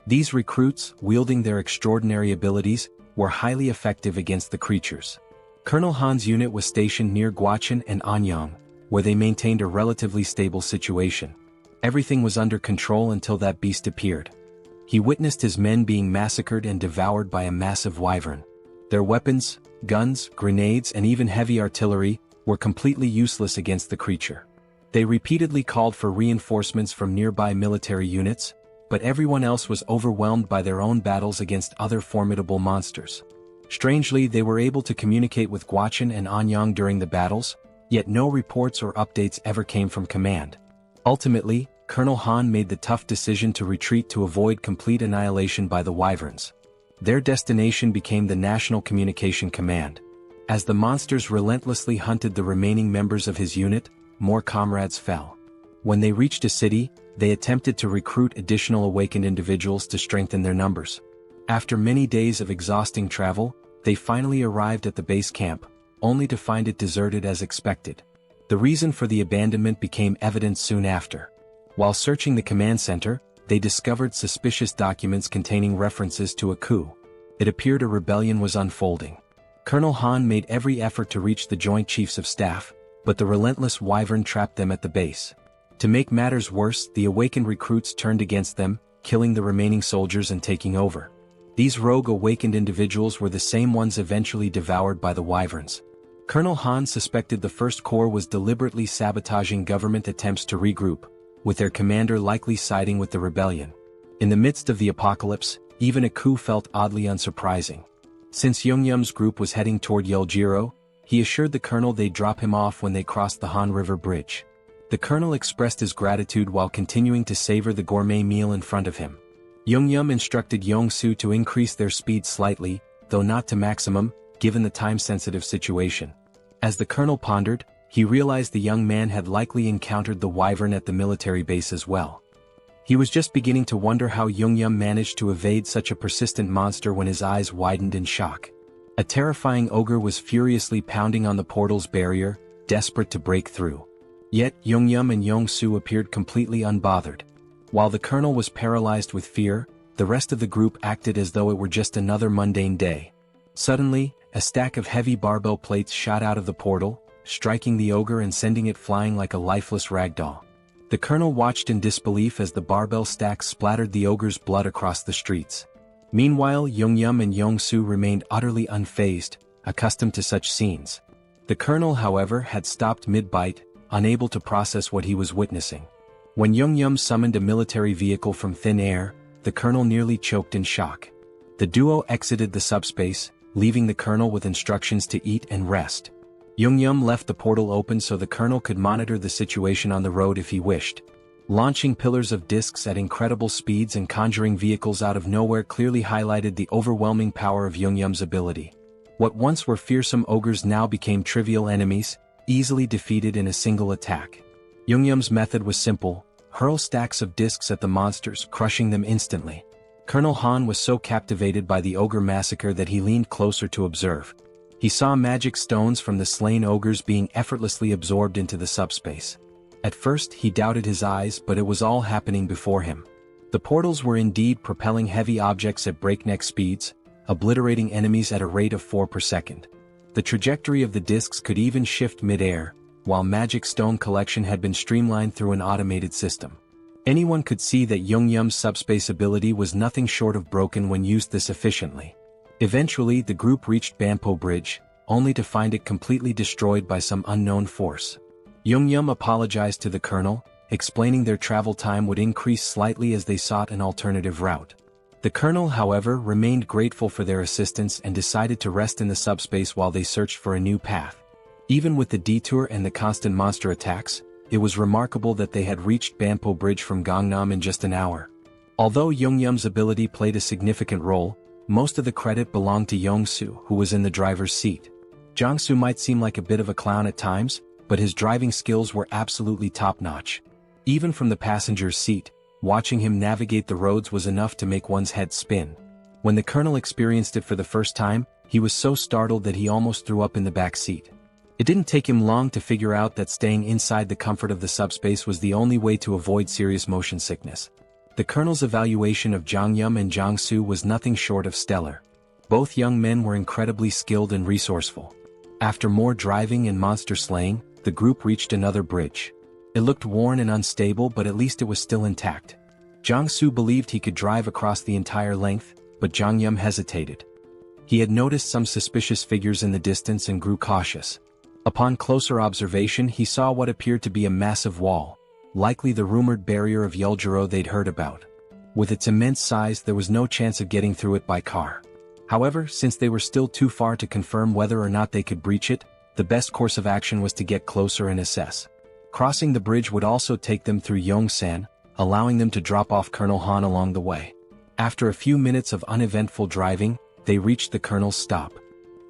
These recruits, wielding their extraordinary abilities, were highly effective against the creatures. Colonel Han's unit was stationed near Gwacheon and Anyang, where they maintained a relatively stable situation. Everything was under control until that beast appeared. He witnessed his men being massacred and devoured by a massive wyvern. Their weapons, guns, grenades, and even heavy artillery were completely useless against the creature. They repeatedly called for reinforcements from nearby military units, but everyone else was overwhelmed by their own battles against other formidable monsters. Strangely, they were able to communicate with Gwacheon and Anyang during the battles, yet no reports or updates ever came from command. Ultimately, Colonel Han made the tough decision to retreat to avoid complete annihilation by the wyverns. Their destination became the National Communication Command. As the monsters relentlessly hunted the remaining members of his unit, more comrades fell. When they reached a city, they attempted to recruit additional awakened individuals to strengthen their numbers. After many days of exhausting travel, they finally arrived at the base camp, only to find it deserted as expected. The reason for the abandonment became evident soon after. While searching the command center, they discovered suspicious documents containing references to a coup. It appeared a rebellion was unfolding. Colonel Han made every effort to reach the Joint Chiefs of Staff, but the relentless wyvern trapped them at the base. To make matters worse, the awakened recruits turned against them, killing the remaining soldiers and taking over. These rogue awakened individuals were the same ones eventually devoured by the wyverns. Colonel Han suspected the First Corps was deliberately sabotaging government attempts to regroup, with their commander likely siding with the rebellion. In the midst of the apocalypse, even a coup felt oddly unsurprising. Since Yoongyum's group was heading toward Yeoljiro, he assured the colonel they'd drop him off when they crossed the Han River Bridge. The colonel expressed his gratitude while continuing to savor the gourmet meal in front of him. Yoongyum instructed Yongsu to increase their speed slightly, though not to maximum, given the time-sensitive situation. As the colonel pondered, he realized the young man had likely encountered the wyvern at the military base as well. He was just beginning to wonder how Yoongyum managed to evade such a persistent monster when his eyes widened in shock. A terrifying ogre was furiously pounding on the portal's barrier, desperate to break through. Yet Yoongyum and Yongsu appeared completely unbothered. While the colonel was paralyzed with fear, the rest of the group acted as though it were just another mundane day. Suddenly, a stack of heavy barbell plates shot out of the portal, striking the ogre and sending it flying like a lifeless ragdoll. The colonel watched in disbelief as the barbell stacks splattered the ogre's blood across the streets. Meanwhile, Yoongyum and Yongsu remained utterly unfazed, accustomed to such scenes. The colonel, however, had stopped mid-bite, unable to process what he was witnessing. When Yoongyum summoned a military vehicle from thin air, the colonel nearly choked in shock. The duo exited the subspace, leaving the colonel with instructions to eat and rest. Yoongyum left the portal open so the colonel could monitor the situation on the road if he wished. Launching pillars of discs at incredible speeds and conjuring vehicles out of nowhere clearly highlighted the overwhelming power of Yoongyum's ability. What once were fearsome ogres now became trivial enemies, easily defeated in a single attack. Yoongyum's method was simple: hurl stacks of discs at the monsters, crushing them instantly. Colonel Han was so captivated by the ogre massacre that he leaned closer to observe. He saw magic stones from the slain ogres being effortlessly absorbed into the subspace. At first he doubted his eyes, but it was all happening before him. The portals were indeed propelling heavy objects at breakneck speeds, obliterating enemies at a rate of 4 per second. The trajectory of the discs could even shift mid-air, while magic stone collection had been streamlined through an automated system. Anyone could see that Yoongyum's subspace ability was nothing short of broken when used this efficiently. Eventually the group reached Banpo Bridge, only to find it completely destroyed by some unknown force. Yoongyum apologized to the colonel, explaining their travel time would increase slightly as they sought an alternative route. The colonel, however, remained grateful for their assistance and decided to rest in the subspace while they searched for a new path. Even with the detour and the constant monster attacks, it was remarkable that they had reached Banpo Bridge from Gangnam in just an hour. Although Yoongyum's ability played a significant role, most of the credit belonged to Yongsu, who was in the driver's seat. Jongsu might seem like a bit of a clown at times, but his driving skills were absolutely top-notch. Even from the passenger's seat, watching him navigate the roads was enough to make one's head spin. When the colonel experienced it for the first time, he was so startled that he almost threw up in the back seat. It didn't take him long to figure out that staying inside the comfort of the subspace was the only way to avoid serious motion sickness. The colonel's evaluation of Jongyum and Jongsu was nothing short of stellar. Both young men were incredibly skilled and resourceful. After more driving and monster slaying, the group reached another bridge. It looked worn and unstable, but at least it was still intact. Jongsu believed he could drive across the entire length, but Jongyum hesitated. He had noticed some suspicious figures in the distance and grew cautious. Upon closer observation, he saw what appeared to be a massive wall, likely the rumored barrier of Yeoljiro they'd heard about. With its immense size, there was no chance of getting through it by car. However, since they were still too far to confirm whether or not they could breach it, the best course of action was to get closer and assess. Crossing the bridge would also take them through Yongsan, allowing them to drop off Colonel Han along the way. After a few minutes of uneventful driving, they reached the colonel's stop.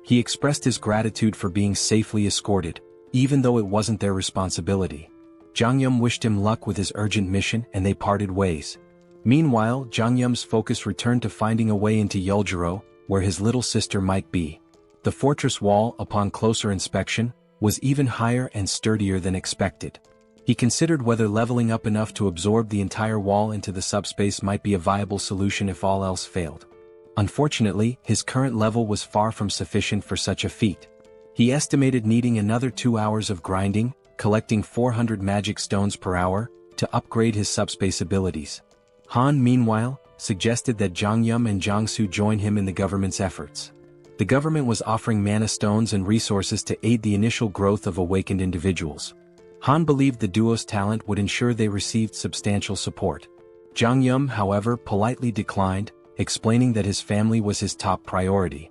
He expressed his gratitude for being safely escorted, even though it wasn't their responsibility. Jongyum wished him luck with his urgent mission and they parted ways. Meanwhile, Jongyum's focus returned to finding a way into Yeoljiro, where his little sister might be. The fortress wall, upon closer inspection, was even higher and sturdier than expected. He considered whether leveling up enough to absorb the entire wall into the subspace might be a viable solution if all else failed. Unfortunately, his current level was far from sufficient for such a feat. He estimated needing another 2 hours of grinding, collecting 400 magic stones per hour, to upgrade his subspace abilities. Han, meanwhile, suggested that Jongyum and Jongsu join him in the government's efforts. The government was offering mana stones and resources to aid the initial growth of awakened individuals. Han believed the duo's talent would ensure they received substantial support. Jang Yum, however, politely declined, explaining that his family was his top priority.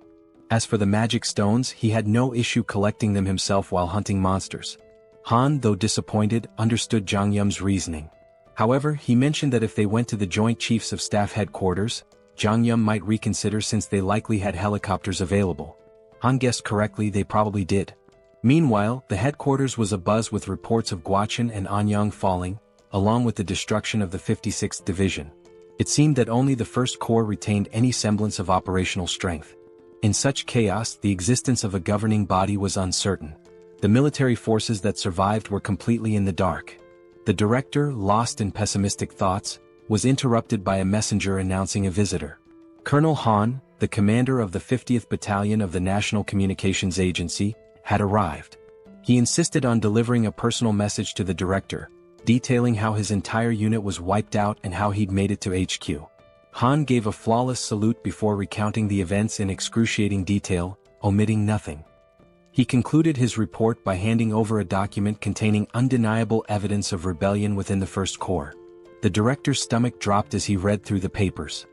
As for the magic stones, he had no issue collecting them himself while hunting monsters. Han, though disappointed, understood Jang Yum's reasoning. However, he mentioned that if they went to the Joint Chiefs of Staff headquarters, Jang Yum might reconsider since they likely had helicopters available. Han guessed correctly, they probably did. Meanwhile, the headquarters was abuzz with reports of Guaqin and Anyang falling, along with the destruction of the 56th Division. It seemed that only the 1st Corps retained any semblance of operational strength. In such chaos, the existence of a governing body was uncertain. The military forces that survived were completely in the dark. The director, lost in pessimistic thoughts, was interrupted by a messenger announcing a visitor. Colonel Han, the commander of the 50th Battalion of the National Communications Agency, had arrived. He insisted on delivering a personal message to the director, detailing how his entire unit was wiped out and how he'd made it to HQ. Han gave a flawless salute before recounting the events in excruciating detail, omitting nothing. He concluded his report by handing over a document containing undeniable evidence of rebellion within the 1st Corps. The director's stomach dropped as he read through the papers.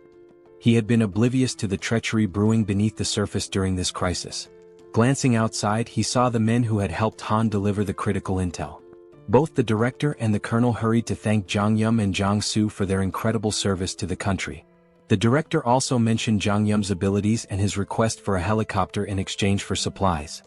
He had been oblivious to the treachery brewing beneath the surface during this crisis. Glancing outside, he saw the men who had helped Han deliver the critical intel. Both the director and the colonel hurried to thank Jang Yum and Jang Soo for their incredible service to the country. The director also mentioned Jang Yum's abilities and his request for a helicopter in exchange for supplies.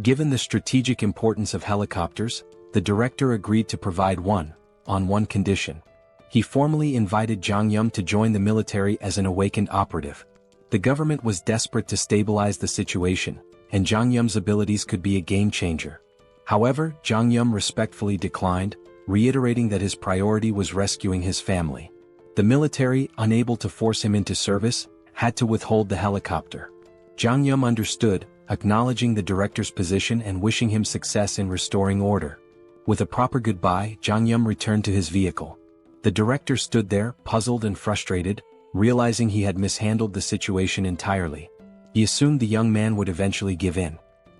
Given the strategic importance of helicopters, the director agreed to provide one, on one condition. He formally invited Jang Yum to join the military as an awakened operative. The government was desperate to stabilize the situation, and Jang Yum's abilities could be a game-changer. However, Jang Yum respectfully declined, reiterating that his priority was rescuing his family. The military, unable to force him into service, had to withhold the helicopter. Jang Yum understood, acknowledging the director's position and wishing him success in restoring order. With a proper goodbye, Jang Yum returned to his vehicle. The director stood there, puzzled and frustrated, realizing he had mishandled the situation entirely. He assumed the young man would eventually give in.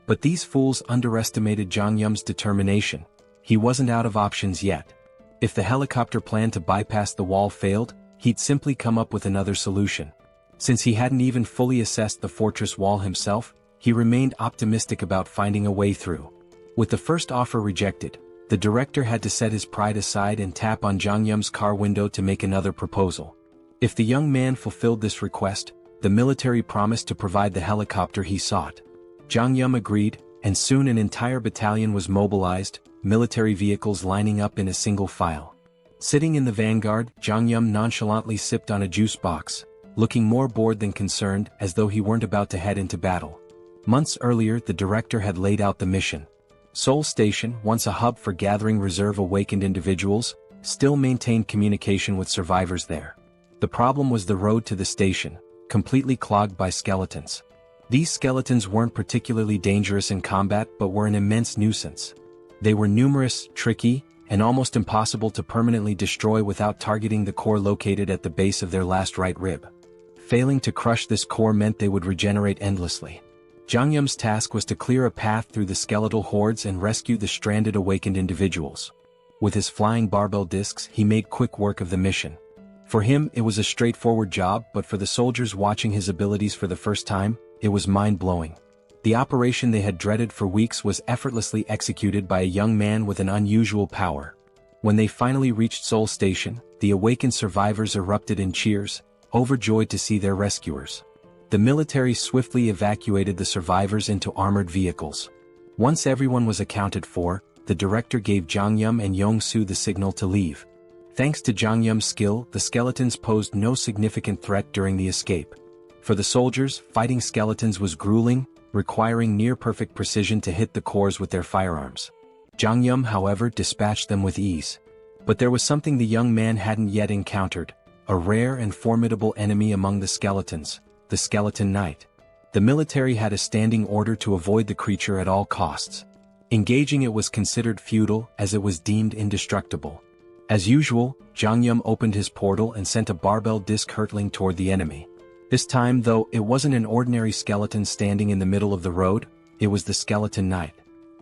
But these fools underestimated Jang Yum's determination. He wasn't out of options yet. If the helicopter plan to bypass the wall failed, he'd simply come up with another solution. Since he hadn't even fully assessed the fortress wall himself, he remained optimistic about finding a way through. With the first offer rejected, the director had to set his pride aside and tap on Jang Yum's car window to make another proposal. If the young man fulfilled this request, the military promised to provide the helicopter he sought. Jang Yum agreed, and soon an entire battalion was mobilized, military vehicles lining up in a single file. Sitting in the vanguard, Jang Yum nonchalantly sipped on a juice box, looking more bored than concerned, as though he weren't about to head into battle. Months earlier, the director had laid out the mission. Seoul Station, once a hub for gathering reserve awakened individuals, still maintained communication with survivors there. The problem was the road to the station, completely clogged by skeletons. These skeletons weren't particularly dangerous in combat but were an immense nuisance. They were numerous, tricky, and almost impossible to permanently destroy without targeting the core located at the base of their last right rib. Failing to crush this core meant they would regenerate endlessly. Jang Yum's task was to clear a path through the skeletal hordes and rescue the stranded awakened individuals. With his flying barbell discs, he made quick work of the mission. For him, it was a straightforward job, but for the soldiers watching his abilities for the first time, it was mind-blowing. The operation they had dreaded for weeks was effortlessly executed by a young man with an unusual power. When they finally reached Seoul Station, the awakened survivors erupted in cheers, overjoyed to see their rescuers. The military swiftly evacuated the survivors into armored vehicles. Once everyone was accounted for, the director gave Jang Yum and Yong Soo the signal to leave. Thanks to Jang Yum's skill, the skeletons posed no significant threat during the escape. For the soldiers, fighting skeletons was grueling, requiring near-perfect precision to hit the cores with their firearms. Jang Yum, however, dispatched them with ease. But there was something the young man hadn't yet encountered, a rare and formidable enemy among the skeletons, the Skeleton Knight. The military had a standing order to avoid the creature at all costs. Engaging it was considered futile as it was deemed indestructible. As usual, Jang Yum opened his portal and sent a barbell disc hurtling toward the enemy. This time, though, it wasn't an ordinary skeleton standing in the middle of the road, it was the Skeleton Knight.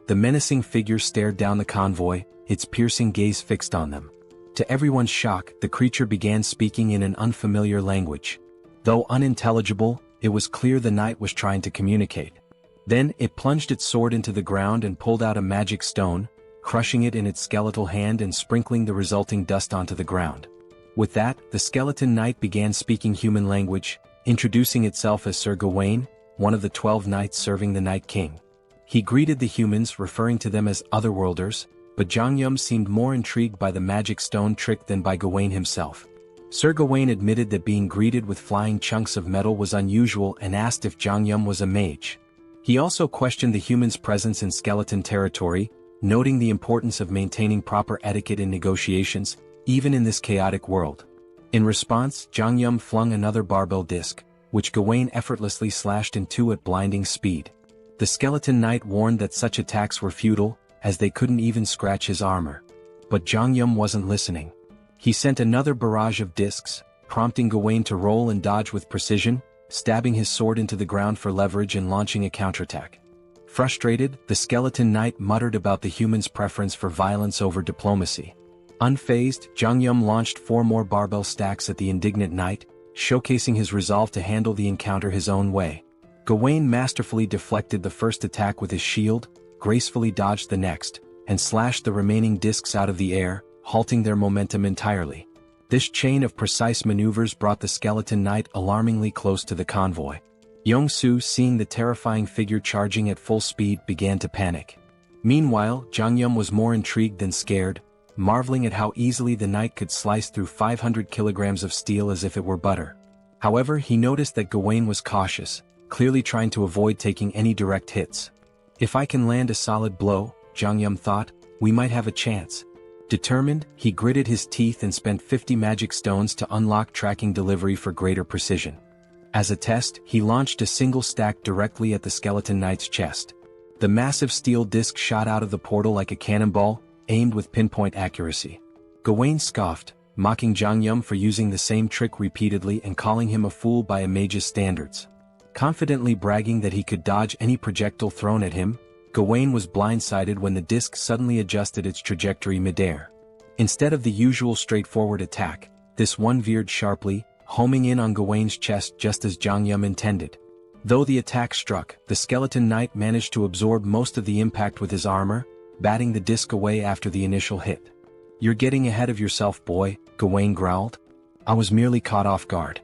The menacing figure stared down the convoy, its piercing gaze fixed on them. To everyone's shock, the creature began speaking in an unfamiliar language. Though unintelligible, it was clear the knight was trying to communicate. Then, it plunged its sword into the ground and pulled out a magic stone, crushing it in its skeletal hand and sprinkling the resulting dust onto the ground. With that, the skeleton knight began speaking human language, introducing itself as Sir Gawain, one of the 12 knights serving the Night King. He greeted the humans, referring to them as otherworlders, but Jangyum seemed more intrigued by the magic stone trick than by Gawain himself. Sir Gawain admitted that being greeted with flying chunks of metal was unusual and asked if Jangyum was a mage. He also questioned the humans' presence in skeleton territory, noting the importance of maintaining proper etiquette in negotiations, even in this chaotic world. In response, Jangyum flung another barbell disc, which Gawain effortlessly slashed in two at blinding speed. The skeleton knight warned that such attacks were futile, as they couldn't even scratch his armor. But Jangyum wasn't listening. He sent another barrage of discs, prompting Gawain to roll and dodge with precision, stabbing his sword into the ground for leverage and launching a counterattack. Frustrated, the skeleton knight muttered about the human's preference for violence over diplomacy. Unfazed, Jangyum launched 4 more barbell stacks at the indignant knight, showcasing his resolve to handle the encounter his own way. Gawain masterfully deflected the first attack with his shield, gracefully dodged the next, and slashed the remaining discs out of the air, halting their momentum entirely. This chain of precise maneuvers brought the skeleton knight alarmingly close to the convoy. Yong-su, seeing the terrifying figure charging at full speed, began to panic. Meanwhile, Jangyum was more intrigued than scared, marveling at how easily the knight could slice through 500 kilograms of steel as if it were butter. However, he noticed that Gawain was cautious, clearly trying to avoid taking any direct hits. If I can land a solid blow, Jangyum thought, we might have a chance. Determined, he gritted his teeth and spent 50 magic stones to unlock tracking delivery for greater precision. As a test, he launched a single stack directly at the skeleton knight's chest. The massive steel disc shot out of the portal like a cannonball, aimed with pinpoint accuracy. Gawain scoffed, mocking Jangyum for using the same trick repeatedly and calling him a fool by a mage's standards. Confidently bragging that he could dodge any projectile thrown at him, Gawain was blindsided when the disc suddenly adjusted its trajectory midair. Instead of the usual straightforward attack, this one veered sharply, homing in on Gawain's chest just as Jangyum intended. Though the attack struck, the skeleton knight managed to absorb most of the impact with his armor, batting the disc away after the initial hit. "You're getting ahead of yourself, boy," Gawain growled. "I was merely caught off guard.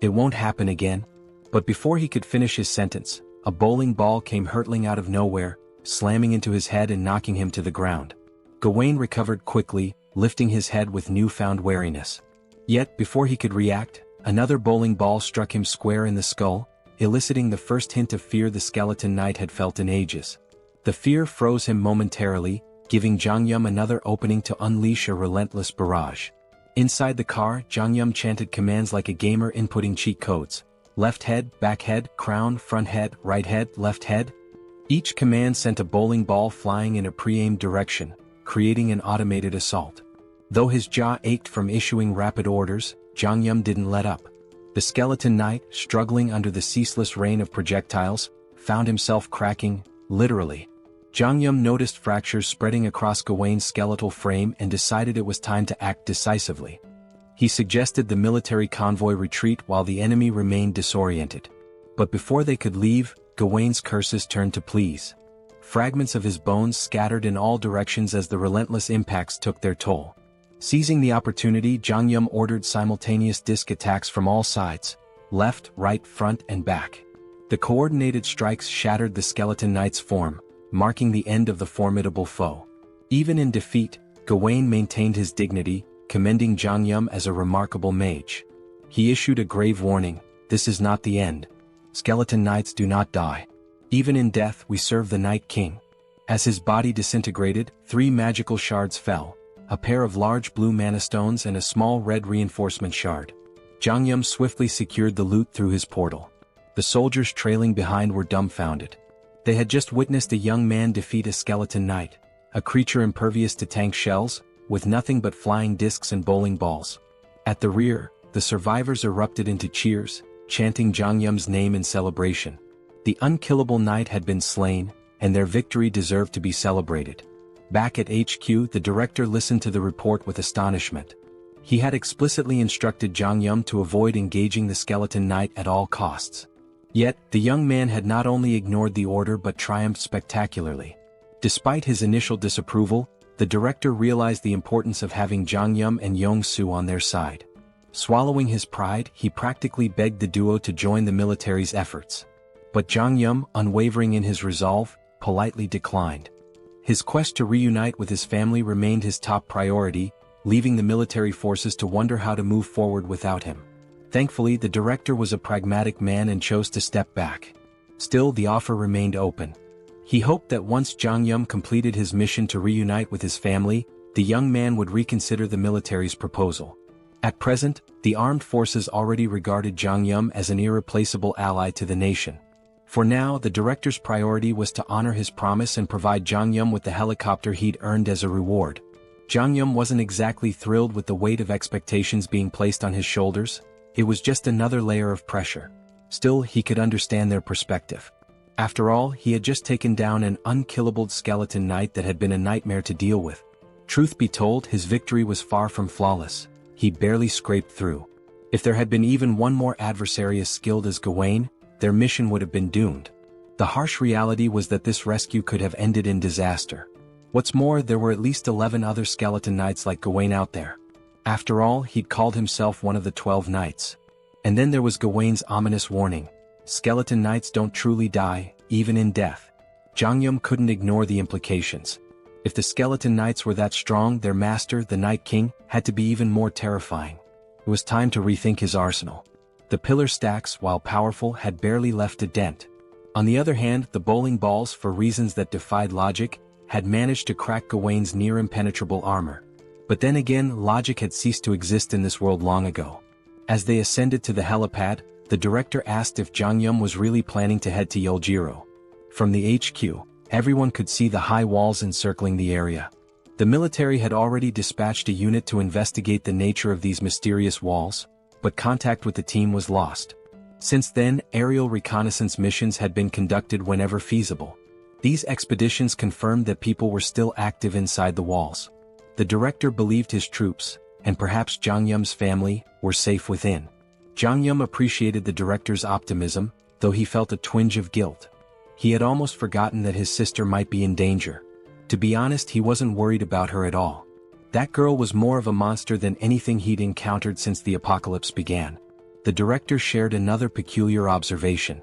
It won't happen again." But before he could finish his sentence, a bowling ball came hurtling out of nowhere, slamming into his head and knocking him to the ground. Gawain recovered quickly, lifting his head with newfound wariness. Yet, before he could react, another bowling ball struck him square in the skull, eliciting the first hint of fear the skeleton knight had felt in ages. The fear froze him momentarily, giving Jangyum another opening to unleash a relentless barrage. Inside the car, Jangyum chanted commands like a gamer inputting cheat codes. Left head, back head, crown, front head, right head, left head. Each command sent a bowling ball flying in a pre-aimed direction, creating an automated assault. Though his jaw ached from issuing rapid orders, Jangyum didn't let up. The skeleton knight, struggling under the ceaseless rain of projectiles, found himself cracking, literally. Jangyum noticed fractures spreading across Gawain's skeletal frame and decided it was time to act decisively. He suggested the military convoy retreat while the enemy remained disoriented. But before they could leave, Gawain's curses turned to pleas. Fragments of his bones scattered in all directions as the relentless impacts took their toll. Seizing the opportunity, Jangyum ordered simultaneous disc attacks from all sides, left, right, front, and back. The coordinated strikes shattered the skeleton knight's form, marking the end of the formidable foe. Even in defeat, Gawain maintained his dignity, commending Jangyum as a remarkable mage. He issued a grave warning: "This is not the end. Skeleton knights do not die. Even in death we serve the Night King." As his body disintegrated, 3 magical shards fell, a pair of large blue mana stones and a small red reinforcement shard. Jangyum swiftly secured the loot through his portal. The soldiers trailing behind were dumbfounded. They had just witnessed a young man defeat a skeleton knight, a creature impervious to tank shells, with nothing but flying discs and bowling balls. At the rear, the survivors erupted into cheers, chanting Jangyum's name in celebration. The unkillable knight had been slain, and their victory deserved to be celebrated. Back at HQ, the director listened to the report with astonishment. He had explicitly instructed Jang Yum to avoid engaging the Skeleton Knight at all costs. Yet, the young man had not only ignored the order but triumphed spectacularly. Despite his initial disapproval, the director realized the importance of having Jang Yum and Yong-soo on their side. Swallowing his pride, he practically begged the duo to join the military's efforts. But Jang Yum, unwavering in his resolve, politely declined. His quest to reunite with his family remained his top priority, leaving the military forces to wonder how to move forward without him. Thankfully, the director was a pragmatic man and chose to step back. Still, the offer remained open. He hoped that once Jang Yum completed his mission to reunite with his family, the young man would reconsider the military's proposal. At present, the armed forces already regarded Jang Yum as an irreplaceable ally to the nation. For now, the director's priority was to honor his promise and provide Jang Yum with the helicopter he'd earned as a reward. Jang Yum wasn't exactly thrilled with the weight of expectations being placed on his shoulders. It was just another layer of pressure. Still, he could understand their perspective. After all, he had just taken down an unkillable skeleton knight that had been a nightmare to deal with. Truth be told, his victory was far from flawless. He barely scraped through. If there had been even one more adversary as skilled as Gawain, their mission would have been doomed. The harsh reality was that this rescue could have ended in disaster. What's more, there were at least 11 other skeleton knights like Gawain out there. After all, he'd called himself one of the 12 knights. And then there was Gawain's ominous warning. Skeleton knights don't truly die, even in death. Jang Yum couldn't ignore the implications. If the skeleton knights were that strong, their master, the Night King, had to be even more terrifying. It was time to rethink his arsenal. The pillar stacks, while powerful, had barely left a dent. On the other hand, the bowling balls, for reasons that defied logic, had managed to crack Gawain's near-impenetrable armor. But then again, logic had ceased to exist in this world long ago. As they ascended to the helipad, the director asked if Jang Yum was really planning to head to Yeoljiro. From the HQ, everyone could see the high walls encircling the area. The military had already dispatched a unit to investigate the nature of these mysterious walls, but contact with the team was lost. Since then, aerial reconnaissance missions had been conducted whenever feasible. These expeditions confirmed that people were still active inside the walls. The director believed his troops, and perhaps Jang Yum's family, were safe within. Jang Yum appreciated the director's optimism, though he felt a twinge of guilt. He had almost forgotten that his sister might be in danger. To be honest, he wasn't worried about her at all. That girl was more of a monster than anything he'd encountered since the apocalypse began. The director shared another peculiar observation.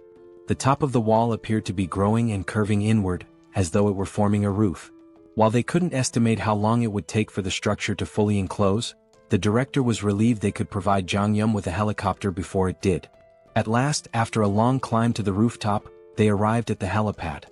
The top of the wall appeared to be growing and curving inward, as though it were forming a roof. While they couldn't estimate how long it would take for the structure to fully enclose, the director was relieved they could provide Jang Yum with a helicopter before it did. At last, after a long climb to the rooftop, they arrived at the helipad.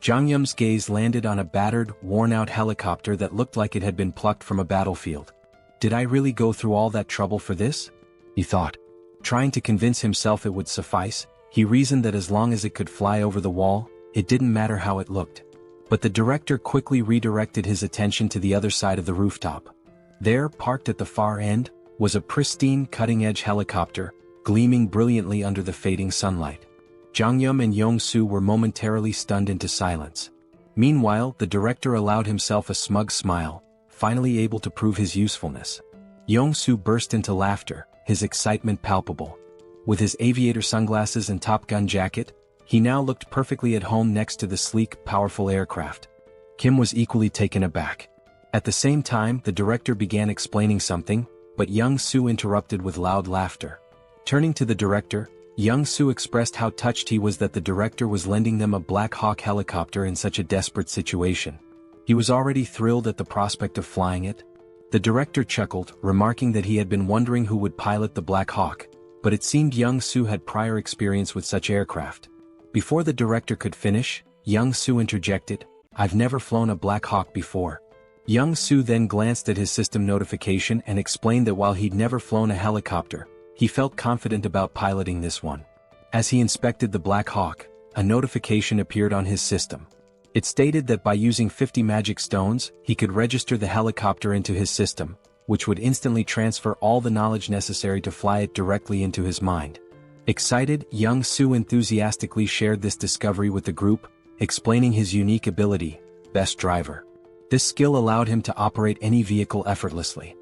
Jang Yum's gaze landed on a battered, worn-out helicopter that looked like it had been plucked from a battlefield. Did I really go through all that trouble for this? He thought. Trying to convince himself it would suffice, he reasoned that as long as it could fly over the wall, it didn't matter how it looked. But the director quickly redirected his attention to the other side of the rooftop. There, parked at the far end, was a pristine cutting-edge helicopter, gleaming brilliantly under the fading sunlight. Jang Yum and Yong-soo were momentarily stunned into silence. Meanwhile, the director allowed himself a smug smile, finally able to prove his usefulness. Yong-soo burst into laughter, his excitement palpable. With his aviator sunglasses and Top Gun jacket, he now looked perfectly at home next to the sleek, powerful aircraft. Kim was equally taken aback. At the same time, the director began explaining something, but Young-soo interrupted with loud laughter. Turning to the director, Young-soo expressed how touched he was that the director was lending them a Black Hawk helicopter in such a desperate situation. He was already thrilled at the prospect of flying it. The director chuckled, remarking that he had been wondering who would pilot the Black Hawk, but it seemed Young-soo had prior experience with such aircraft. Before the director could finish, Young-soo interjected, "I've never flown a Black Hawk before." Young-soo then glanced at his system notification and explained that while he'd never flown a helicopter, he felt confident about piloting this one. As he inspected the Black Hawk, a notification appeared on his system. It stated that by using 50 magic stones, he could register the helicopter into his system, which would instantly transfer all the knowledge necessary to fly it directly into his mind. Excited, Young-soo enthusiastically shared this discovery with the group, explaining his unique ability, Best Driver. This skill allowed him to operate any vehicle effortlessly.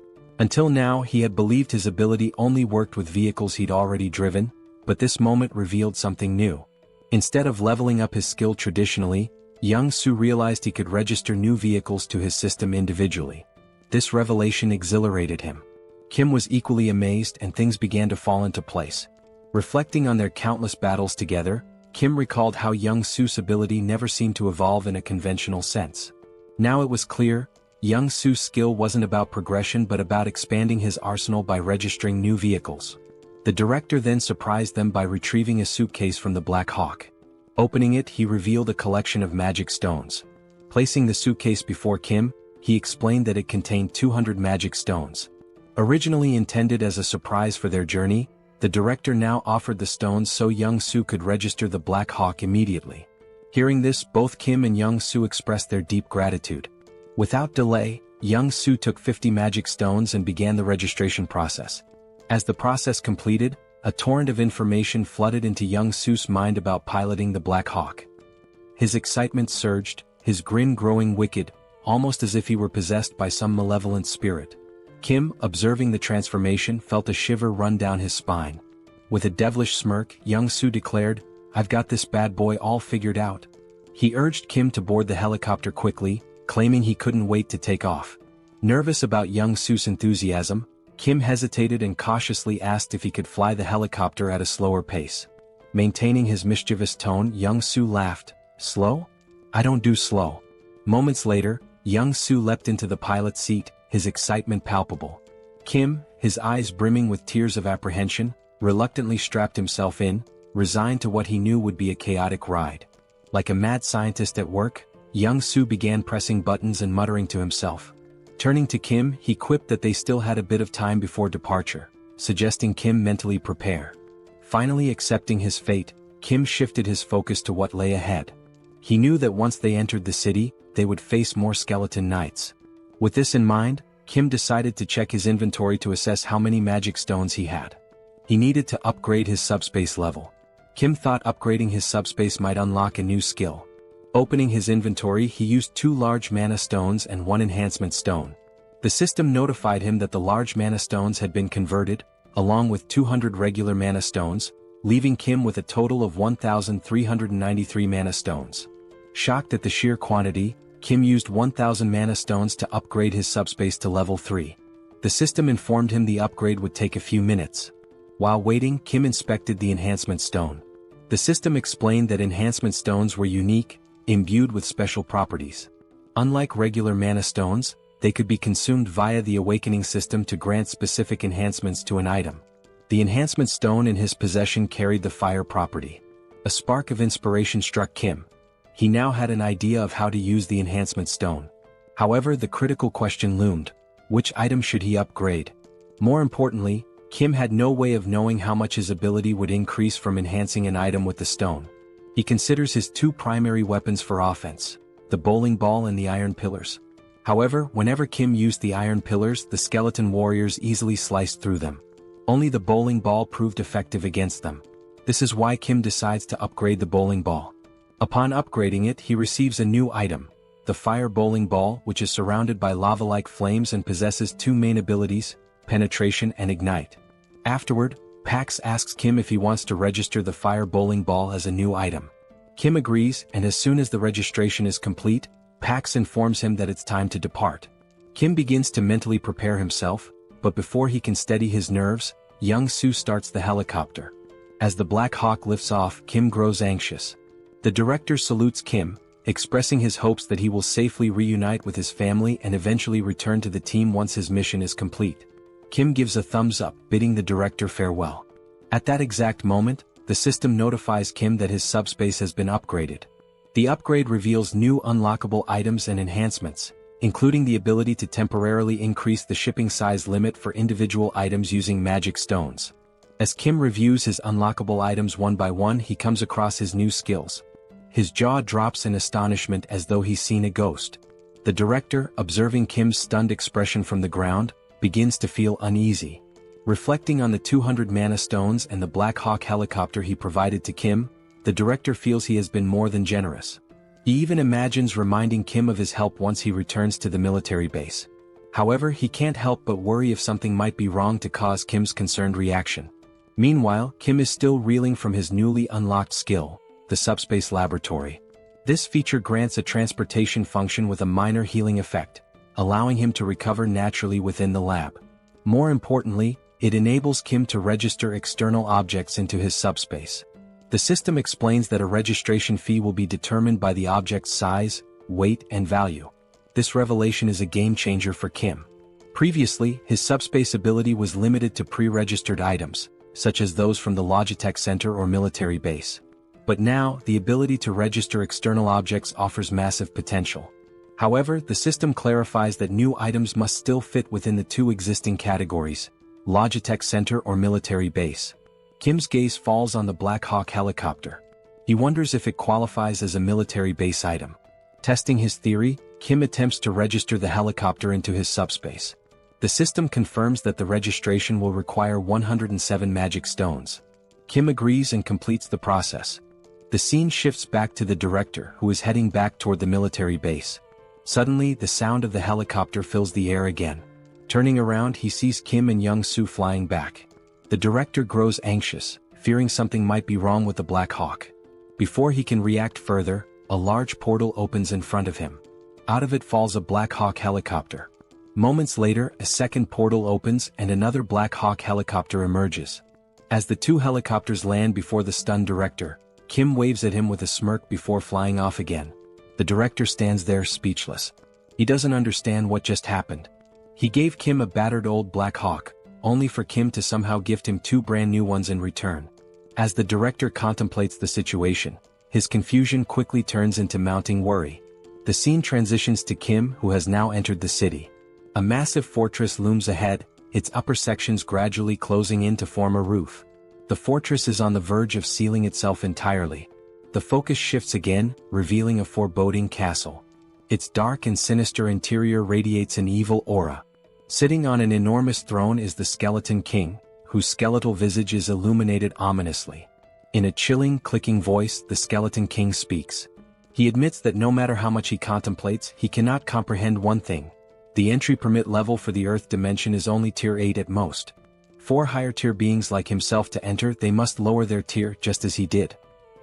Until now he had believed his ability only worked with vehicles he'd already driven, but this moment revealed something new. Instead of leveling up his skill traditionally, young Su realized he could register new vehicles to his system individually. This revelation exhilarated him. Kim was equally amazed and things began to fall into place. Reflecting on their countless battles together, Kim recalled how young Su's ability never seemed to evolve in a conventional sense. Now it was clear, young Su's skill wasn't about progression but about expanding his arsenal by registering new vehicles. The director then surprised them by retrieving a suitcase from the Black Hawk. Opening it, he revealed a collection of magic stones. Placing the suitcase before Kim, he explained that it contained 200 magic stones. Originally intended as a surprise for their journey, the director now offered the stones so young Su could register the Black Hawk immediately. Hearing this, both Kim and young Su expressed their deep gratitude. Without delay, young Su took 50 magic stones and began the registration process. As the process completed, a torrent of information flooded into young Su's mind about piloting the Black Hawk. His excitement surged, his grin growing wicked, almost as if he were possessed by some malevolent spirit. Kim, observing the transformation, felt a shiver run down his spine. With a devilish smirk, young Su declared, "I've got this bad boy all figured out." He urged Kim to board the helicopter quickly, claiming he couldn't wait to take off. Nervous about young Su's enthusiasm, Kim hesitated and cautiously asked if he could fly the helicopter at a slower pace. Maintaining his mischievous tone, young Su laughed. "Slow? I don't do slow." Moments later, young Su leapt into the pilot's seat, his excitement palpable. Kim, his eyes brimming with tears of apprehension, reluctantly strapped himself in, resigned to what he knew would be a chaotic ride. Like a mad scientist at work, young Su began pressing buttons and muttering to himself. Turning to Kim, he quipped that they still had a bit of time before departure, suggesting Kim mentally prepare. Finally accepting his fate, Kim shifted his focus to what lay ahead. He knew that once they entered the city, they would face more skeleton knights. With this in mind, Kim decided to check his inventory to assess how many magic stones he had. He needed to upgrade his subspace level. Kim thought upgrading his subspace might unlock a new skill. Opening his inventory, he used 2 large mana stones and 1 enhancement stone. The system notified him that the large mana stones had been converted, along with 200 regular mana stones, leaving Kim with a total of 1,393 mana stones. Shocked at the sheer quantity, Kim used 1,000 mana stones to upgrade his subspace to level 3. The system informed him the upgrade would take a few minutes. While waiting, Kim inspected the enhancement stone. The system explained that enhancement stones were unique, imbued with special properties. Unlike regular mana stones, they could be consumed via the awakening system to grant specific enhancements to an item. The enhancement stone in his possession carried the fire property. A spark of inspiration struck Kim. He now had an idea of how to use the enhancement stone. However, the critical question loomed: which item should he upgrade? More importantly, Kim had no way of knowing how much his ability would increase from enhancing an item with the stone. He considers his 2 primary weapons for offense, the bowling ball and the iron pillars. However, whenever Kim used the iron pillars, the skeleton warriors easily sliced through them. Only the bowling ball proved effective against them. This is why Kim decides to upgrade the bowling ball. Upon upgrading it, he receives a new item, the fire bowling ball, which is surrounded by lava-like flames and possesses 2 main abilities, penetration and ignite. Afterward, Pax asks Kim if he wants to register the fire bowling ball as a new item. Kim agrees, and as soon as the registration is complete, Pax informs him that it's time to depart. Kim begins to mentally prepare himself, but before he can steady his nerves, young Su starts the helicopter. As the Black Hawk lifts off, Kim grows anxious. The director salutes Kim, expressing his hopes that he will safely reunite with his family and eventually return to the team once his mission is complete. Kim gives a thumbs up, bidding the director farewell. At that exact moment, the system notifies Kim that his subspace has been upgraded. The upgrade reveals new unlockable items and enhancements, including the ability to temporarily increase the shipping size limit for individual items using magic stones. As Kim reviews his unlockable items one by one, he comes across his new skills. His jaw drops in astonishment as though he's seen a ghost. The director, observing Kim's stunned expression from the ground, begins to feel uneasy. Reflecting on the 200 mana stones and the Black Hawk helicopter he provided to Kim, the director feels he has been more than generous. He even imagines reminding Kim of his help once he returns to the military base. However, he can't help but worry if something might be wrong to cause Kim's concerned reaction. Meanwhile, Kim is still reeling from his newly unlocked skill, the SUBSPACE laboratory. This feature grants a transportation function with a minor healing effect, allowing him to recover naturally within the lab. More importantly, it enables Kim to register external objects into his subspace. The system explains that a registration fee will be determined by the object's size, weight, and value. This revelation is a game-changer for Kim. Previously, his subspace ability was limited to pre-registered items, such as those from the Logitech Center or military base. But now, the ability to register external objects offers massive potential. However, the system clarifies that new items must still fit within the two existing categories, Logitech Center or military base. Kim's gaze falls on the Black Hawk helicopter. He wonders if it qualifies as a military base item. Testing his theory, Kim attempts to register the helicopter into his subspace. The system confirms that the registration will require 107 magic stones. Kim agrees and completes the process. The scene shifts back to the director, who is heading back toward the military base. Suddenly, the sound of the helicopter fills the air again. Turning around, he sees Kim and Young-soo flying back. The director grows anxious, fearing something might be wrong with the Black Hawk. Before he can react further, a large portal opens in front of him. Out of it falls a Black Hawk helicopter. Moments later, a second portal opens and another Black Hawk helicopter emerges. As the two helicopters land before the stunned director, Kim waves at him with a smirk before flying off again. The director stands there speechless. He doesn't understand what just happened. He gave Kim a battered old Black Hawk, only for Kim to somehow gift him two brand new ones in return. As the director contemplates the situation, his confusion quickly turns into mounting worry. The scene transitions to Kim, who has now entered the city. A massive fortress looms ahead, its upper sections gradually closing in to form a roof. The fortress is on the verge of sealing itself entirely. The focus shifts again, revealing a foreboding castle. Its dark and sinister interior radiates an evil aura. Sitting on an enormous throne is the Skeleton King, whose skeletal visage is illuminated ominously. In a chilling, clicking voice, the Skeleton King speaks. He admits that no matter how much he contemplates, he cannot comprehend one thing. The entry permit level for the Earth dimension is only tier 8 at most. For higher tier beings like himself to enter, they must lower their tier just as he did.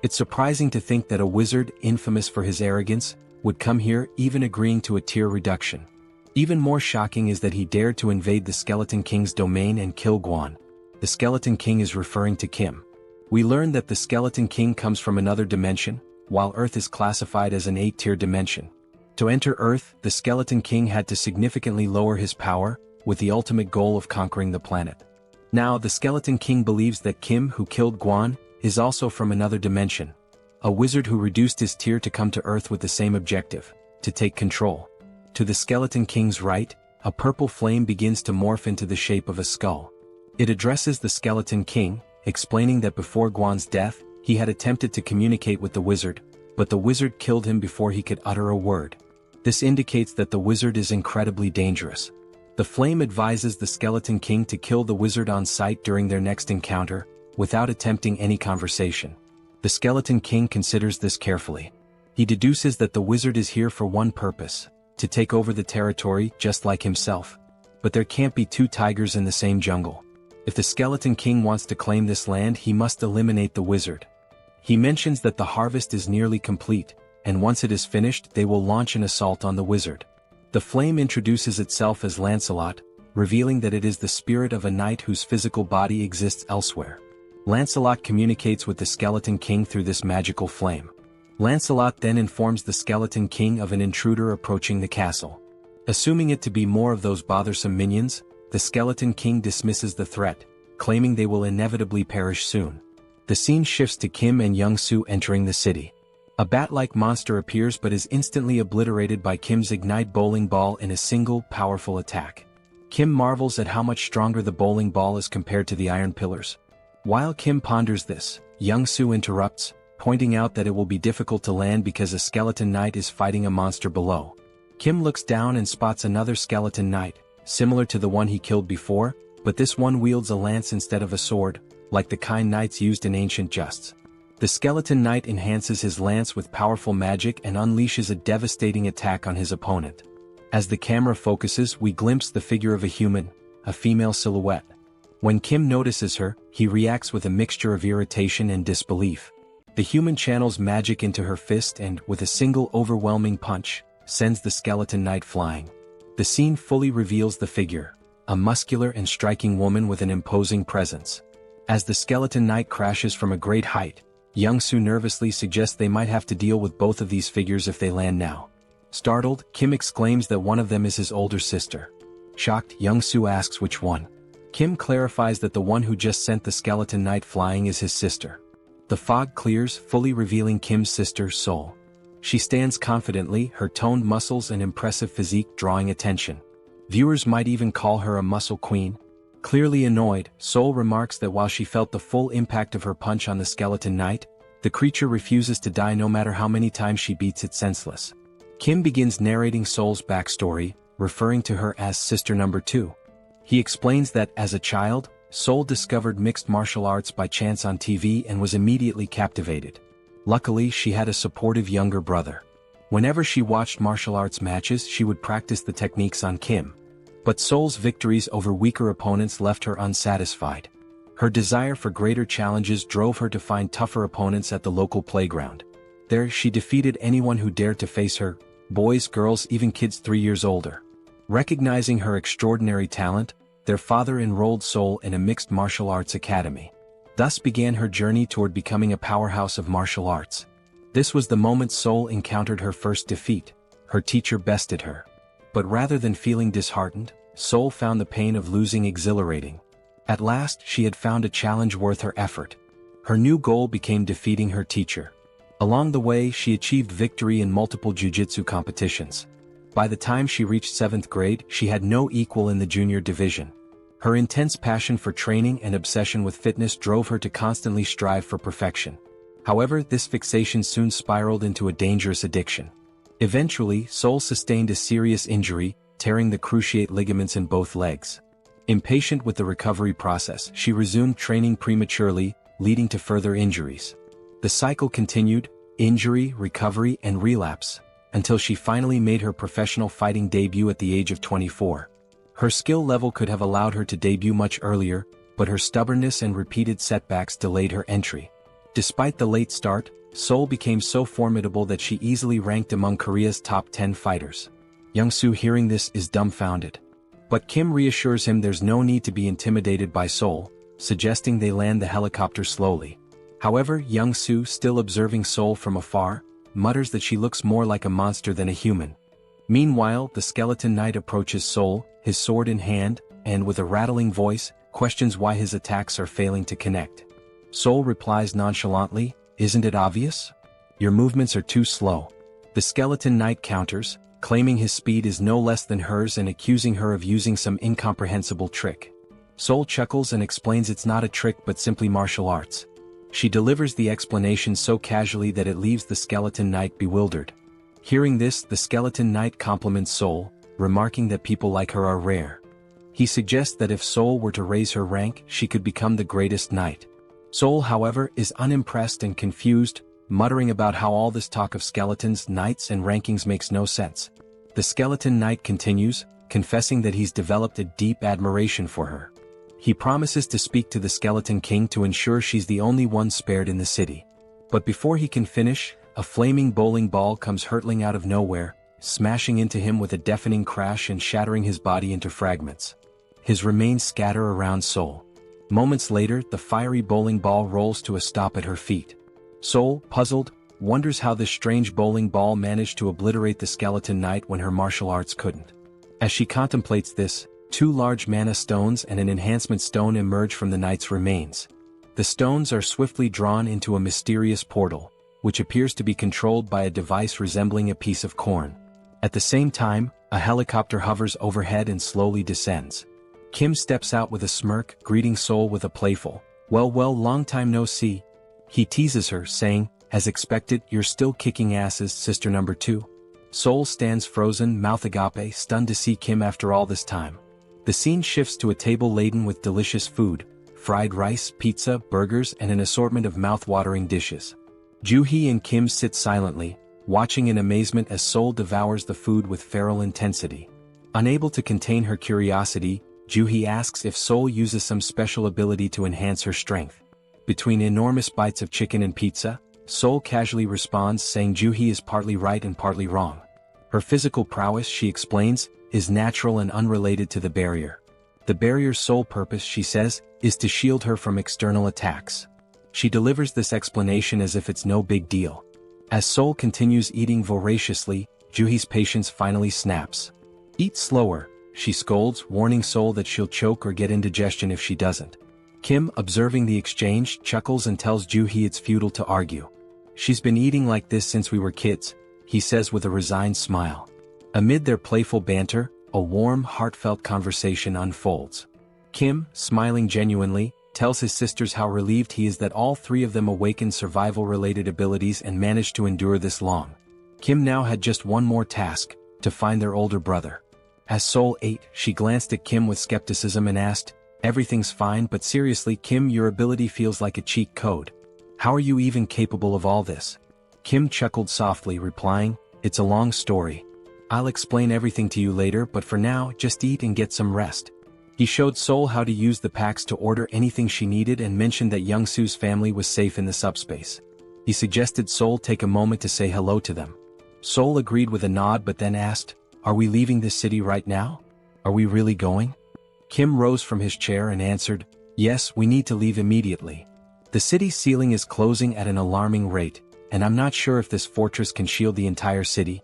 It's surprising to think that a wizard, infamous for his arrogance, would come here, even agreeing to a tier reduction. Even more shocking is that he dared to invade the Skeleton King's domain and kill Guan. The Skeleton King is referring to Kim. We learn that the Skeleton King comes from another dimension, while Earth is classified as an 8-tier dimension. To enter Earth, the Skeleton King had to significantly lower his power, with the ultimate goal of conquering the planet. Now, the Skeleton King believes that Kim, who killed Guan, is also from another dimension. A wizard who reduced his tier to come to Earth with the same objective, to take control. To the Skeleton King's right, a purple flame begins to morph into the shape of a skull. It addresses the Skeleton King, explaining that before Guan's death, he had attempted to communicate with the wizard, but the wizard killed him before he could utter a word. This indicates that the wizard is incredibly dangerous. The flame advises the Skeleton King to kill the wizard on sight during their next encounter, without attempting any conversation. The Skeleton King considers this carefully. He deduces that the wizard is here for one purpose, to take over the territory just like himself. But there can't be two tigers in the same jungle. If the Skeleton King wants to claim this land, he must eliminate the wizard. He mentions that the harvest is nearly complete, and once it is finished they will launch an assault on the wizard. The flame introduces itself as Lancelot, revealing that it is the spirit of a knight whose physical body exists elsewhere. Lancelot communicates with the Skeleton King through this magical flame. Lancelot then informs the Skeleton King of an intruder approaching the castle. Assuming it to be more of those bothersome minions, the Skeleton King dismisses the threat, claiming they will inevitably perish soon. The scene shifts to Kim and Young-soo entering the city. A bat-like monster appears but is instantly obliterated by Kim's Ignite bowling ball in a single, powerful attack. Kim marvels at how much stronger the bowling ball is compared to the iron pillars. While Kim ponders this, Young-soo interrupts, pointing out that it will be difficult to land because a skeleton knight is fighting a monster below. Kim looks down and spots another skeleton knight, similar to the one he killed before, but this one wields a lance instead of a sword, like the kind knights used in ancient justs. The skeleton knight enhances his lance with powerful magic and unleashes a devastating attack on his opponent. As the camera focuses, we glimpse the figure of a human, a female silhouette. When Kim notices her, he reacts with a mixture of irritation and disbelief. The human channels magic into her fist and, with a single overwhelming punch, sends the skeleton knight flying. The scene fully reveals the figure, a muscular and striking woman with an imposing presence. As the skeleton knight crashes from a great height, Young-soo nervously suggests they might have to deal with both of these figures if they land now. Startled, Kim exclaims that one of them is his older sister. Shocked, Young-soo asks which one. Kim clarifies that the one who just sent the skeleton knight flying is his sister. The fog clears, fully revealing Kim's sister, Sol. She stands confidently, her toned muscles and impressive physique drawing attention. Viewers might even call her a muscle queen. Clearly annoyed, Sol remarks that while she felt the full impact of her punch on the skeleton knight, the creature refuses to die no matter how many times she beats it senseless. Kim begins narrating Sol's backstory, referring to her as Sister Number 2. He explains that, as a child, Sol discovered mixed martial arts by chance on TV and was immediately captivated. Luckily, she had a supportive younger brother. Whenever she watched martial arts matches, she would practice the techniques on Kim. But Sol's victories over weaker opponents left her unsatisfied. Her desire for greater challenges drove her to find tougher opponents at the local playground. There, she defeated anyone who dared to face her, boys, girls, even kids 3 years older. Recognizing her extraordinary talent, their father enrolled Sol in a mixed martial arts academy. Thus began her journey toward becoming a powerhouse of martial arts. This was the moment Sol encountered her first defeat. Her teacher bested her. But rather than feeling disheartened, Sol found the pain of losing exhilarating. At last, she had found a challenge worth her effort. Her new goal became defeating her teacher. Along the way, she achieved victory in multiple jiu-jitsu competitions. By the time she reached 7th grade, she had no equal in the junior division. Her intense passion for training and obsession with fitness drove her to constantly strive for perfection. However, this fixation soon spiraled into a dangerous addiction. Eventually, Sol sustained a serious injury, tearing the cruciate ligaments in both legs. Impatient with the recovery process, she resumed training prematurely, leading to further injuries. The cycle continued, injury, recovery, and relapse, until she finally made her professional fighting debut at the age of 24. Her skill level could have allowed her to debut much earlier, but her stubbornness and repeated setbacks delayed her entry. Despite the late start, Sol became so formidable that she easily ranked among Korea's top 10 fighters. Young-soo, hearing this, is dumbfounded. But Kim reassures him there's no need to be intimidated by Sol, suggesting they land the helicopter slowly. However, Young-soo, still observing Sol from afar, mutters that she looks more like a monster than a human. Meanwhile, the skeleton knight approaches Sol, his sword in hand, and with a rattling voice, questions why his attacks are failing to connect. Sol replies nonchalantly, "Isn't it obvious? Your movements are too slow." The skeleton knight counters, claiming his speed is no less than hers and accusing her of using some incomprehensible trick. Sol chuckles and explains it's not a trick but simply martial arts. She delivers the explanation so casually that it leaves the skeleton knight bewildered. Hearing this, the skeleton knight compliments Sol, remarking that people like her are rare. He suggests that if Sol were to raise her rank, she could become the greatest knight. Sol, however, is unimpressed and confused, muttering about how all this talk of skeletons, knights, and rankings makes no sense. The skeleton knight continues, confessing that he's developed a deep admiration for her. He promises to speak to the skeleton king to ensure she's the only one spared in the city. But before he can finish, a flaming bowling ball comes hurtling out of nowhere, smashing into him with a deafening crash and shattering his body into fragments. His remains scatter around Sol. Moments later, the fiery bowling ball rolls to a stop at her feet. Sol, puzzled, wonders how this strange bowling ball managed to obliterate the skeleton knight when her martial arts couldn't. As she contemplates this, 2 large mana stones and an enhancement stone emerge from the knight's remains. The stones are swiftly drawn into a mysterious portal, which appears to be controlled by a device resembling a piece of corn. At the same time, a helicopter hovers overhead and slowly descends. Kim steps out with a smirk, greeting Sol with a playful, well, long time no see." He teases her, saying, "As expected, you're still kicking asses, Sister Number 2. Sol stands frozen, mouth agape, stunned to see Kim after all this time. The scene shifts to a table laden with delicious food, fried rice, pizza, burgers, and an assortment of mouth-watering dishes. Joo-hee and Kim sit silently, watching in amazement as Sol devours the food with feral intensity. Unable to contain her curiosity, Juhi asks if Sol uses some special ability to enhance her strength. Between enormous bites of chicken and pizza, Sol casually responds saying Juhi is partly right and partly wrong. Her physical prowess, she explains, is natural and unrelated to the barrier. The barrier's sole purpose, she says, is to shield her from external attacks. She delivers this explanation as if it's no big deal. As Sol continues eating voraciously, Juhi's patience finally snaps. "Eat slower," she scolds, warning Sol that she'll choke or get indigestion if she doesn't. Kim, observing the exchange, chuckles and tells Juhi it's futile to argue. "She's been eating like this since we were kids," he says with a resigned smile. Amid their playful banter, a warm, heartfelt conversation unfolds. Kim, smiling genuinely, tells his sisters how relieved he is that all three of them awakened survival-related abilities and managed to endure this long. Kim now had just one more task, to find their older brother. As Sol ate, she glanced at Kim with skepticism and asked, "Everything's fine, but seriously, Kim, your ability feels like a cheat code. How are you even capable of all this?" Kim chuckled softly, replying, "It's a long story. I'll explain everything to you later, but for now, just eat and get some rest." He showed Sol how to use the packs to order anything she needed and mentioned that Youngsu's family was safe in the subspace. He suggested Sol take a moment to say hello to them. Sol agreed with a nod but then asked, "Are we leaving this city right now? Are we really going?" Kim rose from his chair and answered, "Yes, we need to leave immediately. The city's ceiling is closing at an alarming rate, and I'm not sure if this fortress can shield the entire city."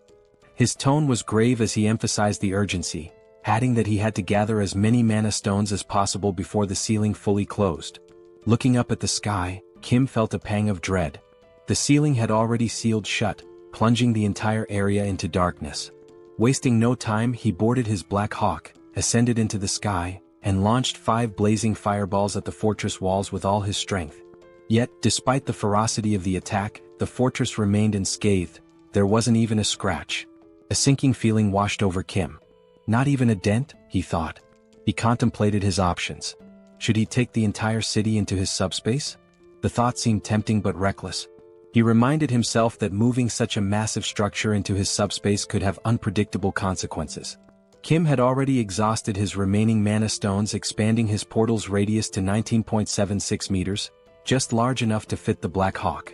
His tone was grave as he emphasized the urgency, adding that he had to gather as many mana stones as possible before the ceiling fully closed. Looking up at the sky, Kim felt a pang of dread. The ceiling had already sealed shut, plunging the entire area into darkness. Wasting no time, he boarded his Black Hawk, ascended into the sky, and launched 5 blazing fireballs at the fortress walls with all his strength. Yet, despite the ferocity of the attack, the fortress remained unscathed. There wasn't even a scratch. A sinking feeling washed over Kim. Not even a dent, he thought. He contemplated his options. Should he take the entire city into his subspace? The thought seemed tempting but reckless. He reminded himself that moving such a massive structure into his subspace could have unpredictable consequences. Kim had already exhausted his remaining mana stones, expanding his portal's radius to 19.76 meters, just large enough to fit the Black Hawk.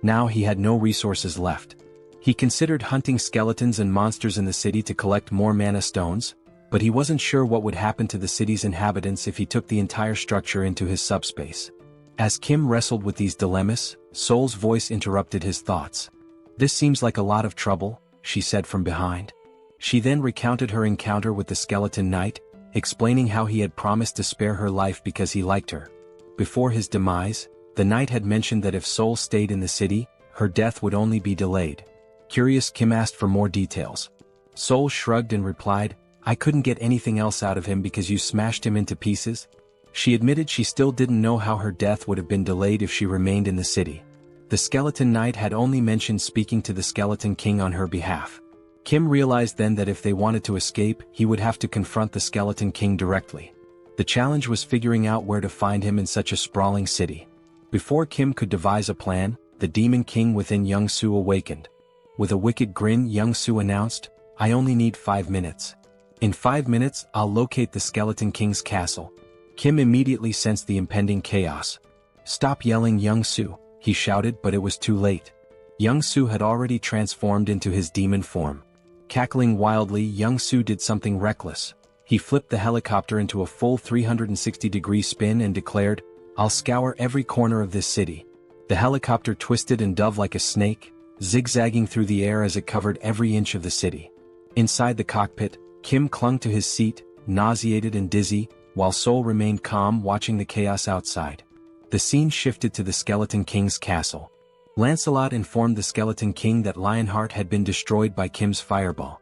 Now he had no resources left. He considered hunting skeletons and monsters in the city to collect more mana stones, but he wasn't sure what would happen to the city's inhabitants if he took the entire structure into his subspace. As Kim wrestled with these dilemmas, Sol's voice interrupted his thoughts. "This seems like a lot of trouble," she said from behind. She then recounted her encounter with the skeleton knight, explaining how he had promised to spare her life because he liked her. Before his demise, the knight had mentioned that if Sol stayed in the city, her death would only be delayed. Curious, Kim asked for more details. Sol shrugged and replied, "I couldn't get anything else out of him because you smashed him into pieces." She admitted she still didn't know how her death would have been delayed if she remained in the city. The skeleton knight had only mentioned speaking to the skeleton king on her behalf. Kim realized then that if they wanted to escape, he would have to confront the skeleton king directly. The challenge was figuring out where to find him in such a sprawling city. Before Kim could devise a plan, the demon king within Youngsu awakened. With a wicked grin, Youngsu announced, "I only need 5 minutes. In 5 minutes, I'll locate the Skeleton King's castle." Kim immediately sensed the impending chaos. "Stop yelling, Youngsu," he shouted, but it was too late. Youngsu had already transformed into his demon form. Cackling wildly, Youngsu did something reckless. He flipped the helicopter into a full 360-degree spin and declared, "I'll scour every corner of this city." The helicopter twisted and dove like a snake, zigzagging through the air as it covered every inch of the city. Inside the cockpit, Kim clung to his seat, nauseated and dizzy, while Sol remained calm watching the chaos outside. The scene shifted to the Skeleton King's castle. Lancelot informed the Skeleton King that Lionheart had been destroyed by Kim's fireball.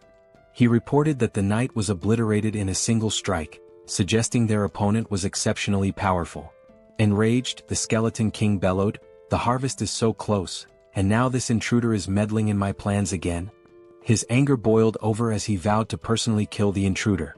He reported that the knight was obliterated in a single strike, suggesting their opponent was exceptionally powerful. Enraged, the Skeleton King bellowed, "The harvest is so close, and now this intruder is meddling in my plans again." His anger boiled over as he vowed to personally kill the intruder.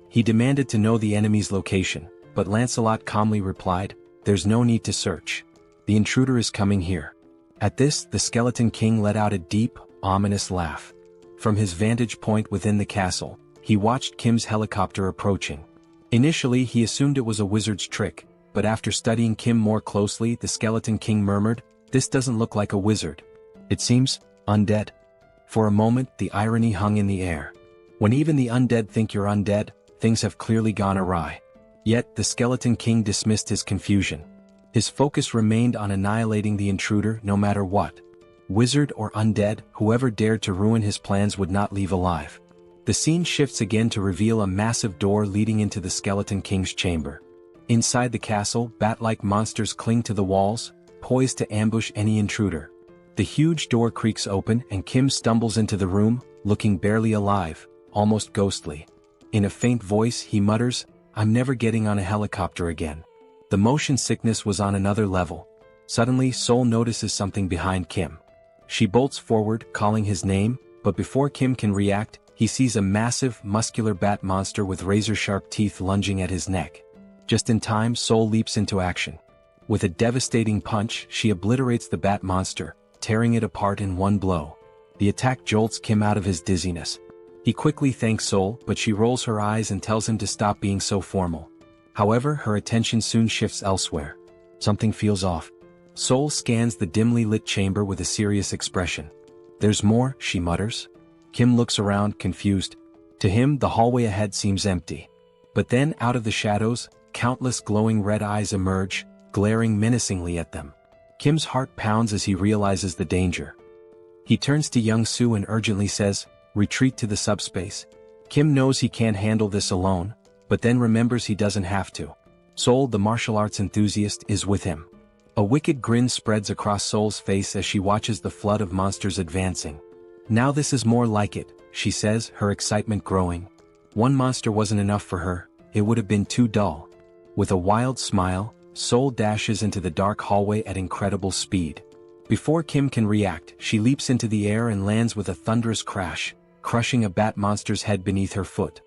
He demanded to know the enemy's location, but Lancelot calmly replied, "There's no need to search. The intruder is coming here." At this, the Skeleton King let out a deep, ominous laugh. From his vantage point within the castle, he watched Kim's helicopter approaching. Initially he assumed it was a wizard's trick, but after studying Kim more closely the Skeleton King murmured, "This doesn't look like a wizard. It seems undead." For a moment the irony hung in the air. When even the undead think you're undead, things have clearly gone awry. Yet the Skeleton King dismissed his confusion. His focus remained on annihilating the intruder no matter what. Wizard or undead, whoever dared to ruin his plans would not leave alive. The scene shifts again to reveal a massive door leading into the Skeleton King's chamber. Inside the castle, bat-like monsters cling to the walls, poised to ambush any intruder. The huge door creaks open and Kim stumbles into the room, looking barely alive, almost ghostly. In a faint voice he mutters, "I'm never getting on a helicopter again." The motion sickness was on another level. Suddenly Sol notices something behind Kim. She bolts forward, calling his name, but before Kim can react, he sees a massive, muscular bat monster with razor-sharp teeth lunging at his neck. Just in time Sol leaps into action. With a devastating punch she obliterates the bat monster, tearing it apart in one blow. The attack jolts Kim out of his dizziness. He quickly thanks Sol, but she rolls her eyes and tells him to stop being so formal. However, her attention soon shifts elsewhere. Something feels off. Sol scans the dimly lit chamber with a serious expression. "There's more," she mutters. Kim looks around, confused. To him the hallway ahead seems empty. But then out of the shadows, countless glowing red eyes emerge, glaring menacingly at them. Kim's heart pounds as he realizes the danger. He turns to Young Soo and urgently says, "Retreat to the subspace." Kim knows he can't handle this alone, but then remembers he doesn't have to. Sol, the martial arts enthusiast, is with him. A wicked grin spreads across Sol's face as she watches the flood of monsters advancing. "Now this is more like it," she says, her excitement growing. One monster wasn't enough for her, it would have been too dull. With a wild smile, Sol dashes into the dark hallway at incredible speed. Before Kim can react, she leaps into the air and lands with a thunderous crash, crushing a bat monster's head beneath her foot.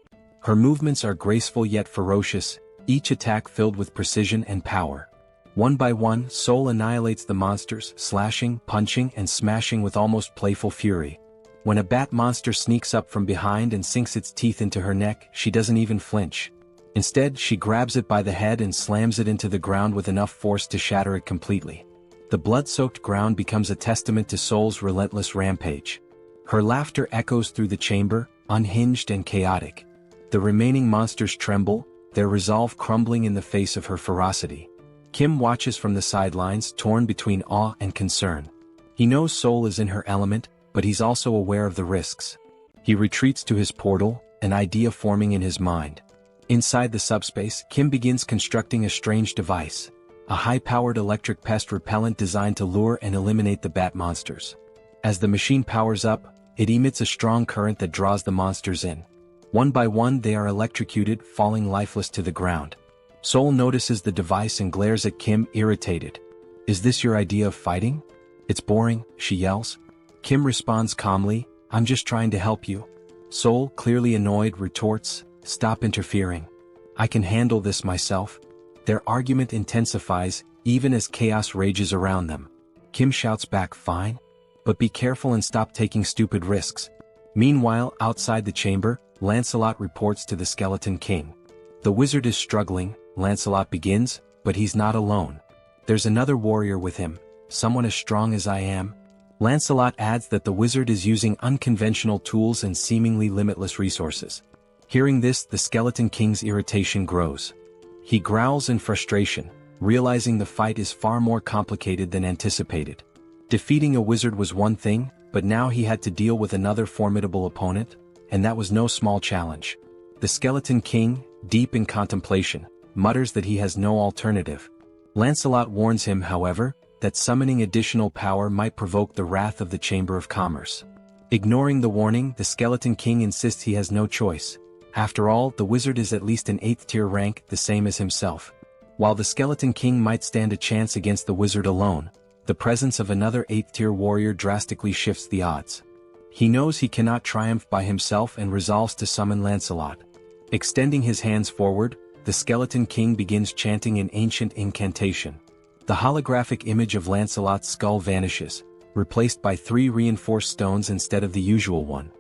Her movements are graceful yet ferocious, each attack filled with precision and power. One by one, Sol annihilates the monsters, slashing, punching, and smashing with almost playful fury. When a bat monster sneaks up from behind and sinks its teeth into her neck, she doesn't even flinch. Instead, she grabs it by the head and slams it into the ground with enough force to shatter it completely. The blood-soaked ground becomes a testament to Sol's relentless rampage. Her laughter echoes through the chamber, unhinged and chaotic. The remaining monsters tremble, their resolve crumbling in the face of her ferocity. Kim watches from the sidelines, torn between awe and concern. He knows Sol is in her element, but he's also aware of the risks. He retreats to his portal, an idea forming in his mind. Inside the subspace, Kim begins constructing a strange device, a high-powered electric pest repellent designed to lure and eliminate the bat monsters. As the machine powers up, it emits a strong current that draws the monsters in. One by one they are electrocuted, falling lifeless to the ground. Sol notices the device and glares at Kim, irritated. "Is this your idea of fighting? It's boring," she yells. Kim responds calmly, "I'm just trying to help you." Sol, clearly annoyed, retorts, "Stop interfering. I can handle this myself." Their argument intensifies, even as chaos rages around them. Kim shouts back, "Fine. But be careful and stop taking stupid risks." Meanwhile, outside the chamber, Lancelot reports to the Skeleton King. The wizard is struggling, Lancelot begins, but he's not alone. "There's another warrior with him, someone as strong as I am." Lancelot adds that the wizard is using unconventional tools and seemingly limitless resources. Hearing this, the Skeleton King's irritation grows. He growls in frustration, realizing the fight is far more complicated than anticipated. Defeating a wizard was one thing, but now he had to deal with another formidable opponent, and that was no small challenge. The Skeleton King, deep in contemplation, mutters that he has no alternative. Lancelot warns him, however, that summoning additional power might provoke the wrath of the Chamber of Commerce. Ignoring the warning, the Skeleton King insists he has no choice. After all, the wizard is at least an 8th-tier rank, the same as himself. While the Skeleton King might stand a chance against the wizard alone, the presence of another 8th-tier warrior drastically shifts the odds. He knows he cannot triumph by himself and resolves to summon Lancelot. Extending his hands forward, the Skeleton King begins chanting an ancient incantation. The holographic image of Lancelot's skull vanishes, replaced by 3 reinforced stones instead of the usual one.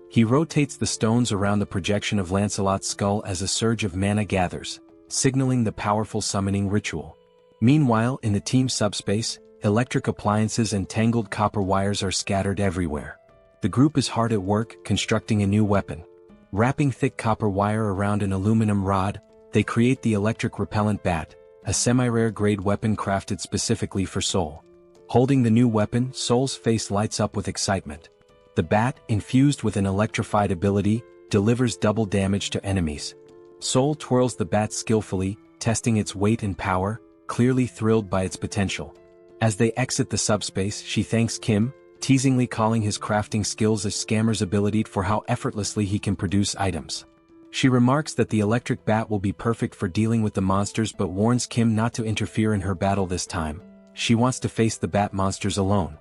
He rotates the stones around the projection of Lancelot's skull as a surge of mana gathers, signaling the powerful summoning ritual. Meanwhile, in the team SUBSPACE, electric appliances and tangled copper wires are scattered everywhere. The group is hard at work constructing a new weapon. Wrapping thick copper wire around an aluminum rod, they create the electric repellent bat, a semi-rare grade weapon crafted specifically for Soul. Holding the new weapon, Soul's face lights up with excitement. The bat, infused with an electrified ability, delivers double damage to enemies. Soul twirls the bat skillfully, testing its weight and power, clearly thrilled by its potential. As they exit the SUBSPACE, she thanks Kim, teasingly calling his crafting skills a scammer's ability for how effortlessly he can produce items. She remarks that the electric bat will be perfect for dealing with the monsters but warns Kim not to interfere in her battle this time. She wants to face the bat monsters alone.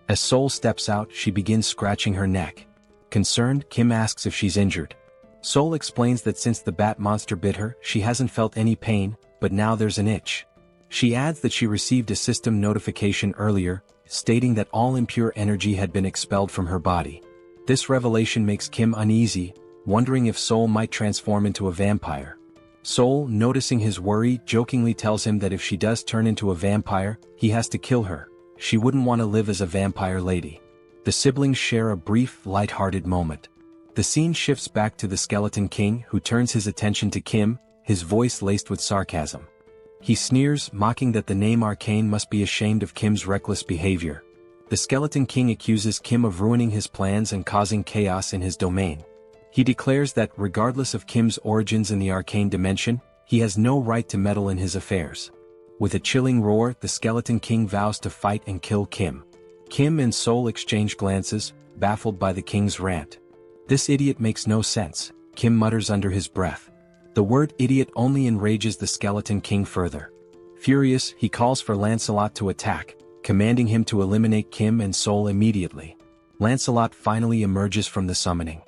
As Soul steps out, she begins scratching her neck. Concerned, Kim asks if she's injured. Soul explains that since the bat monster bit her, she hasn't felt any pain, but now there's an itch. She adds that she received a system notification earlier, stating that all impure energy had been expelled from her body. This revelation makes Kim uneasy, wondering if Soul might transform into a vampire. Soul, noticing his worry, jokingly tells him that if she does turn into a vampire, he has to kill her. She wouldn't want to live as a vampire lady. The siblings share a brief, light-hearted moment. The scene shifts back to the Skeleton King, who turns his attention to Kim, his voice laced with sarcasm. He sneers, mocking that the name Arcane must be ashamed of Kim's reckless behavior. The Skeleton King accuses Kim of ruining his plans and causing chaos in his domain. He declares that, regardless of Kim's origins in the arcane dimension, he has no right to meddle in his affairs. With a chilling roar, the Skeleton King vows to fight and kill Kim. Kim and Soul exchange glances, baffled by the king's rant. "This idiot makes no sense," Kim mutters under his breath. The word idiot only enrages the Skeleton King further. Furious, he calls for Lancelot to attack, commanding him to eliminate Kim and Soul immediately. Lancelot finally emerges from the summoning.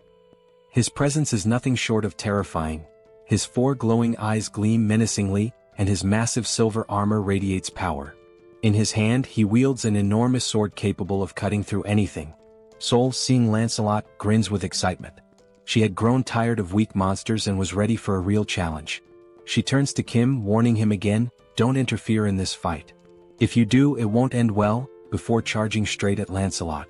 His presence is nothing short of terrifying. His 4 glowing eyes gleam menacingly, and his massive silver armor radiates power. In his hand, he wields an enormous sword capable of cutting through anything. Soul, seeing Lancelot, grins with excitement. She had grown tired of weak monsters and was ready for a real challenge. She turns to Kim, warning him again, "Don't interfere in this fight. If you do, it won't end well," before charging straight at Lancelot.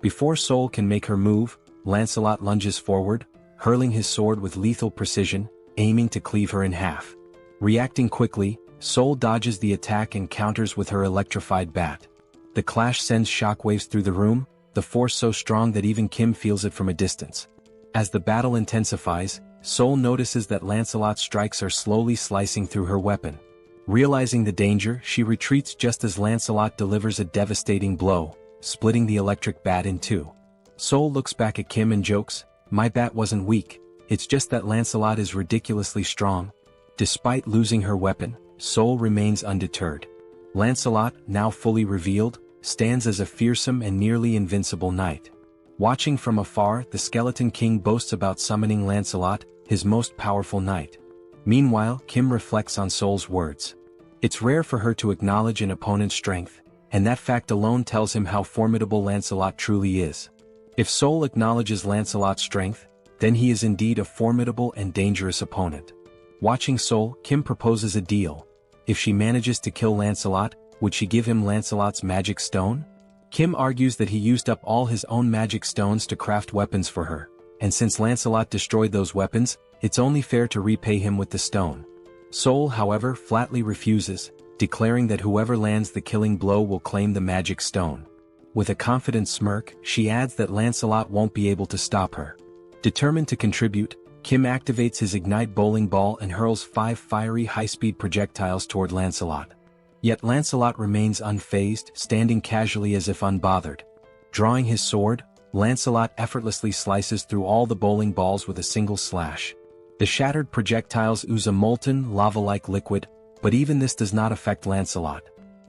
Before Soul can make her move, Lancelot lunges forward, hurling his sword with lethal precision, aiming to cleave her in half. Reacting quickly, Soul dodges the attack and counters with her electrified bat. The clash sends shockwaves through the room, the force so strong that even Kim feels it from a distance. As the battle intensifies, Soul notices that Lancelot's strikes are slowly slicing through her weapon. Realizing the danger, she retreats just as Lancelot delivers a devastating blow, splitting the electric bat in two. Soul looks back at Kim and jokes, "My bat wasn't weak, it's just that Lancelot is ridiculously strong." Despite losing her weapon, Soul remains undeterred. Lancelot, now fully revealed, stands as a fearsome and nearly invincible knight. Watching from afar, the Skeleton King boasts about summoning Lancelot, his most powerful knight. Meanwhile, Kim reflects on Soul's words. It's rare for her to acknowledge an opponent's strength, and that fact alone tells him how formidable Lancelot truly is. If Soul acknowledges Lancelot's strength, then he is indeed a formidable and dangerous opponent. Watching Soul, Kim proposes a deal. If she manages to kill Lancelot, would she give him Lancelot's magic stone? Kim argues that he used up all his own magic stones to craft weapons for her, and since Lancelot destroyed those weapons, it's only fair to repay him with the stone. Soul, however, flatly refuses, declaring that whoever lands the killing blow will claim the magic stone. With a confident smirk, she adds that Lancelot won't be able to stop her. Determined to contribute, Kim activates his Ignite bowling ball and hurls 5 fiery high-speed projectiles toward Lancelot. Yet Lancelot remains unfazed, standing casually as if unbothered. Drawing his sword, Lancelot effortlessly slices through all the bowling balls with a single slash. The shattered projectiles ooze a molten, lava-like liquid, but even this does not affect Lancelot.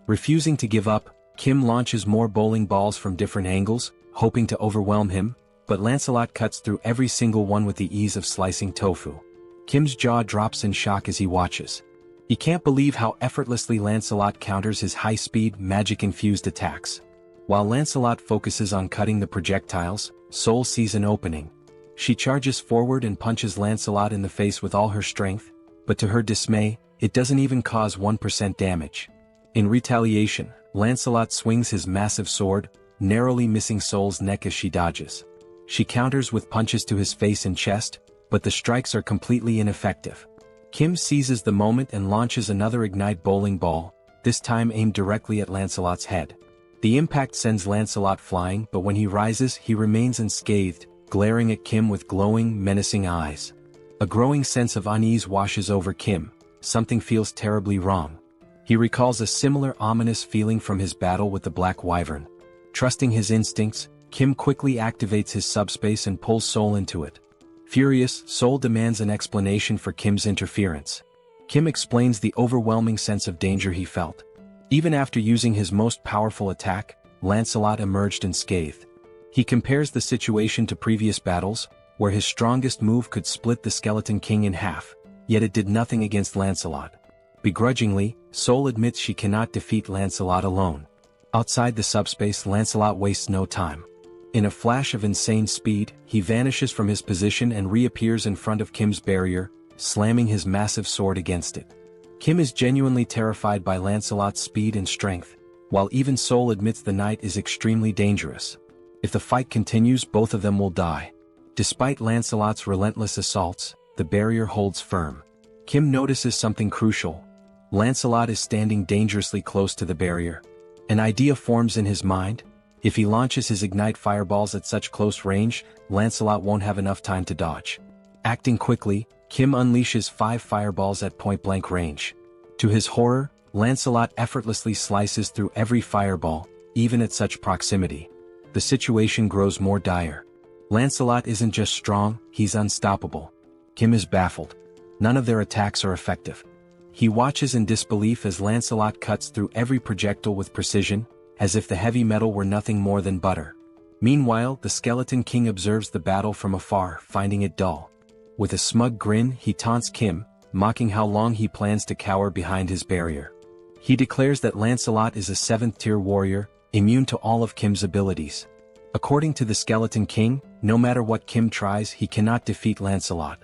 Refusing to give up, Kim launches more bowling balls from different angles, hoping to overwhelm him, but Lancelot cuts through every single one with the ease of slicing tofu. Kim's jaw drops in shock as he watches. He can't believe how effortlessly Lancelot counters his high-speed, magic-infused attacks. While Lancelot focuses on cutting the projectiles, Sol sees an opening. She charges forward and punches Lancelot in the face with all her strength, but to her dismay, it doesn't even cause 1% damage. In retaliation, Lancelot swings his massive sword, narrowly missing Sol's neck as she dodges. She counters with punches to his face and chest, but the strikes are completely ineffective. Kim seizes the moment and launches another Ignite bowling ball, this time aimed directly at Lancelot's head. The impact sends Lancelot flying, but when he rises he remains unscathed, glaring at Kim with glowing, menacing eyes. A growing sense of unease washes over Kim. Something feels terribly wrong. He recalls a similar ominous feeling from his battle with the Black Wyvern. Trusting his instincts, Kim quickly activates his subspace and pulls Sol into it. Furious, Sol demands an explanation for Kim's interference. Kim explains the overwhelming sense of danger he felt. Even after using his most powerful attack, Lancelot emerged unscathed. He compares the situation to previous battles, where his strongest move could split the Skeleton King in half, yet it did nothing against Lancelot. Begrudgingly, Sol admits she cannot defeat Lancelot alone. Outside the subspace, Lancelot wastes no time. In a flash of insane speed, he vanishes from his position and reappears in front of Kim's barrier, slamming his massive sword against it. Kim is genuinely terrified by Lancelot's speed and strength, while even Sol admits the knight is extremely dangerous. If the fight continues, both of them will die. Despite Lancelot's relentless assaults, the barrier holds firm. Kim notices something crucial. Lancelot is standing dangerously close to the barrier. An idea forms in his mind. If he launches his Ignite fireballs at such close range, Lancelot won't have enough time to dodge. Acting quickly, Kim unleashes 5 fireballs at point-blank range. To his horror, Lancelot effortlessly slices through every fireball, even at such proximity. The situation grows more dire. Lancelot isn't just strong, he's unstoppable. Kim is baffled. None of their attacks are effective. He watches in disbelief as Lancelot cuts through every projectile with precision, as if the heavy metal were nothing more than butter. Meanwhile, the Skeleton King observes the battle from afar, finding it dull. With a smug grin, he taunts Kim, mocking how long he plans to cower behind his barrier. He declares that Lancelot is a 7th-tier warrior, immune to all of Kim's abilities. According to the Skeleton King, no matter what Kim tries, he cannot defeat Lancelot.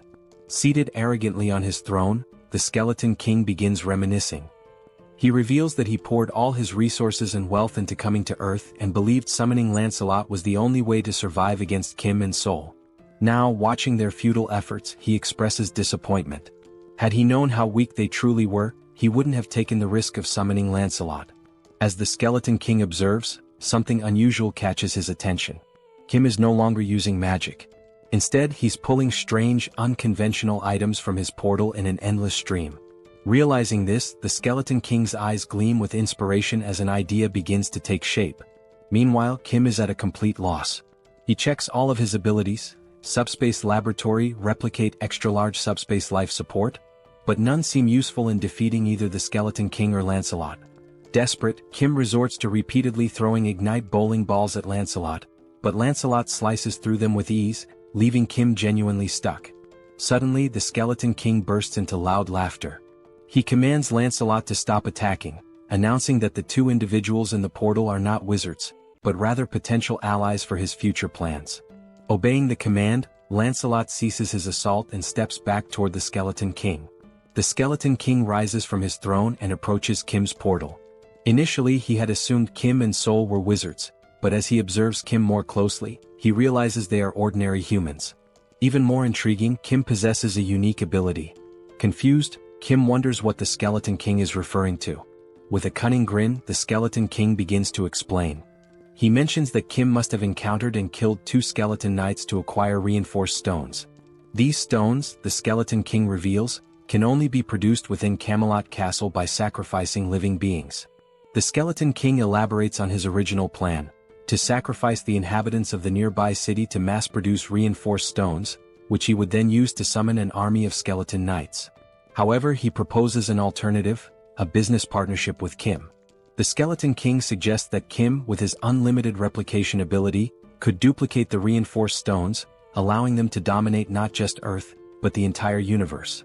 Seated arrogantly on his throne, the Skeleton King begins reminiscing. He reveals that he poured all his resources and wealth into coming to Earth and believed summoning Lancelot was the only way to survive against Kim and Sol. Now, watching their futile efforts, he expresses disappointment. Had he known how weak they truly were, he wouldn't have taken the risk of summoning Lancelot. As the Skeleton King observes, something unusual catches his attention. Kim is no longer using magic. Instead, he's pulling strange, unconventional items from his portal in an endless stream. Realizing this, the Skeleton King's eyes gleam with inspiration as an idea begins to take shape. Meanwhile, Kim is at a complete loss. He checks all of his abilities: Subspace Laboratory, Replicate, Extra-Large Subspace Life Support, but none seem useful in defeating either the Skeleton King or Lancelot. Desperate, Kim resorts to repeatedly throwing Ignite bowling balls at Lancelot, but Lancelot slices through them with ease, leaving Kim genuinely stuck. Suddenly, the Skeleton King bursts into loud laughter. He commands Lancelot to stop attacking, announcing that the 2 individuals in the portal are not wizards, but rather potential allies for his future plans. Obeying the command, Lancelot ceases his assault and steps back toward the Skeleton King. The Skeleton King rises from his throne and approaches Kim's portal. Initially, he had assumed Kim and Sol were wizards, but as he observes Kim more closely, he realizes they are ordinary humans. Even more intriguing, Kim possesses a unique ability. Confused, Kim wonders what the Skeleton King is referring to. With a cunning grin, the Skeleton King begins to explain. He mentions that Kim must have encountered and killed 2 skeleton knights to acquire reinforced stones. These stones, the Skeleton King reveals, can only be produced within Camelot Castle by sacrificing living beings. The Skeleton King elaborates on his original plan: to sacrifice the inhabitants of the nearby city to mass-produce reinforced stones, which he would then use to summon an army of skeleton knights. However, he proposes an alternative: a business partnership with Kim. The Skeleton King suggests that Kim, with his unlimited replication ability, could duplicate the reinforced stones, allowing them to dominate not just Earth, but the entire universe.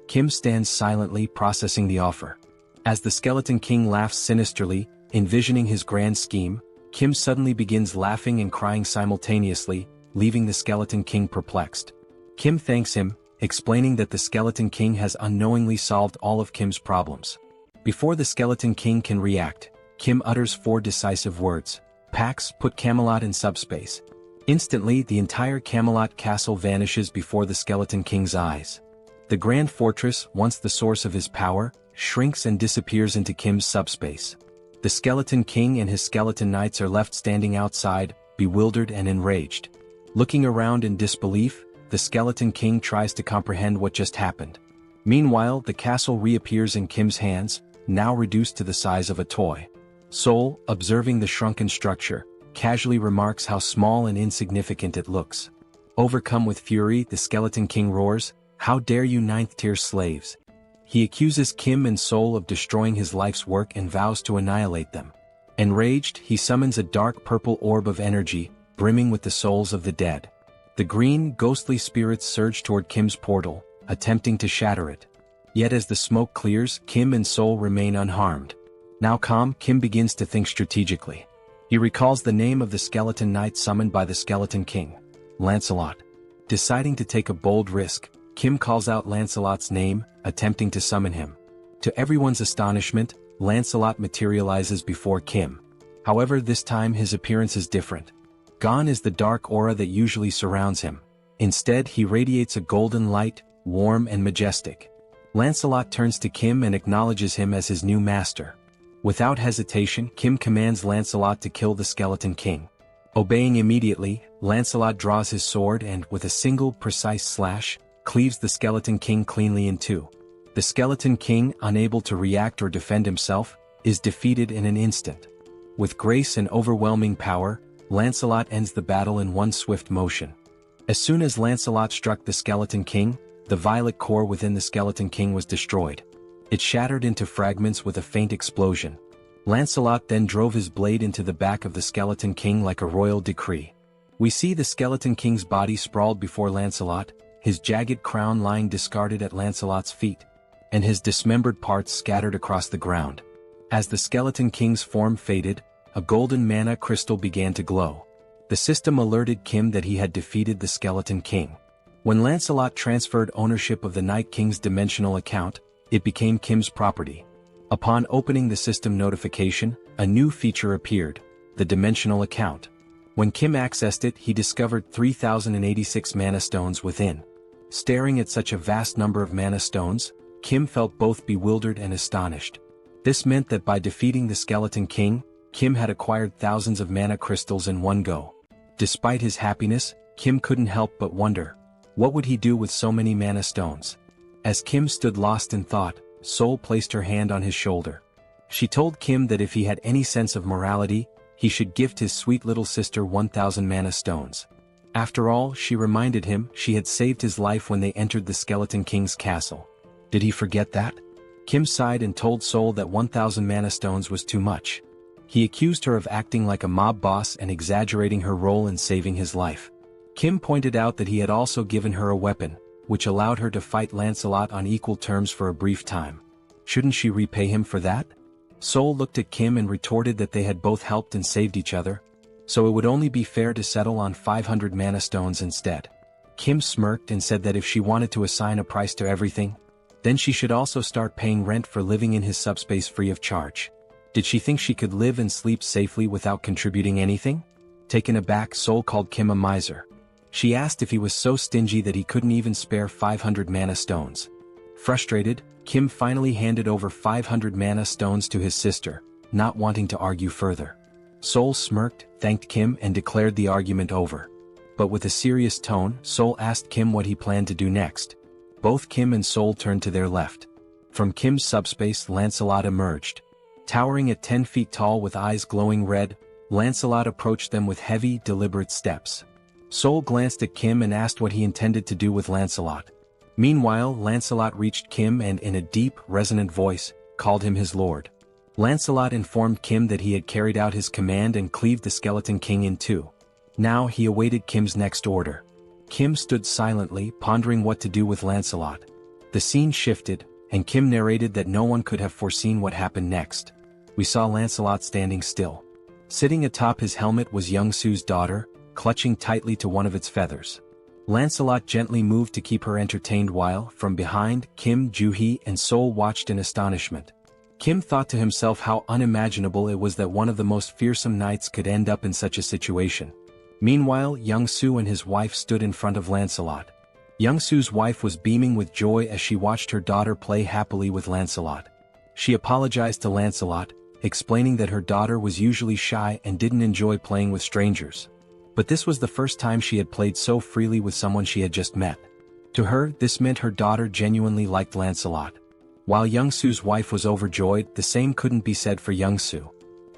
Kim stands silently processing the offer. As the Skeleton King laughs sinisterly, envisioning his grand scheme, Kim suddenly begins laughing and crying simultaneously, leaving the Skeleton King perplexed. Kim thanks him, explaining that the Skeleton King has unknowingly solved all of Kim's problems. Before the Skeleton King can react, Kim utters 4 decisive words. Pax, put Camelot in subspace. Instantly, the entire Camelot castle vanishes before the Skeleton King's eyes. The Grand Fortress, once the source of his power, shrinks and disappears into Kim's subspace. The Skeleton King and his skeleton knights are left standing outside, bewildered and enraged. Looking around in disbelief, the Skeleton King tries to comprehend what just happened. Meanwhile, the castle reappears in Kim's hands, now reduced to the size of a toy. Sol, observing the shrunken structure, casually remarks how small and insignificant it looks. Overcome with fury, the Skeleton King roars, "How dare you 9th-tier slaves!" He accuses Kim and Sol of destroying his life's work and vows to annihilate them. Enraged, he summons a dark purple orb of energy, brimming with the souls of the dead. The green, ghostly spirits surge toward Kim's portal, attempting to shatter it. Yet as the smoke clears, Kim and Sol remain unharmed. Now calm, Kim begins to think strategically. He recalls the name of the skeleton knight summoned by the Skeleton King, Lancelot. Deciding to take a bold risk, Kim calls out Lancelot's name, attempting to summon him. To everyone's astonishment, Lancelot materializes before Kim. However, this time his appearance is different. Gone is the dark aura that usually surrounds him. Instead, he radiates a golden light, warm and majestic. Lancelot turns to Kim and acknowledges him as his new master. Without hesitation, Kim commands Lancelot to kill the Skeleton King. Obeying immediately, Lancelot draws his sword and, with a single, precise slash, cleaves the Skeleton King cleanly in two. The Skeleton King, unable to react or defend himself, is defeated in an instant. With grace and overwhelming power, Lancelot ends the battle in one swift motion. As soon as Lancelot struck the Skeleton King, the violet core within the Skeleton King was destroyed. It shattered into fragments with a faint explosion. Lancelot then drove his blade into the back of the Skeleton King like a royal decree. We see the Skeleton King's body sprawled before Lancelot, his jagged crown lying discarded at Lancelot's feet, and his dismembered parts scattered across the ground. As the Skeleton King's form faded, a golden mana crystal began to glow. The system alerted Kim that he had defeated the Skeleton King. When Lancelot transferred ownership of the Night King's dimensional account, it became Kim's property. Upon opening the system notification, a new feature appeared, the dimensional account. When Kim accessed it, he discovered 3,086 mana stones within. Staring at such a vast number of mana stones, Kim felt both bewildered and astonished. This meant that by defeating the Skeleton King, Kim had acquired thousands of mana crystals in one go. Despite his happiness, Kim couldn't help but wonder, what would he do with so many mana stones? As Kim stood lost in thought, Sol placed her hand on his shoulder. She told Kim that if he had any sense of morality, he should gift his sweet little sister 1,000 mana stones. After all, she reminded him, she had saved his life when they entered the Skeleton King's castle. Did he forget that? Kim sighed and told Sol that 1,000 mana stones was too much. He accused her of acting like a mob boss and exaggerating her role in saving his life. Kim pointed out that he had also given her a weapon, which allowed her to fight Lancelot on equal terms for a brief time. Shouldn't she repay him for that? Sol looked at Kim and retorted that they had both helped and saved each other, so it would only be fair to settle on 500 mana stones instead. Kim smirked and said that if she wanted to assign a price to everything, then she should also start paying rent for living in his subspace free of charge. Did she think she could live and sleep safely without contributing anything? Taken aback, Sol called Kim a miser. She asked if he was so stingy that he couldn't even spare 500 mana stones. Frustrated, Kim finally handed over 500 mana stones to his sister, not wanting to argue further. Sol smirked, thanked Kim and declared the argument over. But with a serious tone, Sol asked Kim what he planned to do next. Both Kim and Sol turned to their left. From Kim's subspace, Lancelot emerged. Towering at 10 feet tall with eyes glowing red, Lancelot approached them with heavy, deliberate steps. Sol glanced at Kim and asked what he intended to do with Lancelot. Meanwhile, Lancelot reached Kim and in a deep, resonant voice, called him his lord. Lancelot informed Kim that he had carried out his command and cleaved the Skeleton King in two. Now he awaited Kim's next order. Kim stood silently, pondering what to do with Lancelot. The scene shifted, and Kim narrated that no one could have foreseen what happened next. We saw Lancelot standing still. Sitting atop his helmet was Young-Soo's daughter, clutching tightly to one of its feathers. Lancelot gently moved to keep her entertained while, from behind, Kim, Joo-hee, and Sol watched in astonishment. Kim thought to himself how unimaginable it was that one of the most fearsome knights could end up in such a situation. Meanwhile, Young-Soo and his wife stood in front of Lancelot. Young-Soo's wife was beaming with joy as she watched her daughter play happily with Lancelot. She apologized to Lancelot, explaining that her daughter was usually shy and didn't enjoy playing with strangers. But this was the first time she had played so freely with someone she had just met. To her, this meant her daughter genuinely liked Lancelot. While Young-Soo's wife was overjoyed, the same couldn't be said for Young-Soo.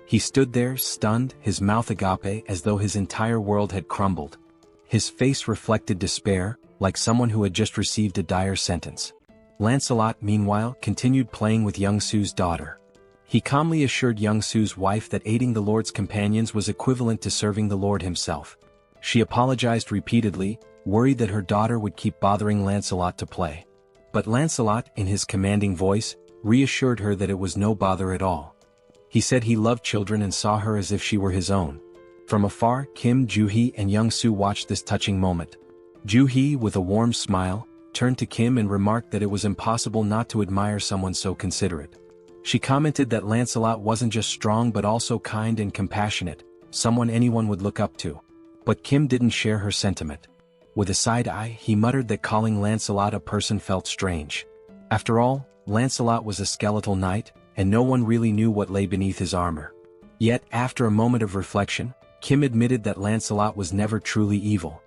He stood there, stunned, his mouth agape as though his entire world had crumbled. His face reflected despair, like someone who had just received a dire sentence. Lancelot, meanwhile, continued playing with Young-Soo's daughter. He calmly assured Young-Soo's wife that aiding the Lord's companions was equivalent to serving the Lord himself. She apologized repeatedly, worried that her daughter would keep bothering Lancelot to play. But Lancelot, in his commanding voice, reassured her that it was no bother at all. He said he loved children and saw her as if she were his own. From afar, Kim, Joo-hee, and Young-Soo watched this touching moment. Joo-hee, with a warm smile, turned to Kim and remarked that it was impossible not to admire someone so considerate. She commented that Lancelot wasn't just strong but also kind and compassionate, someone anyone would look up to. But Kim didn't share her sentiment. With a side eye, he muttered that calling Lancelot a person felt strange. After all, Lancelot was a skeletal knight, and no one really knew what lay beneath his armor. Yet, after a moment of reflection, Kim admitted that Lancelot was never truly evil.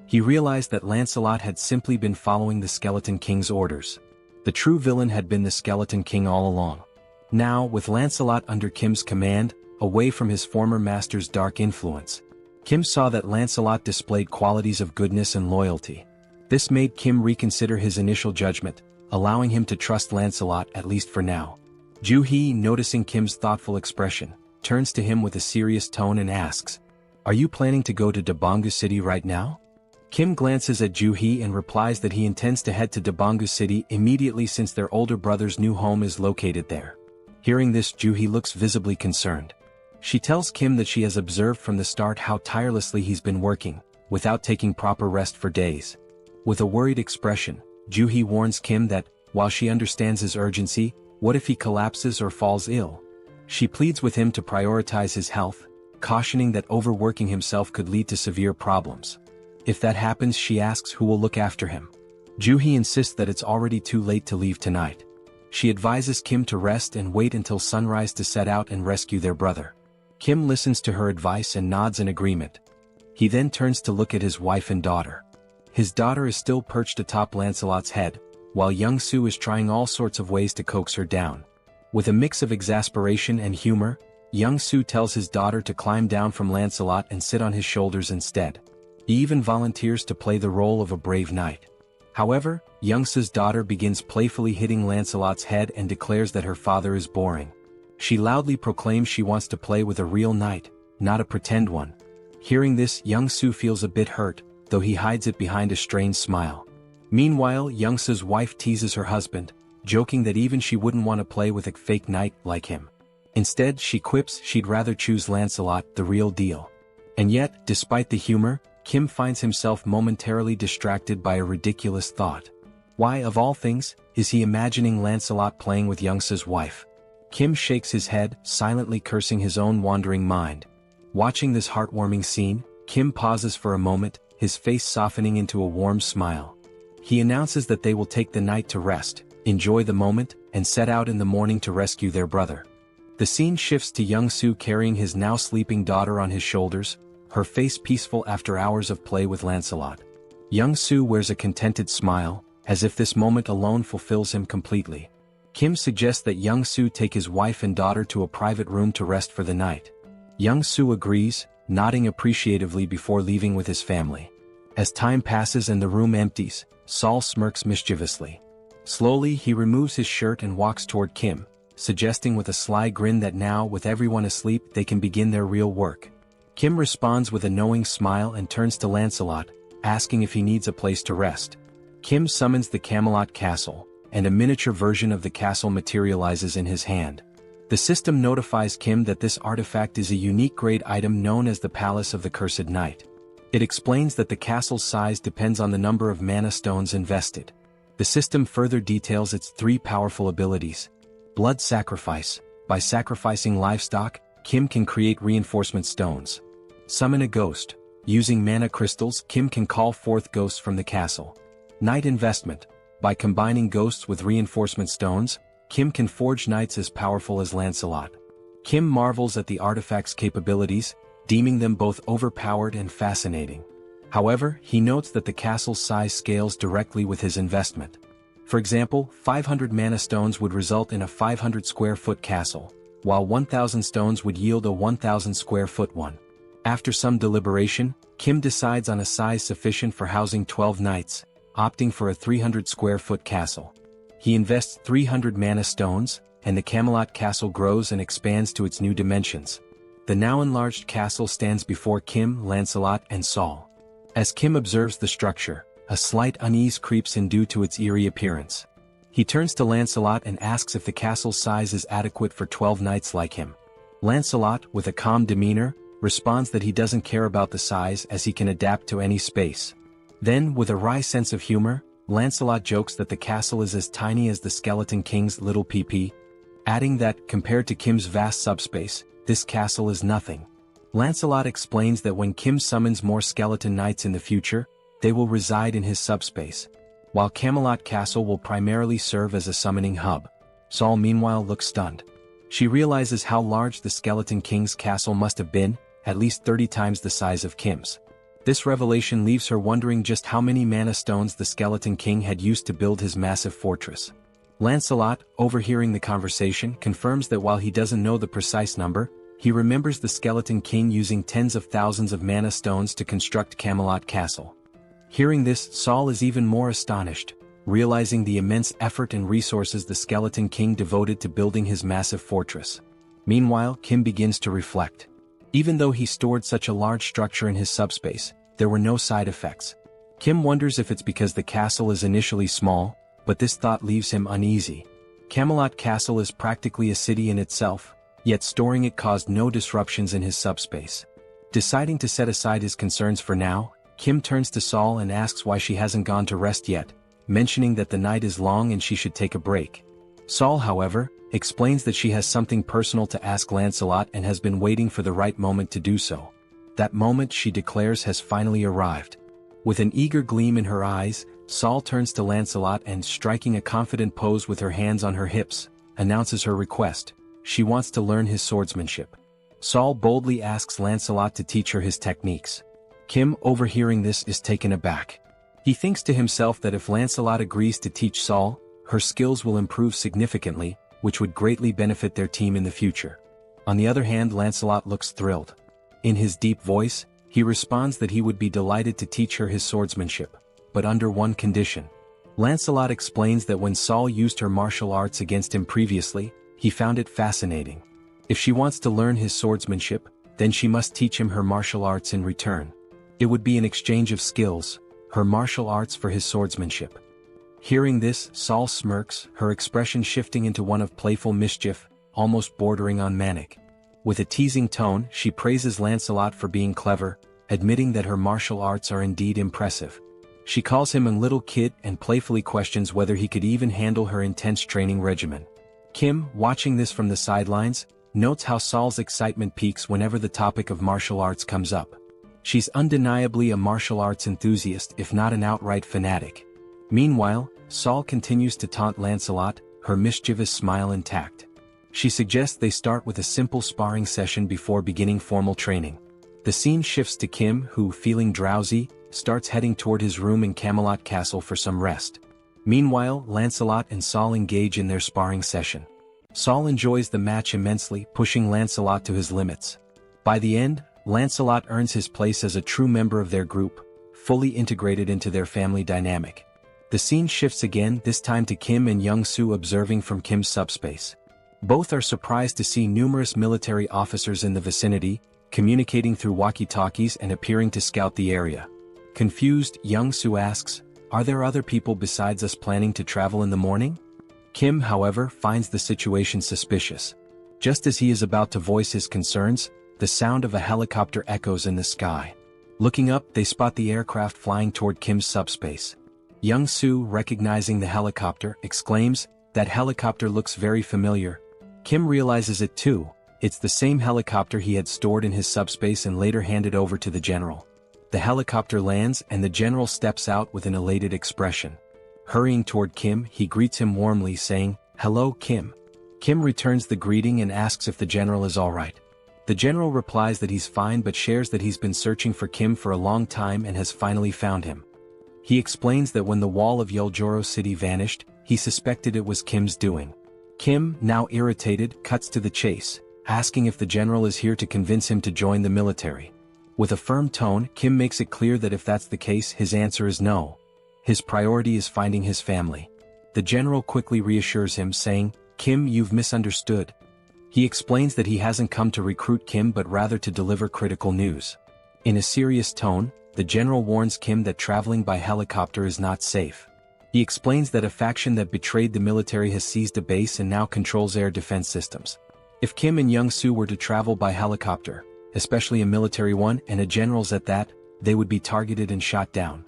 He realized that Lancelot had simply been following the Skeleton King's orders. The true villain had been the Skeleton King all along. Now, with Lancelot under Kim's command, away from his former master's dark influence, Kim saw that Lancelot displayed qualities of goodness and loyalty. This made Kim reconsider his initial judgment, allowing him to trust Lancelot at least for now. Joo-hee, noticing Kim's thoughtful expression, turns to him with a serious tone and asks, "Are you planning to go to Dabangu City right now?" Kim glances at Joo-hee and replies that he intends to head to Dabangu City immediately since their older brother's new home is located there. Hearing this, Joo-hee looks visibly concerned. She tells Kim that she has observed from the start how tirelessly he's been working, without taking proper rest for days. With a worried expression, Joo-hee warns Kim that, while she understands his urgency, what if he collapses or falls ill? She pleads with him to prioritize his health, cautioning that overworking himself could lead to severe problems. If that happens, she asks who will look after him. Joo-hee insists that it's already too late to leave tonight. She advises Kim to rest and wait until sunrise to set out and rescue their brother. Kim listens to her advice and nods in agreement. He then turns to look at his wife and daughter. His daughter is still perched atop Lancelot's head, while Young-Soo is trying all sorts of ways to coax her down. With a mix of exasperation and humor, Young-Soo tells his daughter to climb down from Lancelot and sit on his shoulders instead. He even volunteers to play the role of a brave knight. However, Young-Soo's daughter begins playfully hitting Lancelot's head and declares that her father is boring. She loudly proclaims she wants to play with a real knight, not a pretend one. Hearing this, Young-Soo feels a bit hurt, though he hides it behind a strained smile. Meanwhile, Young-Soo's wife teases her husband, joking that even she wouldn't want to play with a fake knight like him. Instead, she quips she'd rather choose Lancelot, the real deal. And yet, despite the humor, Kim finds himself momentarily distracted by a ridiculous thought. Why, of all things, is he imagining Lancelot playing with Young-Soo's wife? Kim shakes his head, silently cursing his own wandering mind. Watching this heartwarming scene, Kim pauses for a moment, his face softening into a warm smile. He announces that they will take the night to rest, enjoy the moment, and set out in the morning to rescue their brother. The scene shifts to Young-Soo carrying his now sleeping daughter on his shoulders, her face peaceful after hours of play with Lancelot. Young-Soo wears a contented smile, as if this moment alone fulfills him completely. Kim suggests that Young-Soo take his wife and daughter to a private room to rest for the night. Young-Soo agrees, nodding appreciatively before leaving with his family. As time passes and the room empties, Sol smirks mischievously. Slowly, he removes his shirt and walks toward Kim, suggesting with a sly grin that now, with everyone asleep, they can begin their real work. Kim responds with a knowing smile and turns to Lancelot, asking if he needs a place to rest. Kim summons the Camelot Castle, and a miniature version of the castle materializes in his hand. The system notifies Kim that this artifact is a unique grade item known as the Palace of the Cursed Knight. It explains that the castle's size depends on the number of mana stones invested. The system further details its 3 powerful abilities. Blood Sacrifice. By sacrificing livestock, Kim can create reinforcement stones. Summon a Ghost. Using mana crystals, Kim can call forth ghosts from the castle. Knight Investment. By combining ghosts with reinforcement stones, Kim can forge knights as powerful as Lancelot. Kim marvels at the artifact's capabilities, deeming them both overpowered and fascinating. However, he notes that the castle's size scales directly with his investment. For example, 500 mana stones would result in a 500 square foot castle, while 1,000 stones would yield a 1,000 square foot one. After some deliberation, Kim decides on a size sufficient for housing 12 knights, opting for a 300 square foot castle. He invests 300 mana stones, and the Camelot castle grows and expands to its new dimensions. The now enlarged castle stands before Kim, Lancelot, and Saul. As Kim observes the structure, a slight unease creeps in due to its eerie appearance. He turns to Lancelot and asks if the castle's size is adequate for 12 knights like him. Lancelot, with a calm demeanor, responds that he doesn't care about the size as he can adapt to any space. Then, with a wry sense of humor, Lancelot jokes that the castle is as tiny as the Skeleton King's little PP, adding that, compared to Kim's vast subspace, this castle is nothing. Lancelot explains that when Kim summons more skeleton knights in the future, they will reside in his subspace, while Camelot Castle will primarily serve as a summoning hub. Saul meanwhile looks stunned. She realizes how large the Skeleton King's castle must have been, at least 30 times the size of Kim's. This revelation leaves her wondering just how many mana stones the Skeleton King had used to build his massive fortress. Lancelot, overhearing the conversation, confirms that while he doesn't know the precise number, he remembers the Skeleton King using tens of thousands of mana stones to construct Camelot Castle. Hearing this, Saul is even more astonished, realizing the immense effort and resources the Skeleton King devoted to building his massive fortress. Meanwhile, Kim begins to reflect. Even though he stored such a large structure in his subspace, there were no side effects. Kim wonders if it's because the castle is initially small, but this thought leaves him uneasy. Camelot Castle is practically a city in itself, yet storing it caused no disruptions in his subspace. Deciding to set aside his concerns for now, Kim turns to Saul and asks why she hasn't gone to rest yet, mentioning that the night is long and she should take a break. Saul, however, explains that she has something personal to ask Lancelot and has been waiting for the right moment to do so. That moment, she declares, has finally arrived. With an eager gleam in her eyes, Saul turns to Lancelot and, striking a confident pose with her hands on her hips, announces her request. She wants to learn his swordsmanship. Saul boldly asks Lancelot to teach her his techniques. Kim, overhearing this, is taken aback. He thinks to himself that if Lancelot agrees to teach Saul, her skills will improve significantly, which would greatly benefit their team in the future. On the other hand, Lancelot looks thrilled. In his deep voice, he responds that he would be delighted to teach her his swordsmanship, but under one condition. Lancelot explains that when Saul used her martial arts against him previously, he found it fascinating. If she wants to learn his swordsmanship, then she must teach him her martial arts in return. It would be an exchange of skills, her martial arts for his swordsmanship. Hearing this, Saul smirks, her expression shifting into one of playful mischief, almost bordering on manic. With a teasing tone, she praises Lancelot for being clever, admitting that her martial arts are indeed impressive. She calls him a little kid and playfully questions whether he could even handle her intense training regimen. Kim, watching this from the sidelines, notes how Saul's excitement peaks whenever the topic of martial arts comes up. She's undeniably a martial arts enthusiast, if not an outright fanatic. Meanwhile, Saul continues to taunt Lancelot, her mischievous smile intact. She suggests they start with a simple sparring session before beginning formal training. The scene shifts to Kim, who, feeling drowsy, starts heading toward his room in Camelot Castle for some rest. Meanwhile, Lancelot and Saul engage in their sparring session. Saul enjoys the match immensely, pushing Lancelot to his limits. By the end, Lancelot earns his place as a true member of their group, fully integrated into their family dynamic. The scene shifts again, this time to Kim and Young-soo observing from Kim's subspace. Both are surprised to see numerous military officers in the vicinity, communicating through walkie-talkies and appearing to scout the area. Confused, Young-soo asks, "Are there other people besides us planning to travel in the morning?" Kim, however, finds the situation suspicious. Just as he is about to voice his concerns, the sound of a helicopter echoes in the sky. Looking up, they spot the aircraft flying toward Kim's subspace. Young Soo, recognizing the helicopter, exclaims, "That helicopter looks very familiar." Kim realizes it too. It's the same helicopter he had stored in his subspace and later handed over to the general. The helicopter lands and the general steps out with an elated expression. Hurrying toward Kim, he greets him warmly, saying, "Hello, Kim." Kim returns the greeting and asks if the general is alright. The general replies that he's fine but shares that he's been searching for Kim for a long time and has finally found him. He explains that when the wall of Yeoljoro City vanished, he suspected it was Kim's doing. Kim, now irritated, cuts to the chase, asking if the general is here to convince him to join the military. With a firm tone, Kim makes it clear that if that's the case, his answer is no. His priority is finding his family. The general quickly reassures him, saying, "Kim, you've misunderstood." He explains that he hasn't come to recruit Kim but rather to deliver critical news. In a serious tone, the general warns Kim that traveling by helicopter is not safe. He explains that a faction that betrayed the military has seized a base and now controls air defense systems. If Kim and Young Soo were to travel by helicopter, especially a military one and a general's at that, they would be targeted and shot down.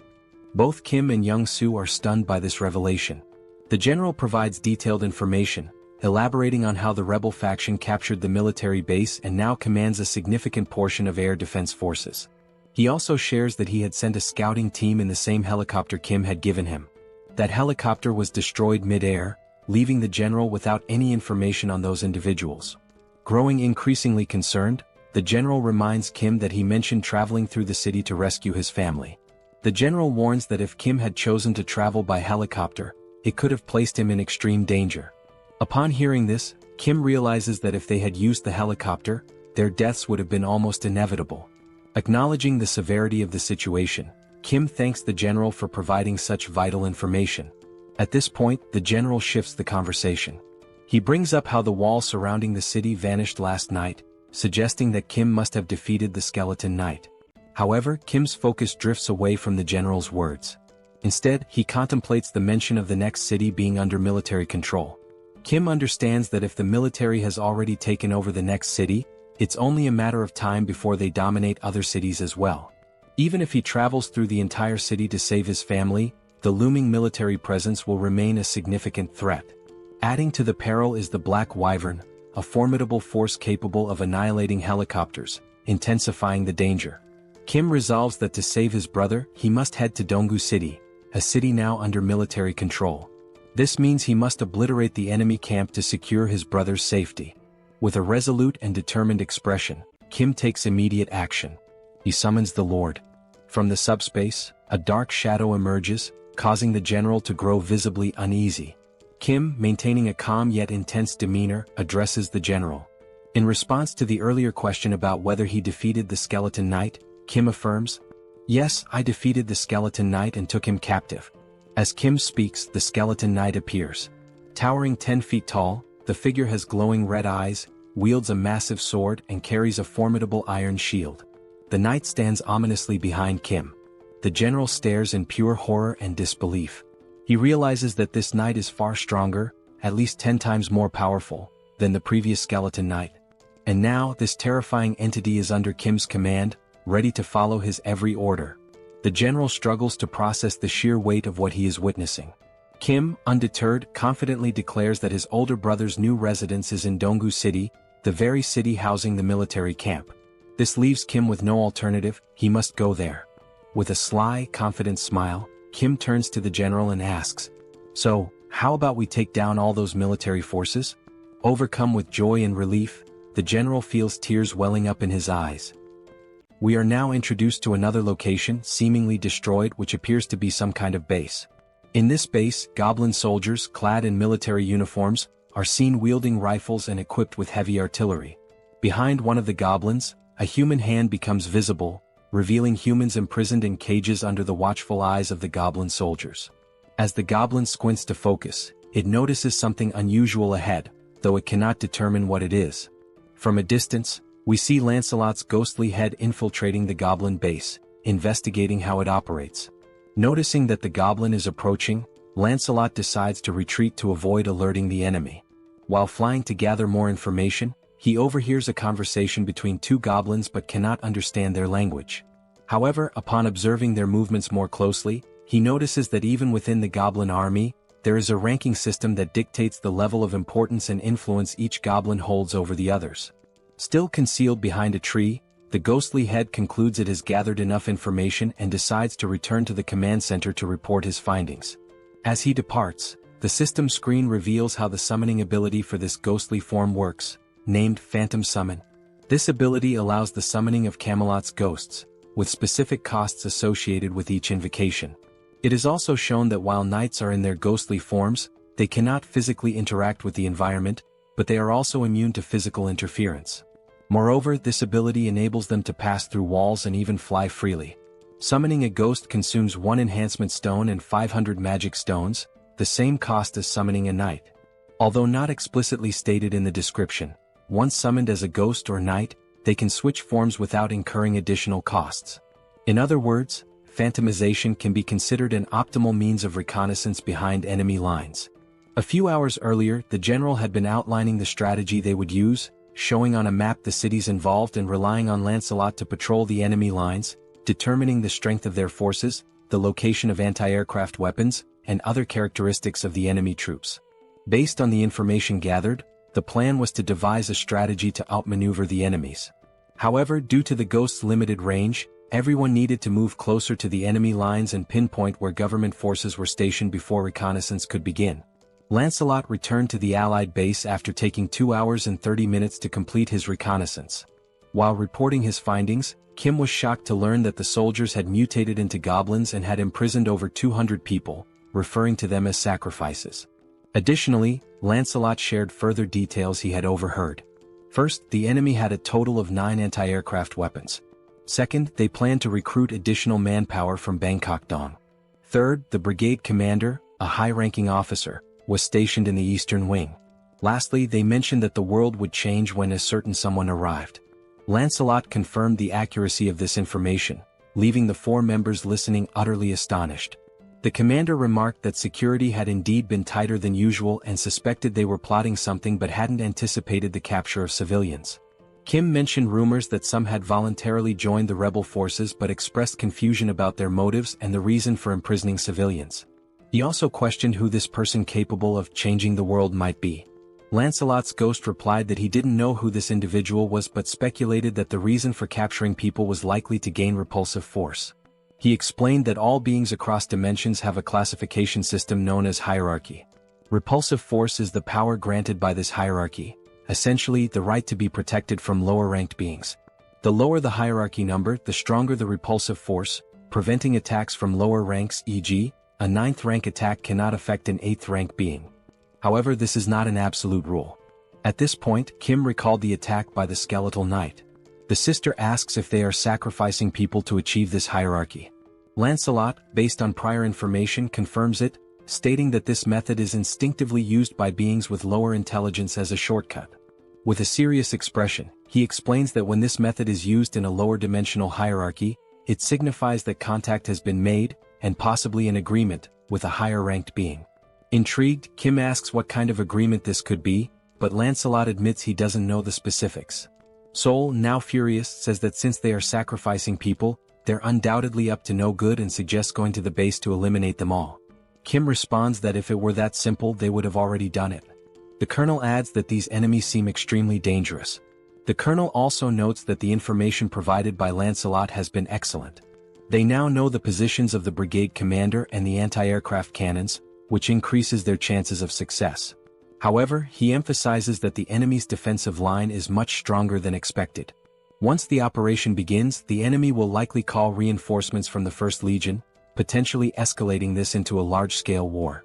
Both Kim and Young Soo are stunned by this revelation. The general provides detailed information, elaborating on how the rebel faction captured the military base and now commands a significant portion of air defense forces. He also shares that he had sent a scouting team in the same helicopter Kim had given him. That helicopter was destroyed mid-air, leaving the general without any information on those individuals. Growing increasingly concerned, the general reminds Kim that he mentioned traveling through the city to rescue his family. The general warns that if Kim had chosen to travel by helicopter, it could have placed him in extreme danger. Upon hearing this, Kim realizes that if they had used the helicopter, their deaths would have been almost inevitable. Acknowledging the severity of the situation, Kim thanks the general for providing such vital information. At this point, the general shifts the conversation. He brings up how the wall surrounding the city vanished last night, suggesting that Kim must have defeated the Skeleton Knight. However, Kim's focus drifts away from the general's words. Instead, he contemplates the mention of the next city being under military control. Kim understands that if the military has already taken over the next city, it's only a matter of time before they dominate other cities as well. Even if he travels through the entire city to save his family, the looming military presence will remain a significant threat. Adding to the peril is the Black Wyvern, a formidable force capable of annihilating helicopters, intensifying the danger. Kim resolves that to save his brother, he must head to Donggu City, a city now under military control. This means he must obliterate the enemy camp to secure his brother's safety. With a resolute and determined expression, Kim takes immediate action. He summons the Lord. From the subspace, a dark shadow emerges, causing the general to grow visibly uneasy. Kim, maintaining a calm yet intense demeanor, addresses the general. In response to the earlier question about whether he defeated the Skeleton Knight, Kim affirms, "Yes, I defeated the Skeleton Knight and took him captive." As Kim speaks, the Skeleton Knight appears. Towering 10 feet tall, the figure has glowing red eyes, wields a massive sword and carries a formidable iron shield. The knight stands ominously behind Kim. The general stares in pure horror and disbelief. He realizes that this knight is far stronger, at least 10 times more powerful, than the previous Skeleton Knight. And now, this terrifying entity is under Kim's command, ready to follow his every order. The general struggles to process the sheer weight of what he is witnessing. Kim, undeterred, confidently declares that his older brother's new residence is in Donggu City, the very city housing the military camp. This leaves Kim with no alternative, he must go there. With a sly, confident smile, Kim turns to the general and asks, "So, how about we take down all those military forces?" Overcome with joy and relief, the general feels tears welling up in his eyes. We are now introduced to another location, seemingly destroyed, which appears to be some kind of base. In this base, goblin soldiers, clad in military uniforms, are seen wielding rifles and equipped with heavy artillery. Behind one of the goblins, a human hand becomes visible, revealing humans imprisoned in cages under the watchful eyes of the goblin soldiers. As the goblin squints to focus, it notices something unusual ahead, though it cannot determine what it is. From a distance, we see Lancelot's ghostly head infiltrating the goblin base, investigating how it operates. Noticing that the goblin is approaching, Lancelot decides to retreat to avoid alerting the enemy. While flying to gather more information, he overhears a conversation between two goblins but cannot understand their language. However, upon observing their movements more closely, he notices that even within the goblin army, there is a ranking system that dictates the level of importance and influence each goblin holds over the others. Still concealed behind a tree, the ghostly head concludes it has gathered enough information and decides to return to the command center to report his findings. As he departs, the system screen reveals how the summoning ability for this ghostly form works, named Phantom Summon. This ability allows the summoning of Camelot's ghosts, with specific costs associated with each invocation. It is also shown that while knights are in their ghostly forms, they cannot physically interact with the environment, but they are also immune to physical interference. Moreover, this ability enables them to pass through walls and even fly freely. Summoning a ghost consumes 1 enhancement stone and 500 magic stones, the same cost as summoning a knight. Although not explicitly stated in the description, once summoned as a ghost or knight, they can switch forms without incurring additional costs. In other words, phantomization can be considered an optimal means of reconnaissance behind enemy lines. A few hours earlier, the general had been outlining the strategy they would use, showing on a map the cities involved and relying on Lancelot to patrol the enemy lines, determining the strength of their forces, the location of anti-aircraft weapons, and other characteristics of the enemy troops. Based on the information gathered, the plan was to devise a strategy to outmaneuver the enemies. However, due to the ghost's limited range, everyone needed to move closer to the enemy lines and pinpoint where government forces were stationed before reconnaissance could begin. Lancelot returned to the Allied base after taking 2 hours and 30 minutes to complete his reconnaissance. While reporting his findings, Kim was shocked to learn that the soldiers had mutated into goblins and had imprisoned over 200 people, referring to them as sacrifices. Additionally, Lancelot shared further details he had overheard. First, the enemy had a total of 9 anti-aircraft weapons. Second, they planned to recruit additional manpower from Bangkok Dong. Third, the brigade commander, a high-ranking officer, was stationed in the eastern wing. Lastly, they mentioned that the world would change when a certain someone arrived. Lancelot confirmed the accuracy of this information, leaving the 4 members listening utterly astonished. The commander remarked that security had indeed been tighter than usual and suspected they were plotting something but hadn't anticipated the capture of civilians. Kim mentioned rumors that some had voluntarily joined the rebel forces but expressed confusion about their motives and the reason for imprisoning civilians. He also questioned who this person capable of changing the world might be. Lancelot's ghost replied that he didn't know who this individual was but speculated that the reason for capturing people was likely to gain repulsive force. He explained that all beings across dimensions have a classification system known as hierarchy. Repulsive force is the power granted by this hierarchy, essentially the right to be protected from lower-ranked beings. The lower the hierarchy number, the stronger the repulsive force, preventing attacks from lower ranks, e.g., a 9th rank attack cannot affect an 8th rank being. However, this is not an absolute rule. At this point, Kim recalled the attack by the skeletal knight. The sister asks if they are sacrificing people to achieve this hierarchy. Lancelot, based on prior information, confirms it, stating that this method is instinctively used by beings with lower intelligence as a shortcut. With a serious expression, he explains that when this method is used in a lower dimensional hierarchy, it signifies that contact has been made, and possibly an agreement, with a higher-ranked being. Intrigued, Kim asks what kind of agreement this could be, but Lancelot admits he doesn't know the specifics. Sol, now furious, says that since they are sacrificing people, they're undoubtedly up to no good and suggests going to the base to eliminate them all. Kim responds that if it were that simple they would have already done it. The colonel adds that these enemies seem extremely dangerous. The colonel also notes that the information provided by Lancelot has been excellent. They now know the positions of the brigade commander and the anti-aircraft cannons, which increases their chances of success. However, he emphasizes that the enemy's defensive line is much stronger than expected. Once the operation begins, the enemy will likely call reinforcements from the 1st Legion, potentially escalating this into a large-scale war.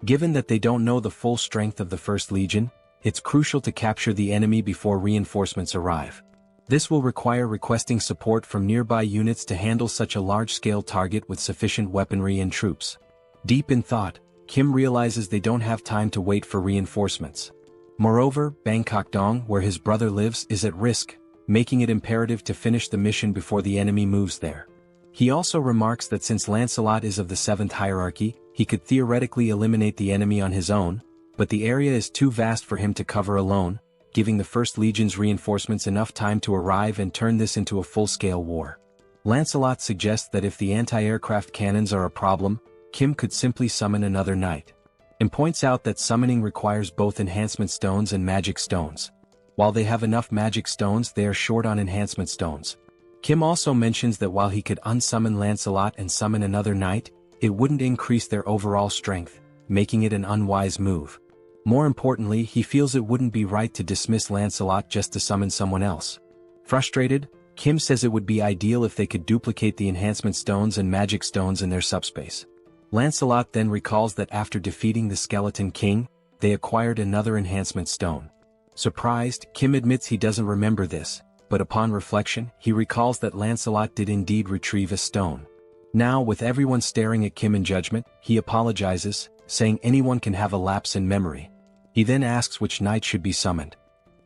Given that they don't know the full strength of the 1st Legion, it's crucial to capture the enemy before reinforcements arrive. This will require requesting support from nearby units to handle such a large-scale target with sufficient weaponry and troops. Deep in thought, Kim realizes they don't have time to wait for reinforcements. Moreover, Bangkok Dong, where his brother lives, is at risk, making it imperative to finish the mission before the enemy moves there. He also remarks that since Lancelot is of the 7th hierarchy, he could theoretically eliminate the enemy on his own, but the area is too vast for him to cover alone, giving the First Legion's reinforcements enough time to arrive and turn this into a full-scale war. Lancelot suggests that if the anti-aircraft cannons are a problem, Kim could simply summon another knight, and points out that summoning requires both enhancement stones and magic stones. While they have enough magic stones, they are short on enhancement stones. Kim also mentions that while he could unsummon Lancelot and summon another knight, it wouldn't increase their overall strength, making it an unwise move. More importantly, he feels it wouldn't be right to dismiss Lancelot just to summon someone else. Frustrated, Kim says it would be ideal if they could duplicate the enhancement stones and magic stones in their subspace. Lancelot then recalls that after defeating the Skeleton King, they acquired another enhancement stone. Surprised, Kim admits he doesn't remember this, but upon reflection, he recalls that Lancelot did indeed retrieve a stone. Now, with everyone staring at Kim in judgment, he apologizes, saying anyone can have a lapse in memory. He then asks which knight should be summoned.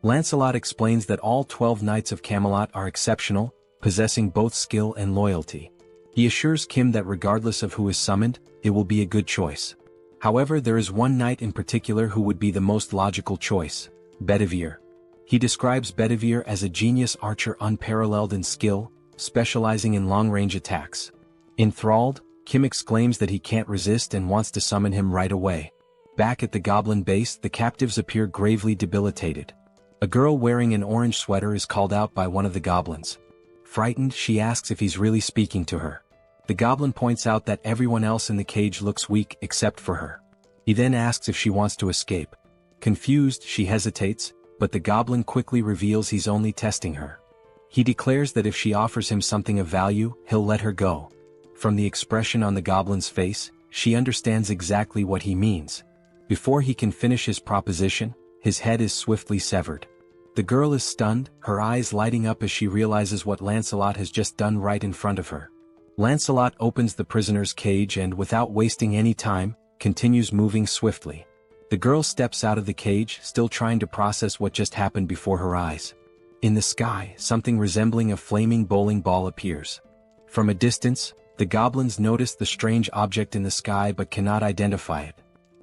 Lancelot explains that all 12 knights of Camelot are exceptional, possessing both skill and loyalty. He assures Kim that regardless of who is summoned, it will be a good choice. However, there is one knight in particular who would be the most logical choice: Bedivere. He describes Bedivere as a genius archer unparalleled in skill, specializing in long-range attacks. Enthralled, Kim exclaims that he can't resist and wants to summon him right away. Back at the goblin base, the captives appear gravely debilitated. A girl wearing an orange sweater is called out by one of the goblins. Frightened, she asks if he's really speaking to her. The goblin points out that everyone else in the cage looks weak except for her. He then asks if she wants to escape. Confused, she hesitates, but the goblin quickly reveals he's only testing her. He declares that if she offers him something of value, he'll let her go. From the expression on the goblin's face, she understands exactly what he means. Before he can finish his proposition, his head is swiftly severed. The girl is stunned, her eyes lighting up as she realizes what Lancelot has just done right in front of her. Lancelot opens the prisoner's cage and, without wasting any time, continues moving swiftly. The girl steps out of the cage, still trying to process what just happened before her eyes. In the sky, something resembling a flaming bowling ball appears. From a distance, the goblins notice the strange object in the sky but cannot identify it.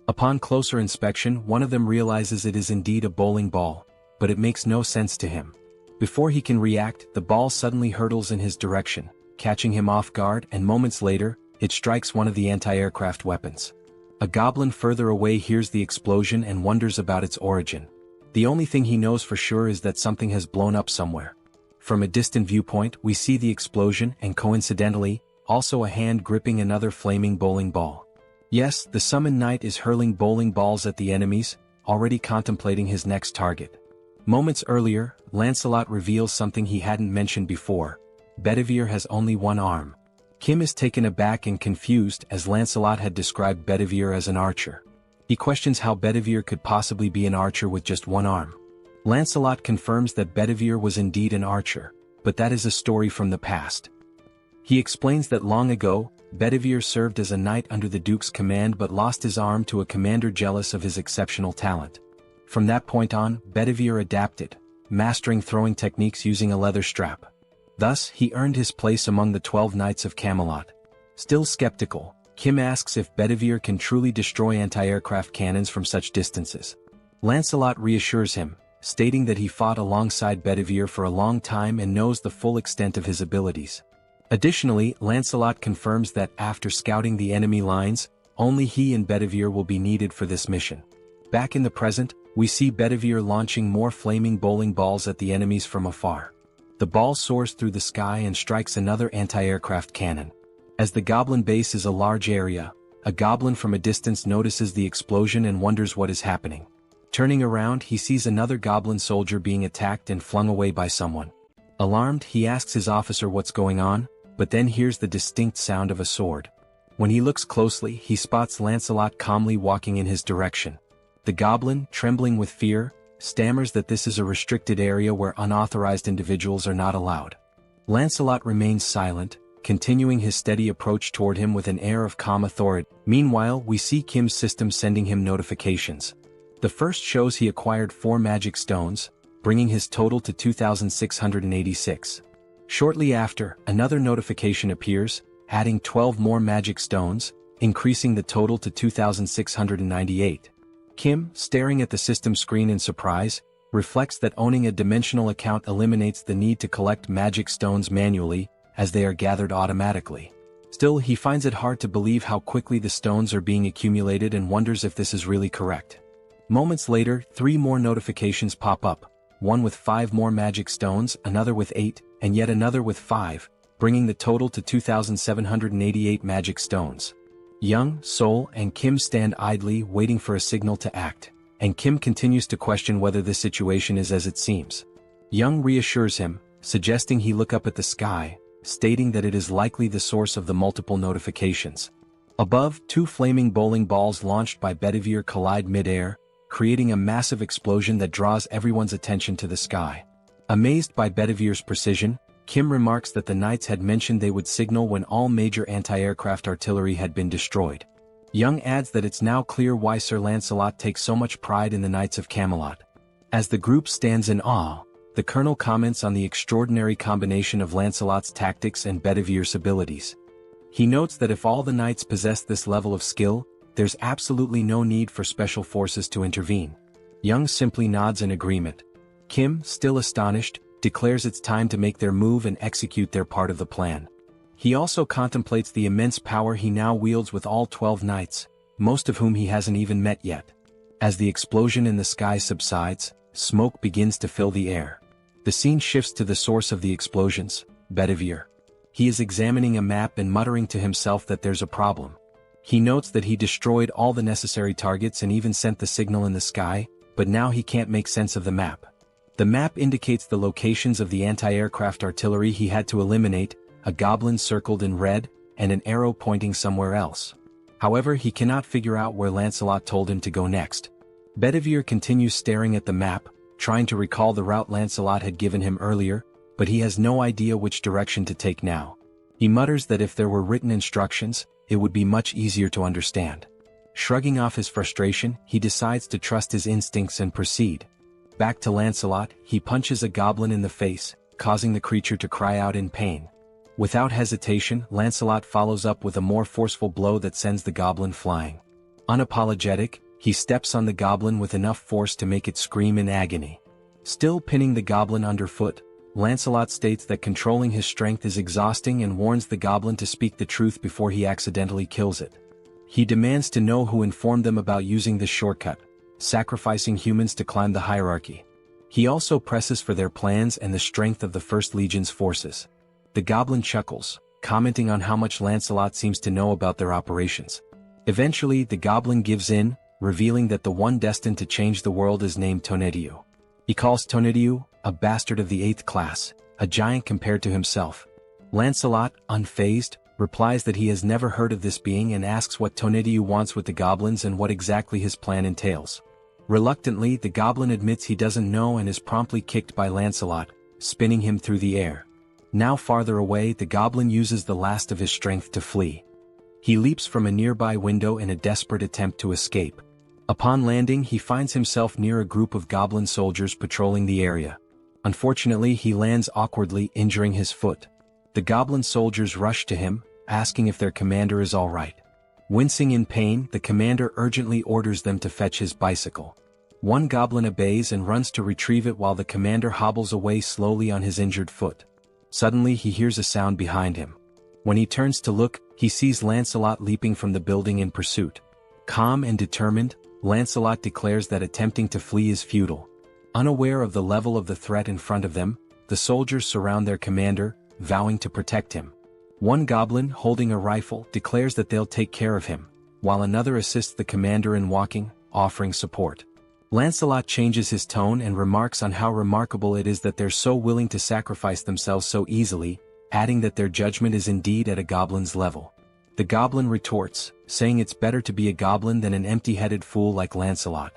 Upon closer inspection, one of them realizes it is indeed a bowling ball, but it makes no sense to him. Before he can react, the ball suddenly hurtles in his direction, catching him off guard, and moments later, it strikes one of the anti-aircraft weapons. A goblin further away hears the explosion and wonders about its origin. The only thing he knows for sure is that something has blown up somewhere. From a distant viewpoint, we see the explosion and, coincidentally, also a hand gripping another flaming bowling ball. Yes, the summoned knight is hurling bowling balls at the enemies, already contemplating his next target. Moments earlier, Lancelot reveals something he hadn't mentioned before: Bedivere has only one arm. Kim is taken aback and confused, as Lancelot had described Bedivere as an archer. He questions how Bedivere could possibly be an archer with just one arm. Lancelot confirms that Bedivere was indeed an archer, but that is a story from the past. He explains that long ago, Bedivere served as a knight under the Duke's command but lost his arm to a commander jealous of his exceptional talent. From that point on, Bedivere adapted, mastering throwing techniques using a leather strap. Thus, he earned his place among the 12 Knights of Camelot. Still skeptical, Kim asks if Bedivere can truly destroy anti-aircraft cannons from such distances. Lancelot reassures him, stating that he fought alongside Bedivere for a long time and knows the full extent of his abilities. Additionally, Lancelot confirms that after scouting the enemy lines, only he and Bedivere will be needed for this mission. Back in the present, we see Bedivere launching more flaming bowling balls at the enemies from afar. The ball soars through the sky and strikes another anti-aircraft cannon. As the goblin base is a large area, a goblin from a distance notices the explosion and wonders what is happening. Turning around, he sees another goblin soldier being attacked and flung away by someone. Alarmed, he asks his officer what's going on, but then hears the distinct sound of a sword. When he looks closely, he spots Lancelot calmly walking in his direction. The goblin, trembling with fear, stammers that this is a restricted area where unauthorized individuals are not allowed. Lancelot remains silent, continuing his steady approach toward him with an air of calm authority. Meanwhile, we see Kim's system sending him notifications. The first shows he acquired 4 magic stones, bringing his total to 2,686. Shortly after, another notification appears, adding 12 more magic stones, increasing the total to 2,698. Kim, staring at the system screen in surprise, reflects that owning a dimensional account eliminates the need to collect magic stones manually, as they are gathered automatically. Still, he finds it hard to believe how quickly the stones are being accumulated and wonders if this is really correct. Moments later, 3 more notifications pop up, one with 5 more magic stones, another with 8, and yet another with 5, bringing the total to 2,788 magic stones. Young, Sol, and Kim stand idly waiting for a signal to act, and Kim continues to question whether this situation is as it seems. Young reassures him, suggesting he look up at the sky, stating that it is likely the source of the multiple notifications. Above, 2 flaming bowling balls launched by Bedivere collide mid-air, creating a massive explosion that draws everyone's attention to the sky. Amazed by Bedivere's precision, Kim remarks that the knights had mentioned they would signal when all major anti-aircraft artillery had been destroyed. Young adds that it's now clear why Sir Lancelot takes so much pride in the Knights of Camelot. As the group stands in awe, the Colonel comments on the extraordinary combination of Lancelot's tactics and Bedivere's abilities. He notes that if all the knights possess this level of skill, there's absolutely no need for special forces to intervene. Young simply nods in agreement. Kim, still astonished, declares it's time to make their move and execute their part of the plan. He also contemplates the immense power he now wields with all 12 knights, most of whom he hasn't even met yet. As the explosion in the sky subsides, smoke begins to fill the air. The scene shifts to the source of the explosions, Bedivere. He is examining a map and muttering to himself that there's a problem. He notes that he destroyed all the necessary targets and even sent the signal in the sky, but now he can't make sense of the map. The map indicates the locations of the anti-aircraft artillery he had to eliminate, a goblin circled in red, and an arrow pointing somewhere else. However, he cannot figure out where Lancelot told him to go next. Bedivere continues staring at the map, trying to recall the route Lancelot had given him earlier, but he has no idea which direction to take now. He mutters that if there were written instructions, it would be much easier to understand. Shrugging off his frustration, he decides to trust his instincts and proceed. Back to Lancelot, he punches a goblin in the face, causing the creature to cry out in pain. Without hesitation, Lancelot follows up with a more forceful blow that sends the goblin flying. Unapologetic, he steps on the goblin with enough force to make it scream in agony. Still pinning the goblin underfoot, Lancelot states that controlling his strength is exhausting and warns the goblin to speak the truth before he accidentally kills it. He demands to know who informed them about using this shortcut, sacrificing humans to climb the hierarchy. He also presses for their plans and the strength of the First Legion's forces. The goblin chuckles, commenting on how much Lancelot seems to know about their operations. Eventually, the goblin gives in, revealing that the one destined to change the world is named Tonediu. He calls Tonediu a bastard of the 8th class, a giant compared to himself. Lancelot, unfazed, replies that he has never heard of this being and asks what Tonediu wants with the goblins and what exactly his plan entails. Reluctantly, the goblin admits he doesn't know and is promptly kicked by Lancelot, spinning him through the air. Now farther away, the goblin uses the last of his strength to flee. He leaps from a nearby window in a desperate attempt to escape. Upon landing, he finds himself near a group of goblin soldiers patrolling the area. Unfortunately, he lands awkwardly, injuring his foot. The goblin soldiers rush to him, asking if their commander is all right. Wincing in pain, the commander urgently orders them to fetch his bicycle. One goblin obeys and runs to retrieve it while the commander hobbles away slowly on his injured foot. Suddenly, he hears a sound behind him. When he turns to look, he sees Lancelot leaping from the building in pursuit. Calm and determined, Lancelot declares that attempting to flee is futile. Unaware of the level of the threat in front of them, the soldiers surround their commander, vowing to protect him. One goblin, holding a rifle, declares that they'll take care of him, while another assists the commander in walking, offering support. Lancelot changes his tone and remarks on how remarkable it is that they're so willing to sacrifice themselves so easily, adding that their judgment is indeed at a goblin's level. The goblin retorts, saying it's better to be a goblin than an empty-headed fool like Lancelot.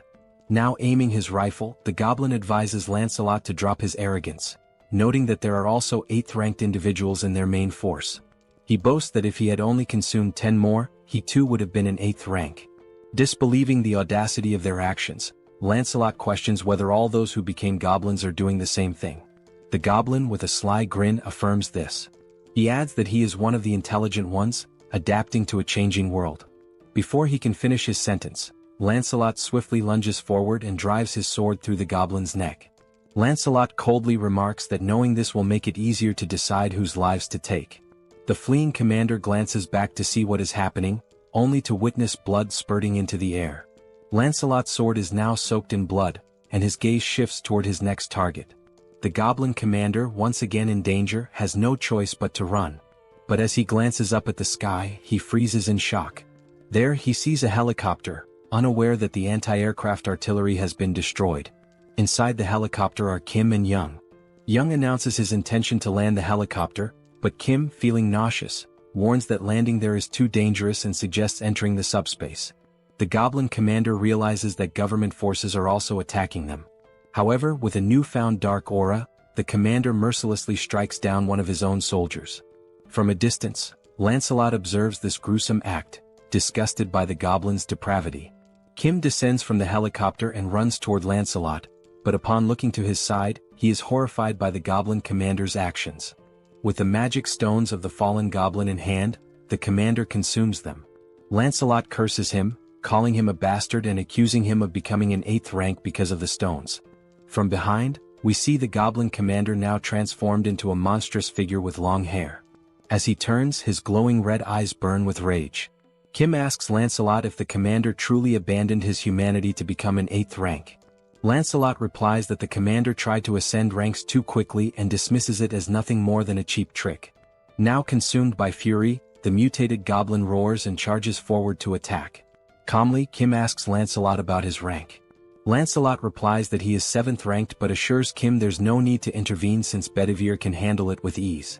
Now aiming his rifle, the goblin advises Lancelot to drop his arrogance, noting that there are also 8th-ranked individuals in their main force. He boasts that if he had only consumed 10 more, he too would have been in 8th rank. Disbelieving the audacity of their actions, Lancelot questions whether all those who became goblins are doing the same thing. The goblin, with a sly grin, affirms this. He adds that he is one of the intelligent ones, adapting to a changing world. Before he can finish his sentence, Lancelot swiftly lunges forward and drives his sword through the goblin's neck. Lancelot coldly remarks that knowing this will make it easier to decide whose lives to take. The fleeing commander glances back to see what is happening, only to witness blood spurting into the air. Lancelot's sword is now soaked in blood, and his gaze shifts toward his next target. The goblin commander, once again in danger, has no choice but to run. But as he glances up at the sky, he freezes in shock. There he sees a helicopter, unaware that the anti-aircraft artillery has been destroyed. Inside the helicopter are Kim and Young. Young announces his intention to land the helicopter, but Kim, feeling nauseous, warns that landing there is too dangerous and suggests entering the subspace. The goblin commander realizes that government forces are also attacking them. However, with a newfound dark aura, the commander mercilessly strikes down one of his own soldiers. From a distance, Lancelot observes this gruesome act, disgusted by the goblin's depravity. Kim descends from the helicopter and runs toward Lancelot, but upon looking to his side, he is horrified by the goblin commander's actions. With the magic stones of the fallen goblin in hand, the commander consumes them. Lancelot curses him, calling him a bastard and accusing him of becoming an 8th rank because of the stones. From behind, we see the goblin commander now transformed into a monstrous figure with long hair. As he turns, his glowing red eyes burn with rage. Kim asks Lancelot if the commander truly abandoned his humanity to become an 8th rank. Lancelot replies that the commander tried to ascend ranks too quickly and dismisses it as nothing more than a cheap trick. Now consumed by fury, the mutated goblin roars and charges forward to attack. Calmly, Kim asks Lancelot about his rank. Lancelot replies that he is 7th ranked but assures Kim there's no need to intervene since Bedivere can handle it with ease.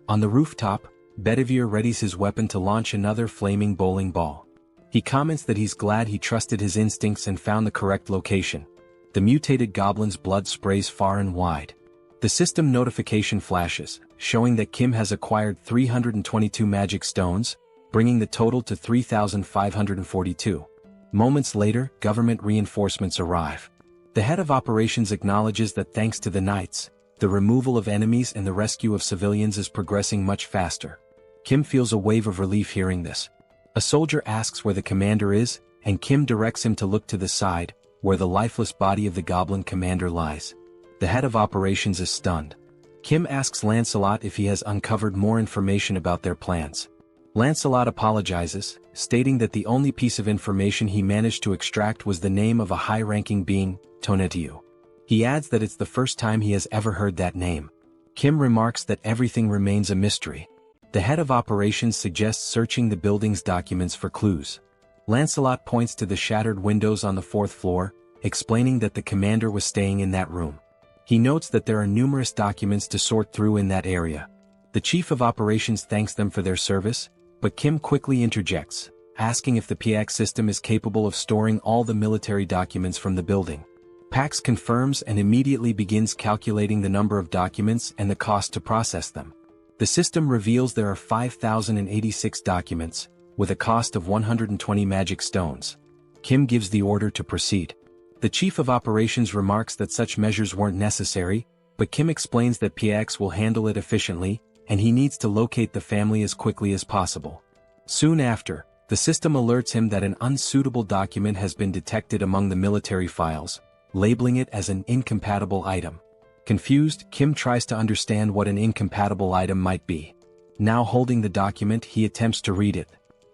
On the rooftop, Bedivere readies his weapon to launch another flaming bowling ball. He comments that he's glad he trusted his instincts and found the correct location. The mutated goblin's blood sprays far and wide. The system notification flashes, showing that Kim has acquired 322 magic stones, bringing the total to 3,542. Moments later, government reinforcements arrive. The head of operations acknowledges that thanks to the knights, the removal of enemies and the rescue of civilians is progressing much faster. Kim feels a wave of relief hearing this. A soldier asks where the commander is, and Kim directs him to look to the side, where the lifeless body of the goblin commander lies. The head of operations is stunned. Kim asks Lancelot if he has uncovered more information about their plans. Lancelot apologizes, stating that the only piece of information he managed to extract was the name of a high-ranking being, Tonatiuh. He adds that it's the first time he has ever heard that name. Kim remarks that everything remains a mystery. The head of operations suggests searching the building's documents for clues. Lancelot points to the shattered windows on the 4th floor, explaining that the commander was staying in that room. He notes that there are numerous documents to sort through in that area. The chief of operations thanks them for their service, but Kim quickly interjects, asking if the PX system is capable of storing all the military documents from the building. Pax confirms and immediately begins calculating the number of documents and the cost to process them. The system reveals there are 5,086 documents, with a cost of 120 magic stones. Kim gives the order to proceed. The chief of operations remarks that such measures weren't necessary, but Kim explains that PX will handle it efficiently, and he needs to locate the family as quickly as possible. Soon after, the system alerts him that an unsuitable document has been detected among the military files, labeling it as an incompatible item. Confused, Kim tries to understand what an incompatible item might be. Now holding the document, he attempts to read it.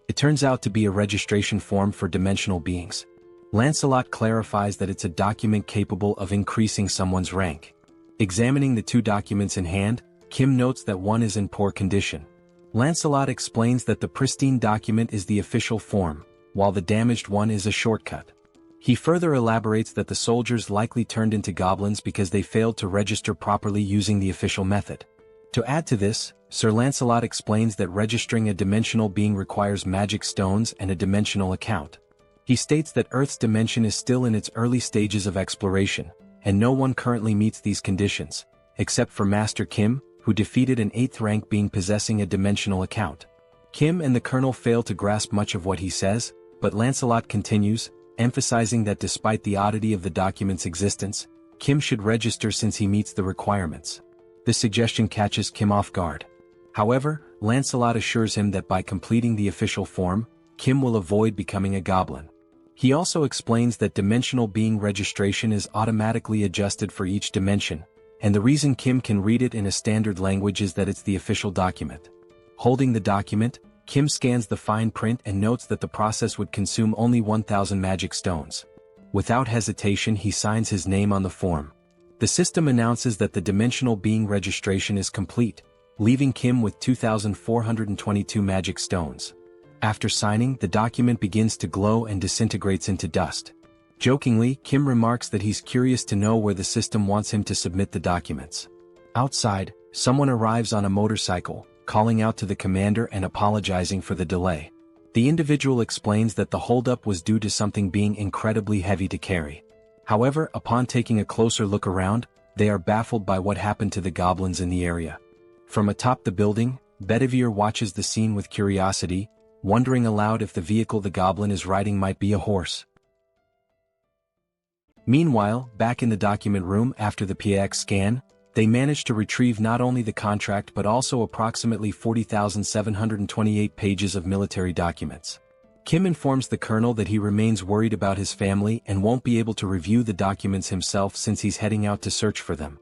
It turns out to be a registration form for dimensional beings. Lancelot clarifies that it's a document capable of increasing someone's rank. Examining the two documents in hand, Kim notes that one is in poor condition. Lancelot explains that the pristine document is the official form, while the damaged one is a shortcut. He further elaborates that the soldiers likely turned into goblins because they failed to register properly using the official method. To add to this, Sir Lancelot explains that registering a dimensional being requires magic stones and a dimensional account. He states that Earth's dimension is still in its early stages of exploration, and no one currently meets these conditions, except for Master Kim, who defeated an 8th rank being possessing a dimensional account. Kim and the Colonel fail to grasp much of what he says, but Lancelot continues, emphasizing that despite the oddity of the document's existence, Kim should register since he meets the requirements. This suggestion catches Kim off guard. However, Lancelot assures him that by completing the official form, Kim will avoid becoming a goblin. He also explains that dimensional being registration is automatically adjusted for each dimension, and the reason Kim can read it in a standard language is that it's the official document. Holding the document, Kim scans the fine print and notes that the process would consume only 1,000 magic stones. Without hesitation, he signs his name on the form. The system announces that the dimensional being registration is complete, leaving Kim with 2,422 magic stones. After signing, the document begins to glow and disintegrates into dust. Jokingly, Kim remarks that he's curious to know where the system wants him to submit the documents. Outside, someone arrives on a motorcycle, calling out to the commander and apologizing for the delay. The individual explains that the holdup was due to something being incredibly heavy to carry. However, upon taking a closer look around, they are baffled by what happened to the goblins in the area. From atop the building, Bedivere watches the scene with curiosity, wondering aloud if the vehicle the goblin is riding might be a horse. Meanwhile, back in the document room after the PX scan, they manage to retrieve not only the contract but also approximately 40,728 pages of military documents. Kim informs the colonel that he remains worried about his family and won't be able to review the documents himself since he's heading out to search for them.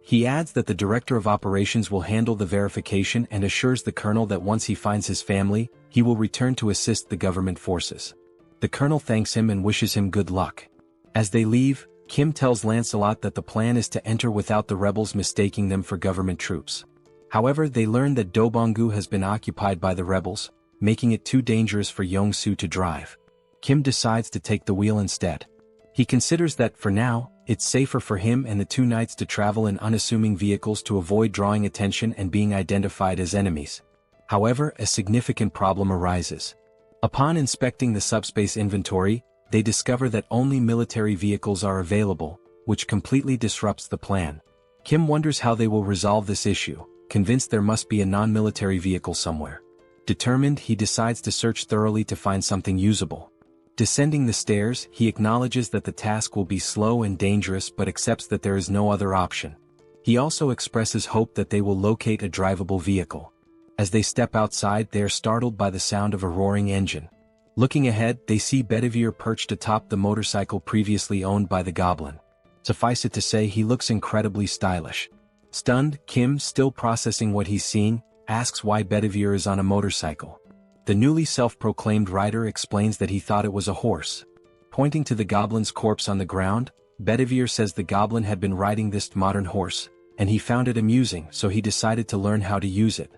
He adds that the director of operations will handle the verification and assures the colonel that once he finds his family, he will return to assist the government forces. The colonel thanks him and wishes him good luck. As they leave, Kim tells Lancelot that the plan is to enter without the rebels mistaking them for government troops. However, they learn that Dobongu has been occupied by the rebels, making it too dangerous for Yong-Soo to drive. Kim decides to take the wheel instead. He considers that, for now, it's safer for him and the two knights to travel in unassuming vehicles to avoid drawing attention and being identified as enemies. However, a significant problem arises. Upon inspecting the subspace inventory, they discover that only military vehicles are available, which completely disrupts the plan. Kim wonders how they will resolve this issue, convinced there must be a non-military vehicle somewhere. Determined, he decides to search thoroughly to find something usable. Descending the stairs, he acknowledges that the task will be slow and dangerous but accepts that there is no other option. He also expresses hope that they will locate a drivable vehicle. As they step outside, they are startled by the sound of a roaring engine. Looking ahead, they see Bedivere perched atop the motorcycle previously owned by the goblin. Suffice it to say, he looks incredibly stylish. Stunned, Kim, still processing what he's seen, asks why Bedivere is on a motorcycle. The newly self-proclaimed rider explains that he thought it was a horse. Pointing to the goblin's corpse on the ground, Bedivere says the goblin had been riding this modern horse, and he found it amusing, so he decided to learn how to use it.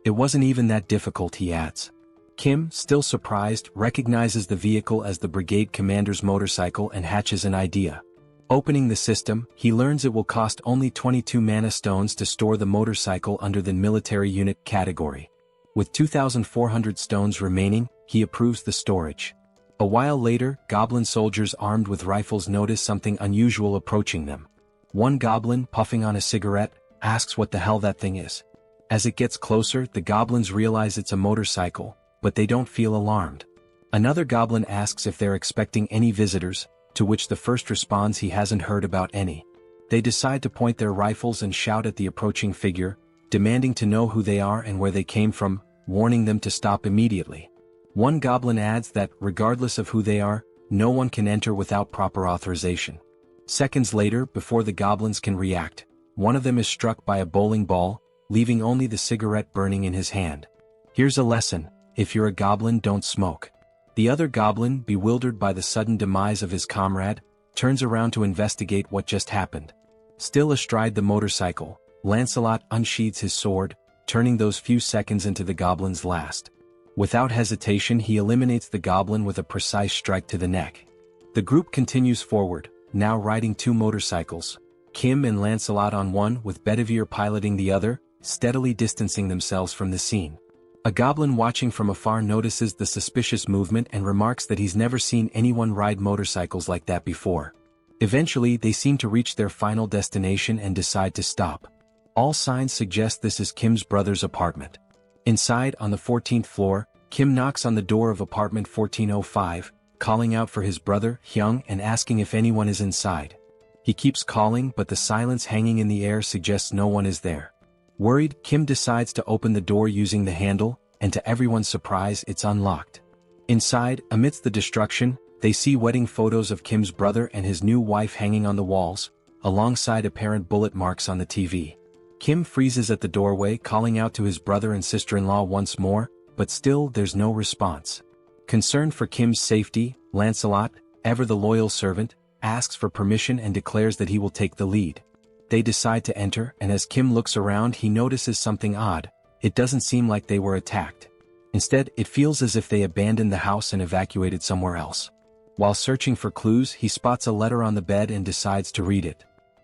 It wasn't even that difficult, he adds. Kim, still surprised, recognizes the vehicle as the brigade commander's motorcycle and hatches an idea. Opening the system, he learns it will cost only 22 mana stones to store the motorcycle under the military unit category. With 2,400 stones remaining, he approves the storage. A while later, goblin soldiers armed with rifles notice something unusual approaching them. One goblin, puffing on a cigarette, asks what the hell that thing is. As it gets closer, the goblins realize it's a motorcycle, but they don't feel alarmed. Another goblin asks if they're expecting any visitors, to which the first responds he hasn't heard about any. They decide to point their rifles and shout at the approaching figure, demanding to know who they are and where they came from, warning them to stop immediately. One goblin adds that, regardless of who they are, no one can enter without proper authorization. Seconds later, before the goblins can react, one of them is struck by a bowling ball, leaving only the cigarette burning in his hand. Here's a lesson: if you're a goblin, don't smoke. The other goblin, bewildered by the sudden demise of his comrade, turns around to investigate what just happened. Still astride the motorcycle, Lancelot unsheathes his sword, turning those few seconds into the goblin's last. Without hesitation, he eliminates the goblin with a precise strike to the neck. The group continues forward, now riding two motorcycles, Kim and Lancelot on one with Bedivere piloting the other, steadily distancing themselves from the scene. A goblin watching from afar notices the suspicious movement and remarks that he's never seen anyone ride motorcycles like that before. Eventually, they seem to reach their final destination and decide to stop. All signs suggest this is Kim's brother's apartment. Inside, on the 14th floor, Kim knocks on the door of apartment 1405, calling out for his brother, Hyung, and asking if anyone is inside. He keeps calling, but the silence hanging in the air suggests no one is there. Worried, Kim decides to open the door using the handle, and to everyone's surprise, it's unlocked. Inside, amidst the destruction, They see wedding photos of Kim's brother and his new wife hanging on the walls, alongside apparent bullet marks on the TV. Kim freezes at the doorway, calling out to his brother and sister-in-law once more, but still there's no response. Concerned for Kim's safety, Lancelot, ever the loyal servant, asks for permission and declares that he will take the lead. They decide to enter, and as Kim looks around he notices something odd. It doesn't seem like they were attacked. Instead, it feels as if they abandoned the house and evacuated somewhere else. While searching for clues, he spots a letter on the bed and decides to read it.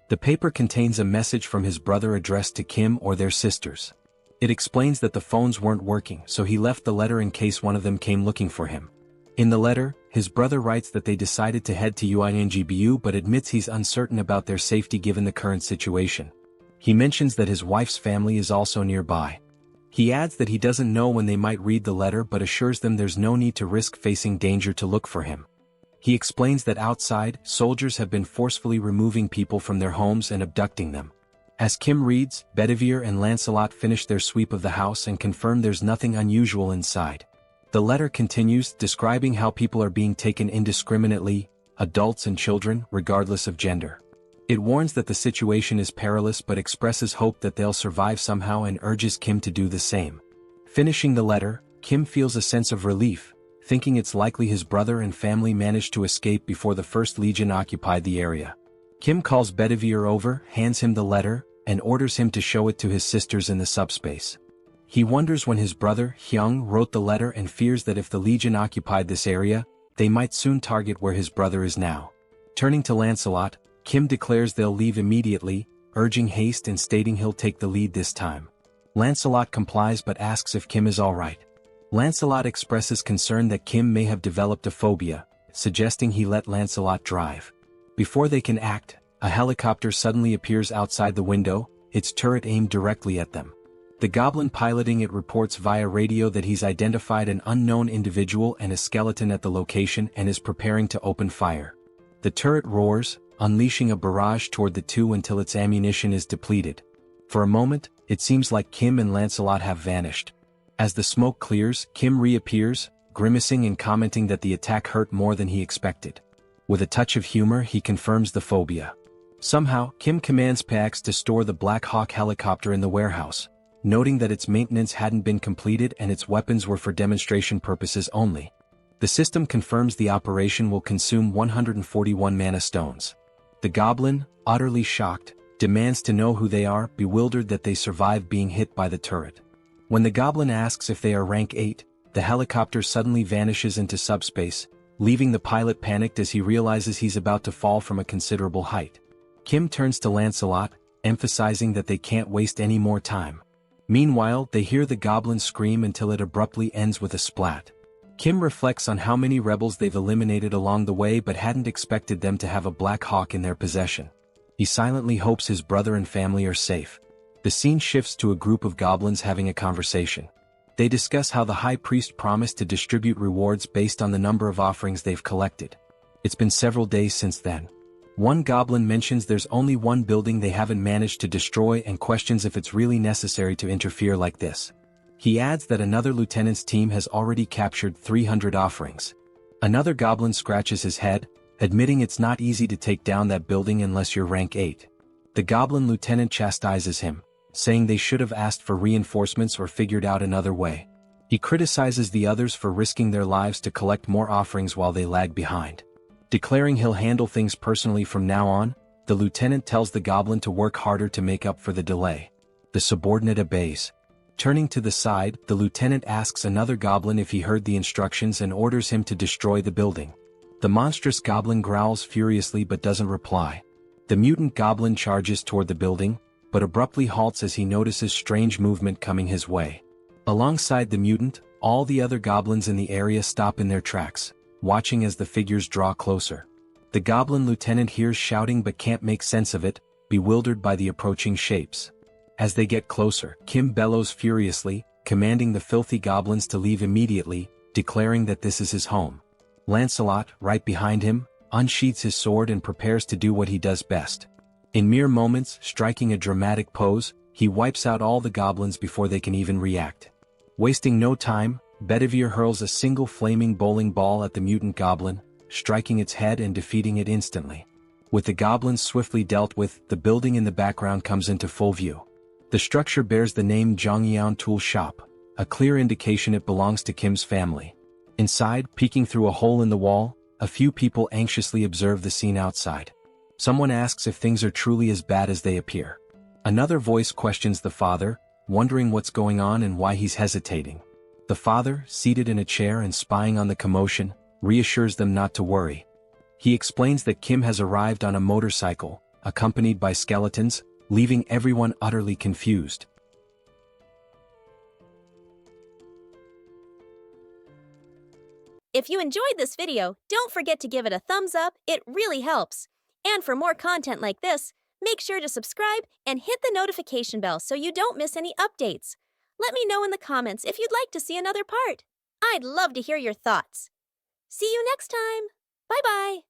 The paper contains a message from his brother addressed to Kim or their sisters. It explains that the phones weren't working, so he left the letter in case one of them came looking for him. In the letter, his brother writes that they decided to head to UINGBU but admits he's uncertain about their safety given the current situation. He mentions that his wife's family is also nearby. He adds that he doesn't know when they might read the letter but assures them there's no need to risk facing danger to look for him. He explains that outside, soldiers have been forcefully removing people from their homes and abducting them. As Kim reads, Bedivere and Lancelot finish their sweep of the house and confirm there's nothing unusual inside. The letter continues, describing how people are being taken indiscriminately, adults and children, regardless of gender. It warns that the situation is perilous but expresses hope that they'll survive somehow and urges Kim to do the same. Finishing the letter, Kim feels a sense of relief, thinking it's likely his brother and family managed to escape before the First Legion occupied the area. Kim calls Bedivere over, hands him the letter, and orders him to show it to his sisters in the subspace. He wonders when his brother, Hyung, wrote the letter and fears that if the Legion occupied this area, they might soon target where his brother is now. Turning to Lancelot, Kim declares they'll leave immediately, urging haste and stating he'll take the lead this time. Lancelot complies but asks if Kim is alright. Lancelot expresses concern that Kim may have developed a phobia, suggesting he let Lancelot drive. Before they can act, a helicopter suddenly appears outside the window, its turret aimed directly at them. The goblin piloting it reports via radio that he's identified an unknown individual and a skeleton at the location and is preparing to open fire. The turret roars, unleashing a barrage toward the two until its ammunition is depleted. For a moment, it seems like Kim and Lancelot have vanished. As the smoke clears, Kim reappears, grimacing and commenting that the attack hurt more than he expected. With a touch of humor, he confirms the phobia. Somehow, Kim commands Pax to store the Black Hawk helicopter in the warehouse, noting that its maintenance hadn't been completed and its weapons were for demonstration purposes only. The system confirms the operation will consume 141 mana stones. The goblin, utterly shocked, demands to know who they are, bewildered that they survived being hit by the turret. When the goblin asks if they are rank 8, the helicopter suddenly vanishes into subspace, leaving the pilot panicked as he realizes he's about to fall from a considerable height. Kim turns to Lancelot, emphasizing that they can't waste any more time. Meanwhile, they hear the goblin scream until it abruptly ends with a splat. Kim reflects on how many rebels they've eliminated along the way but hadn't expected them to have a Black Hawk in their possession. He silently hopes his brother and family are safe. The scene shifts to a group of goblins having a conversation. They discuss how the High Priest promised to distribute rewards based on the number of offerings they've collected. It's been several days since then. One goblin mentions there's only one building they haven't managed to destroy and questions if it's really necessary to interfere like this. He adds that another lieutenant's team has already captured 300 offerings. Another goblin scratches his head, admitting it's not easy to take down that building unless you're rank 8. The goblin lieutenant chastises him, saying they should have asked for reinforcements or figured out another way. He criticizes the others for risking their lives to collect more offerings while they lag behind. Declaring he'll handle things personally from now on, the lieutenant tells the goblin to work harder to make up for the delay. The subordinate obeys. Turning to the side, the lieutenant asks another goblin if he heard the instructions and orders him to destroy the building. The monstrous goblin growls furiously but doesn't reply. The mutant goblin charges toward the building, but abruptly halts as he notices strange movement coming his way. Alongside the mutant, all the other goblins in the area stop in their tracks, watching as the figures draw closer. The goblin lieutenant hears shouting but can't make sense of it, bewildered by the approaching shapes. As they get closer, Kim bellows furiously, commanding the filthy goblins to leave immediately, declaring that this is his home. Lancelot, right behind him, unsheathes his sword and prepares to do what he does best. In mere moments, striking a dramatic pose, he wipes out all the goblins before they can even react. Wasting no time, Bedivere hurls a single flaming bowling ball at the mutant goblin, striking its head and defeating it instantly. With the goblins swiftly dealt with, the building in the background comes into full view. The structure bears the name Zhongyang Tool Shop, a clear indication it belongs to Kim's family. Inside, peeking through a hole in the wall, a few people anxiously observe the scene outside. Someone asks if things are truly as bad as they appear. Another voice questions the father, wondering what's going on and why he's hesitating. The father, seated in a chair and spying on the commotion, reassures them not to worry. He explains that Kim has arrived on a motorcycle, accompanied by skeletons, leaving everyone utterly confused. If you enjoyed this video, don't forget to give it a thumbs up, it really helps. And for more content like this, make sure to subscribe and hit the notification bell so you don't miss any updates. Let me know in the comments if you'd like to see another part. I'd love to hear your thoughts. See you next time. Bye-bye.